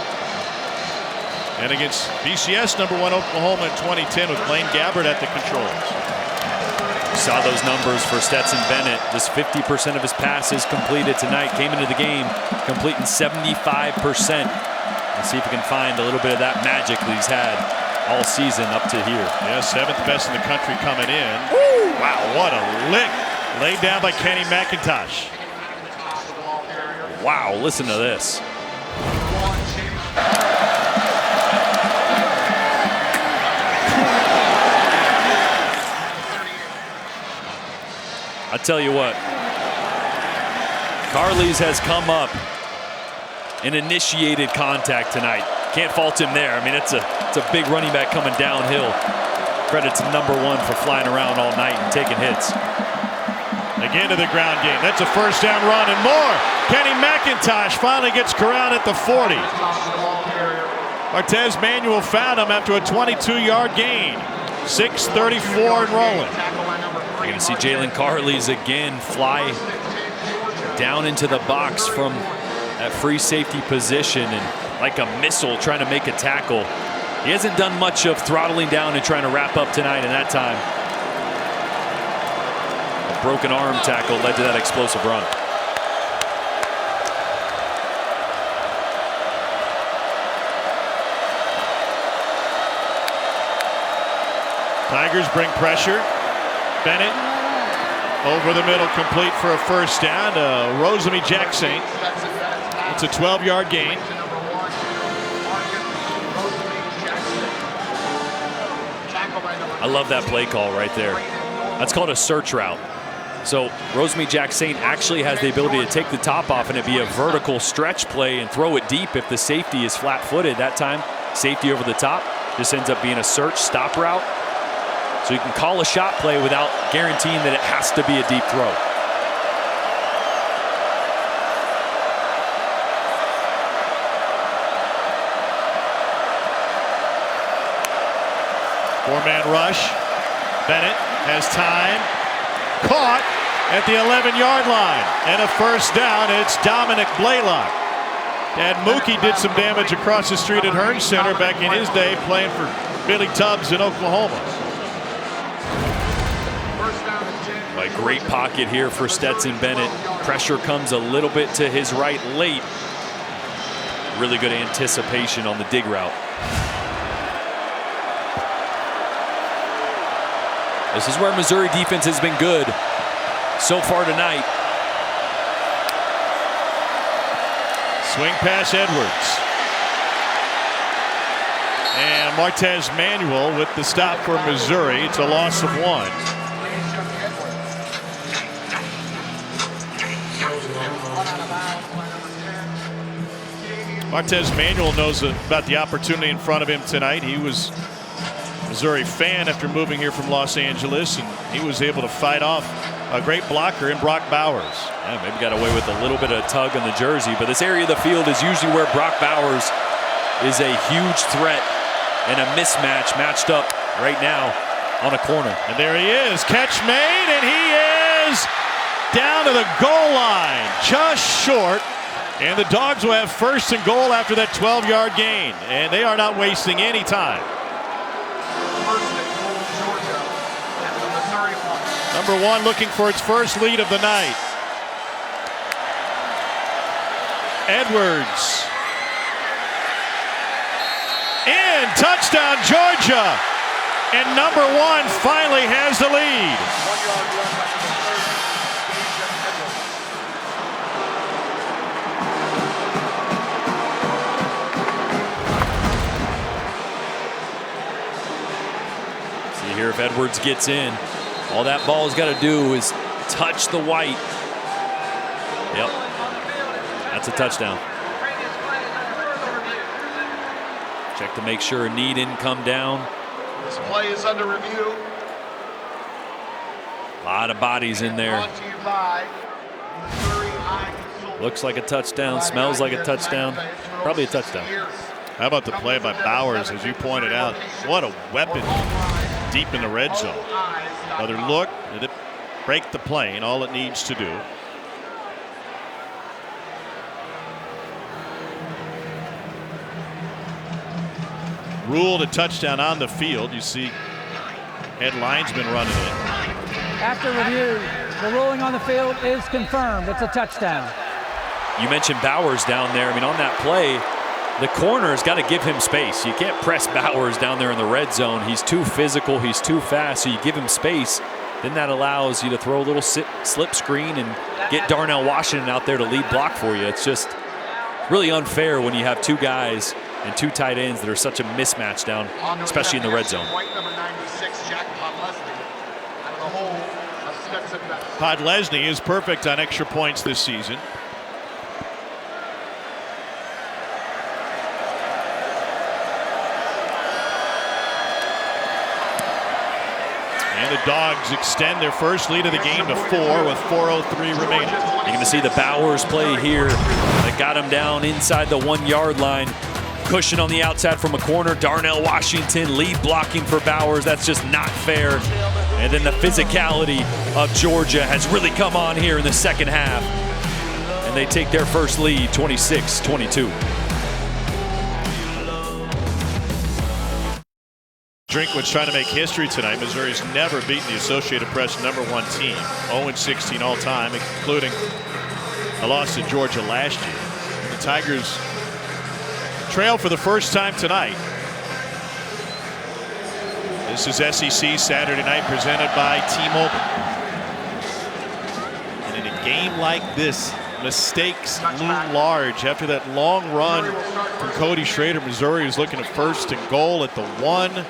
And against BCS #1 Oklahoma in 2010 with Blaine Gabbert at the controls. Saw those numbers for Stetson Bennett. Just 50% of his passes completed tonight. Came into the game completing 75%. Let's see if we can find a little bit of that magic that he's had all season up to here. Yeah, 7th best in the country coming in. Woo! Wow, what a lick. Laid down by Kenny McIntosh. Wow, listen to this. I tell you what, Carles has come up and initiated contact tonight. Can't fault him there. I mean, it's a big running back coming downhill. Credit to #1 for flying around all night and taking hits. Again to the ground game. That's a 1st down run and more. Kenny McIntosh finally gets corralled at the 40. Martez Manuel found him after a 22-yard gain. 6:34 and rolling. You're going to see Jalen Carles again fly down into the box from that free safety position and like a missile trying to make a tackle. He hasn't done much of throttling down and trying to wrap up tonight in that time. broken arm tackle led to that explosive run. Tigers bring pressure. Bennett over the middle, complete for a first down. Rosemy Jackson. It's a 12-yard gain. I love that play call right there. That's called a search route. So Rosemy Jackson actually has the ability to take the top off and it be a vertical stretch play and throw it deep if the safety is flat-footed. That time, safety over the top just ends up being a search stop route. So you can call a shot play without guaranteeing that it has to be a deep throw. Four-man rush. Bennett has time. Caught at the 11-yard line. And a first down. It's Dominic Blaylock. And Mookie did some damage across the street at Hearn Center back in his day playing for Billy Tubbs in Oklahoma. A great pocket here for Stetson Bennett. Pressure comes a little bit to his right late. Really good anticipation on the dig route. This is where Missouri defense has been good so far tonight. Swing pass Edwards. And Martez Manuel with the stop for Missouri. It's a loss of 1. Martez Manuel knows about the opportunity in front of him tonight. He was a Missouri fan after moving here from Los Angeles, and he was able to fight off a great blocker in Brock Bowers. Yeah, maybe got away with a little bit of tug on the jersey, but this area of the field is usually where Brock Bowers is a huge threat and a mismatch matched up right now on a corner. And there he is, catch made, and he is down to the goal line, just short. And the Dogs will have first and goal after that 12-yard gain. And they are not wasting any time. Number 1 looking for its first lead of the night. Edwards. In, touchdown Georgia. And number 1 finally has the lead. Here, if Edwards gets in, all that ball's got to do is touch the white. Yep, that's a touchdown. Check to make sure a knee didn't come down. This play is under review. A lot of bodies in there. Looks like a touchdown, smells like a touchdown. Probably a touchdown. How about the play by Bowers, as you pointed out? What a weapon deep in the red zone. Another look, did it break the plane? All it needs to do. Ruled a touchdown on the field. You see head linesman running it. After review, the ruling on the field is confirmed. It's a touchdown. You mentioned Bowers down there. I mean, on that play, the corner's got to give him space. You can't press Bowers down there in the red zone. He's too physical. He's too fast. So you give him space. Then that allows you to throw a little slip screen and get Darnell Washington out there to lead block for you. It's just really unfair when you have 2 guys and 2 tight ends that are such a mismatch down, especially in the red zone. Podlesny is perfect on extra points this season. And the Dogs extend their first lead of the game to 4 with 4:03 remaining. You're going to see the Bowers play here that got him down inside the 1-yard line. Cushion on the outside from a corner. Darnell Washington lead blocking for Bowers. That's just not fair. And then the physicality of Georgia has really come on here in the second half. And they take their first lead, 26-22. Drinkwitz trying to make history tonight. Missouri's never beaten the Associated Press #1 team. 0-16 all time, including a loss to Georgia last year. The Tigers trail for the first time tonight. This is SEC Saturday night presented by T-Mobile. And in a game like this, mistakes loom large. After that long run from Cody Schrader, Missouri was looking at 1st and goal at the 1.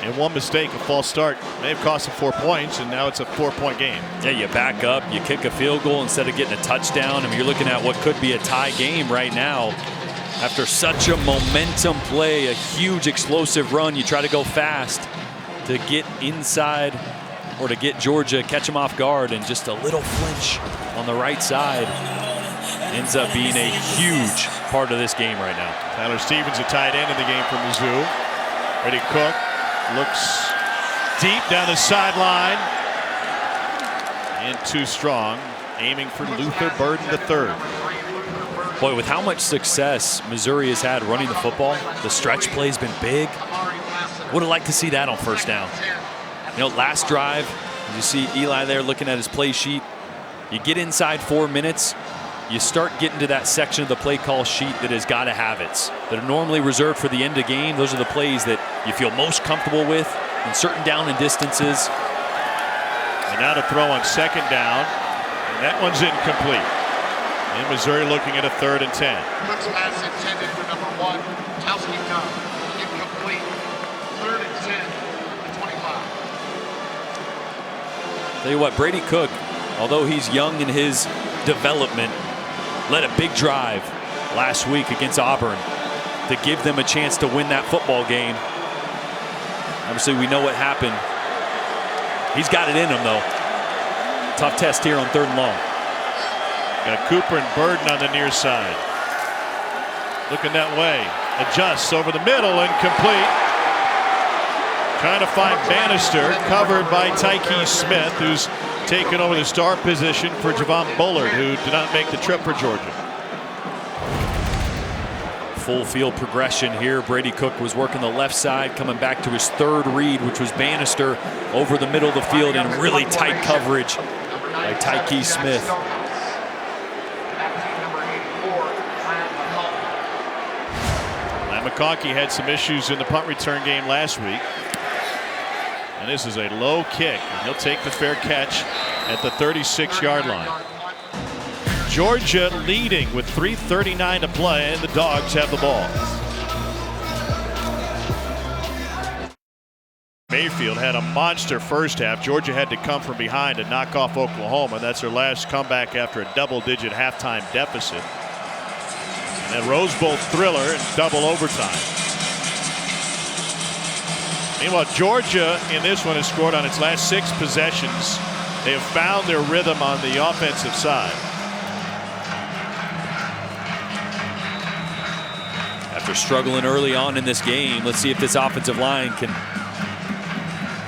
And one mistake, a false start, may have cost them 4 points, and now it's a 4-point game. Yeah, you back up, you kick a field goal instead of getting a touchdown. I mean, you're looking at what could be a tie game right now. After such a momentum play, a huge explosive run, you try to go fast to get inside or to get Georgia, catch them off guard, and just a little flinch on the right side ends up being a huge part of this game right now. Tyler Stevens, a tight end in the game for Mizzou. Brady Cook looks deep down the sideline. And too strong, aiming for Luther Burden III. Boy, with how much success Missouri has had running the football, the stretch play's been big. Would have liked to see that on 1st down. You know, last drive, you see Eli there looking at his play sheet. You get inside 4 minutes, you start getting to that section of the play call sheet that has got to have it. That are normally reserved for the end of the game. Those are the plays that you feel most comfortable with in certain down and distances. And now to throw on 2nd down. And that one's incomplete. And Missouri looking at a 3rd and 10. Cook's pass intended for #1, Towski Young. Incomplete. 3rd and 10 at the 25. Tell you what, Brady Cook, although he's young in his development, led a big drive last week against Auburn to give them a chance to win that football game. Obviously, we know what happened. He's got it in him, though. Tough test here on 3rd and long. Got Cooper and Burden on the near side. Looking that way. Adjusts over the middle and complete. Trying to find Bannister, covered by Tyke Smith, who's taken over the star position for Javon Bullard, who did not make the trip for Georgia. Full field progression here. Brady Cook was working the left side, coming back to his 3rd read, which was Bannister over the middle of the field in really tight coverage by Tyke Smith. McConkey had some issues in the punt return game last week. And this is a low kick. And he'll take the fair catch at the 36-yard line. Georgia leading with 3:39 to play, and the Dogs have the ball. Mayfield had a monster first half. Georgia had to come from behind to knock off Oklahoma. That's their last comeback after a double-digit halftime deficit. And a Rose Bowl thriller in double overtime. Meanwhile, Georgia in this one has scored on its last 6 possessions. They have found their rhythm on the offensive side. After struggling early on in this game, let's see if this offensive line can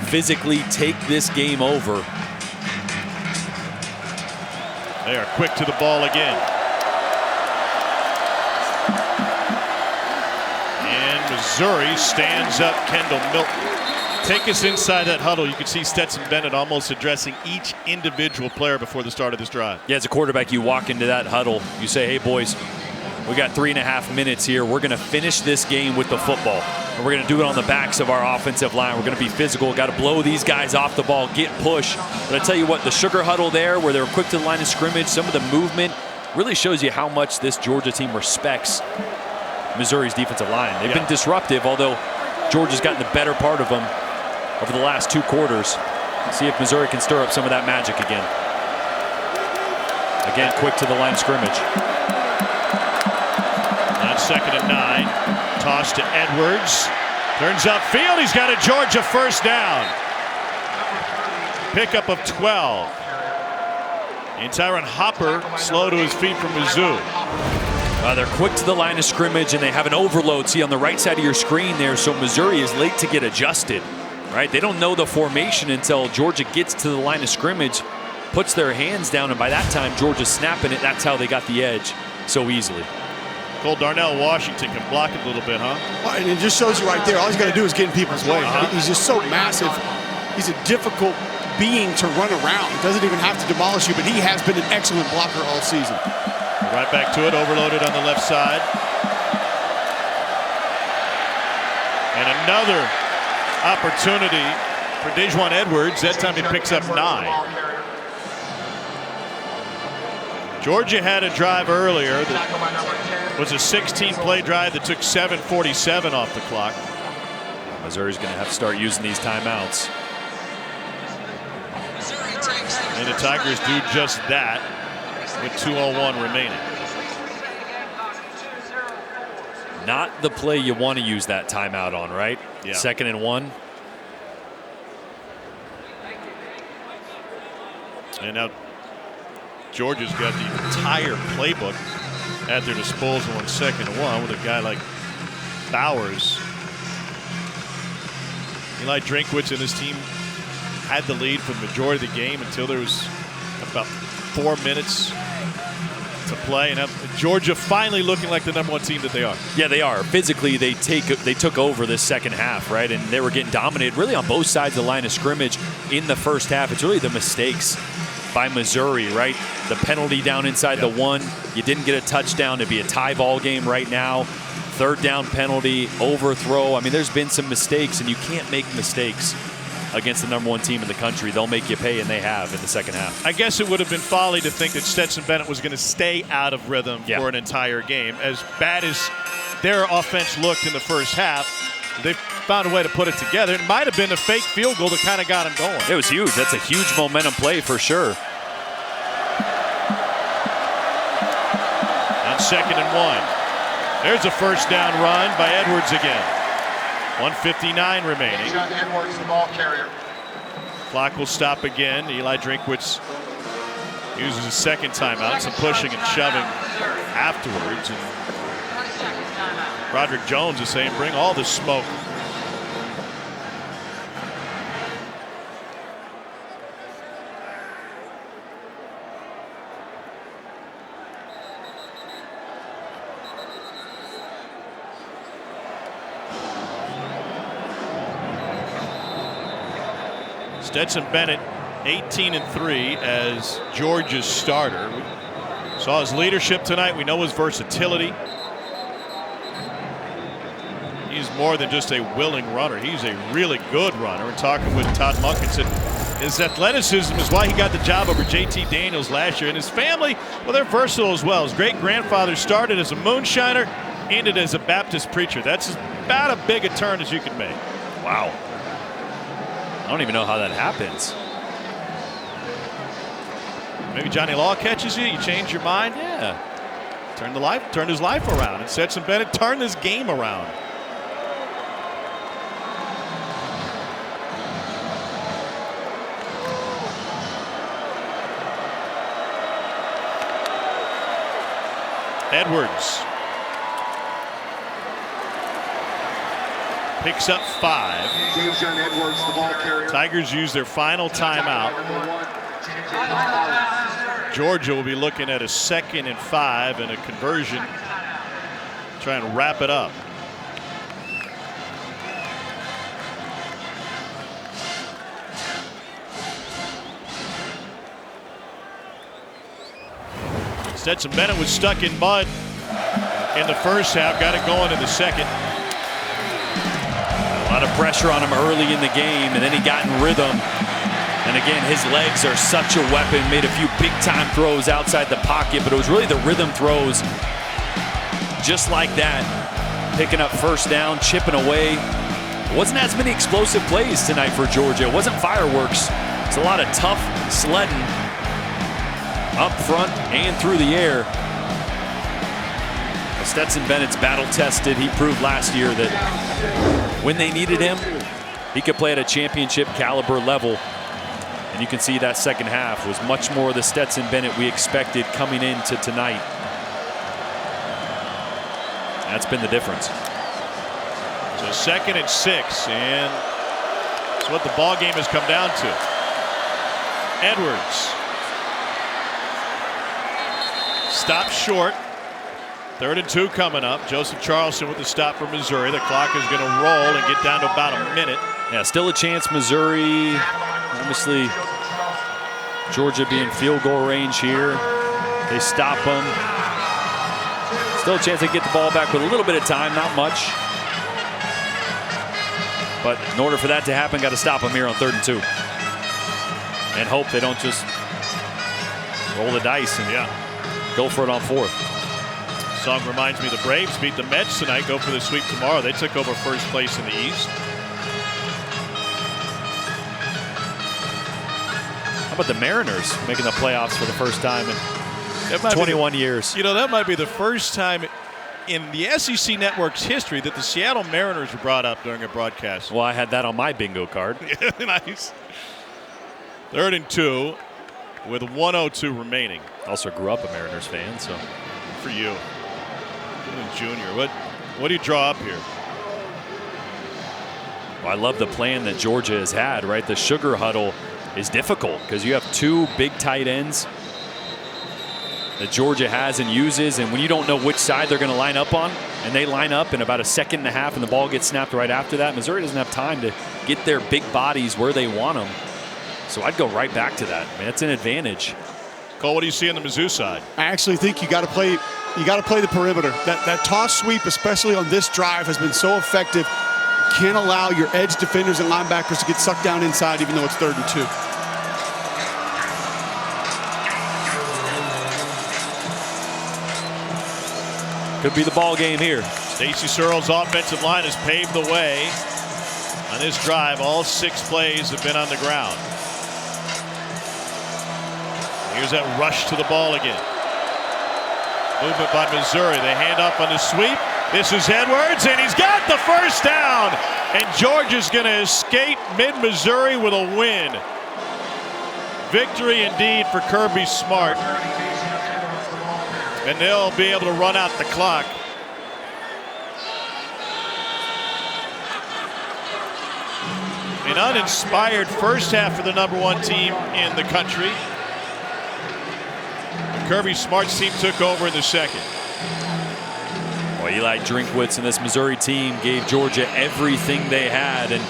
physically take this game over. They are quick to the ball again. Missouri stands up Kendall Milton. Take us inside that huddle. You can see Stetson Bennett almost addressing each individual player before the start of this drive. Yeah, as a quarterback, you walk into that huddle. You say, hey, boys, we got 3.5 minutes here. We're going to finish this game with the football. And we're going to do it on the backs of our offensive line. We're going to be physical. Got to blow these guys off the ball, get push. But I tell you what, the sugar huddle there where they were quick to the line of scrimmage, some of the movement really shows you how much this Georgia team respects Missouri's defensive line. They've been disruptive, although Georgia's gotten the better part of them over the last 2 quarters. See if Missouri can stir up some of that magic again. Again, quick to the line of scrimmage. On 2nd and 9, toss to Edwards. Turns upfield. He's got a Georgia 1st down. Pickup of 12. And Tyron Hopper slow to his feet from Mizzou. They're quick to the line of scrimmage, and they have an overload. See on the right side of your screen there, so Missouri is late to get adjusted. Right? They don't know the formation until Georgia gets to the line of scrimmage, puts their hands down, and by that time Georgia's snapping it. That's how they got the edge so easily. Cole, Darnell Washington can block it a little bit, huh? Well, and it just shows you right there, all he's got to do is get in people's way. He's just so massive. He's a difficult being to run around. He doesn't even have to demolish you, but he has been an excellent blocker all season. Right back to it, overloaded on the left side. And another opportunity for Dejuan Edwards. That time he picks up 9. Georgia had a drive earlier that was a 16-play drive that took 7:47 off the clock. Missouri's going to have to start using these timeouts. And the Tigers do just that with 2:01 remaining. Not the play you want to use that timeout on, right? Yeah. 2nd and 1. And now Georgia's got the entire playbook at their disposal on 2nd and 1 with a guy like Bowers. Eli Drinkwitz and his team had the lead for the majority of the game until there was about 4 minutes to play. And Georgia finally looking like the #1 team that they are. Yeah, they are. Physically, they took over this second half, right? And they were getting dominated really on both sides of the line of scrimmage in the first half. It's really the mistakes by Missouri, right? The penalty down inside the 1. You didn't get a touchdown. It'd be a tie ball game right now. 3rd down penalty, overthrow. I mean, there's been some mistakes, and you can't make mistakes against the #1 team in the country. They'll make you pay, and they have in the second half. I guess it would have been folly to think that Stetson Bennett was going to stay out of rhythm for an entire game. As bad as their offense looked in the first half, they found a way to put it together. It might have been a fake field goal that kind of got him going. It was huge. That's a huge momentum play for sure. On 2nd and 1. There's a first down run by Edwards again. 1:59 remaining. Edwards, the ball carrier. Clock will stop again. Eli Drinkwitz uses his 2nd timeout. Some pushing and shoving afterwards. And Roderick Jones is saying, bring all the smoke. Stetson Bennett, 18-3 as Georgia's starter. We saw his leadership tonight. We know his versatility. He's more than just a willing runner. He's a really good runner. We're talking with Todd Munkinson. His athleticism is why he got the job over J.T. Daniels last year. And his family, well, they're versatile as well. His great-grandfather started as a moonshiner, ended as a Baptist preacher. That's about as big a turn as you can make. Wow. I don't even know how that happens. Maybe Johnny Law catches you, you change your mind. Yeah. Turned his life around. And Stetson Bennett turned his game around. Edwards picks up 5. Edwards, the ball carrier. Tigers use their final timeout. Georgia will be looking at a 2nd and 5 and a conversion, trying to wrap it up. Stetson Bennett was stuck in mud in the first half, got it going in the second. A lot of pressure on him early in the game, and then he got in rhythm. And again, his legs are such a weapon. Made a few big-time throws outside the pocket, but it was really the rhythm throws just like that. Picking up first down, chipping away. It wasn't as many explosive plays tonight for Georgia. It wasn't fireworks. It's a lot of tough sledding up front and through the air. Stetson Bennett's battle-tested. He proved last year that when they needed him, he could play at a championship caliber level. And you can see that second half was much more the Stetson Bennett we expected coming into tonight. That's been the difference. So 2nd and 6, and that's what the ball game has come down to. Edwards stopped short 3rd and 2 coming up. Joseph Charleston with the stop for Missouri. The clock is going to roll and get down to about a minute. Yeah, still a chance, Missouri. Obviously, Georgia being field goal range here. They stop them. Still a chance they get the ball back with a little bit of time, not much. But in order for that to happen, got to stop them here on 3rd and 2. And hope they don't just roll the dice and go for it on 4th. Song reminds me the Braves beat the Mets tonight, go for the sweep tomorrow. They took over first place in the East. How about the Mariners making the playoffs for the first time in 21 years? You know, that might be the first time in the SEC Network's history that the Seattle Mariners were brought up during a broadcast. Well, I had that on my bingo card. Nice. 3rd and 2 with 1:02 remaining. Also grew up a Mariners fan, so. For you. Junior, what do you draw up here? Well, I love the plan that Georgia has had, right? The sugar huddle is difficult because you have 2 big tight ends that Georgia has and uses, and when you don't know which side they're going to line up on, and they line up in about a second and a half and the ball gets snapped right after that, Missouri doesn't have time to get their big bodies where they want them. So I'd go right back to that. Man, it's an advantage. Cole, what do you see on the Mizzou side? I actually think you got to play the perimeter. That toss sweep, especially on this drive, has been so effective. You can't allow your edge defenders and linebackers to get sucked down inside, even though it's 3rd and 2. Could be the ball game here. Stacy Searles' offensive line has paved the way on this drive. All 6 plays have been on the ground. Here's that rush to the ball again. Movement by Missouri. They hand up on the sweep. This is Edwards, and he's got the first down. And Georgia's going to escape mid-Missouri with a win. Victory indeed for Kirby Smart. And they'll be able to run out the clock. An uninspired first half for the #1 team in the country. Kirby Smart's team took over in the second. Well, Eli Drinkwitz and this Missouri team gave Georgia everything they had, and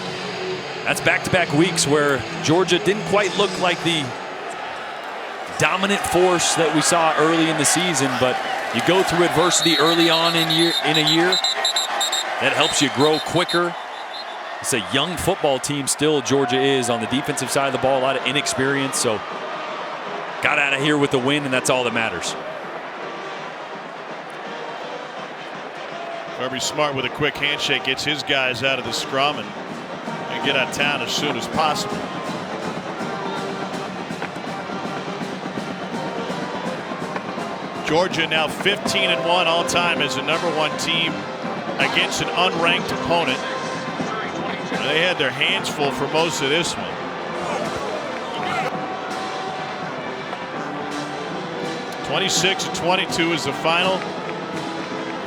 that's back-to-back weeks where Georgia didn't quite look like the dominant force that we saw early in the season, but you go through adversity early on in a year, that helps you grow quicker. It's a young football team still, Georgia is, on the defensive side of the ball, a lot of inexperience, so got out of here with the win, and that's all that matters. Kirby Smart with a quick handshake gets his guys out of the scrum and get out of town as soon as possible. Georgia now 15-1 all time as the #1 team against an unranked opponent. They had their hands full for most of this one. (26-22) is the final.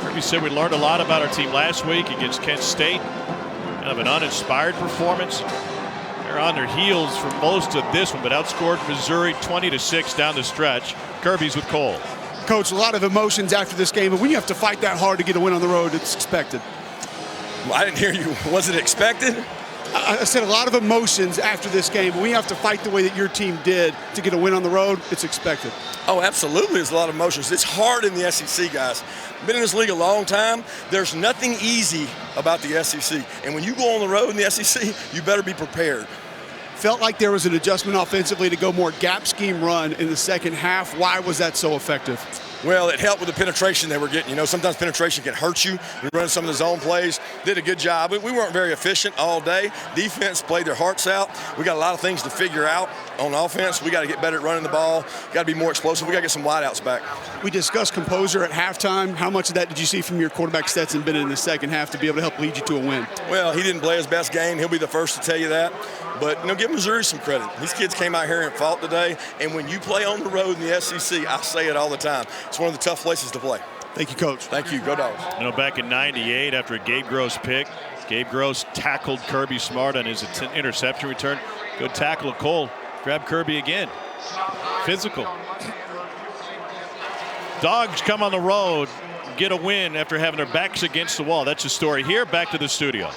Kirby said we learned a lot about our team last week against Kent State. Kind of an uninspired performance. They're on their heels for most of this one, but outscored Missouri 20-6 down the stretch. Kirby's with Cole. Coach, a lot of emotions after this game, but when you have to fight that hard to get a win on the road, it's expected. Well, I didn't hear you. Was it expected? I said a lot of emotions after this game, but when you have to fight the way that your team did to get a win on the road, it's expected. Oh, absolutely. There's a lot of emotions. It's hard in the SEC, guys. Been in this league a long time. There's nothing easy about the SEC. And when you go on the road in the SEC, you better be prepared. Felt like there was an adjustment offensively to go more gap scheme run in the second half. Why was that so effective? Well, it helped with the penetration they were getting. You know, sometimes penetration can hurt you. We run some of the zone plays. Did a good job. We weren't very efficient all day. Defense played their hearts out. We got a lot of things to figure out on offense. We got to get better at running the ball. Got to be more explosive. We got to get some wideouts back. We discussed composure at halftime. How much of that did you see from your quarterback Stetson Bennett in the second half to be able to help lead you to a win? Well, he didn't play his best game. He'll be the first to tell you that. But, you know, give Missouri some credit. These kids came out here and fought today. And when you play on the road in the SEC, I say it all the time, it's one of the tough places to play. Thank you, Coach. Thank you. Go Dogs. You know, back in '98, after a Gabe Gross pick, Gabe Gross tackled Kirby Smart on his interception return. Good tackle of Cole. Grab Kirby again. Physical. Dogs come on the road. get a win after having their backs against the wall. That's the story here. Back to the studio.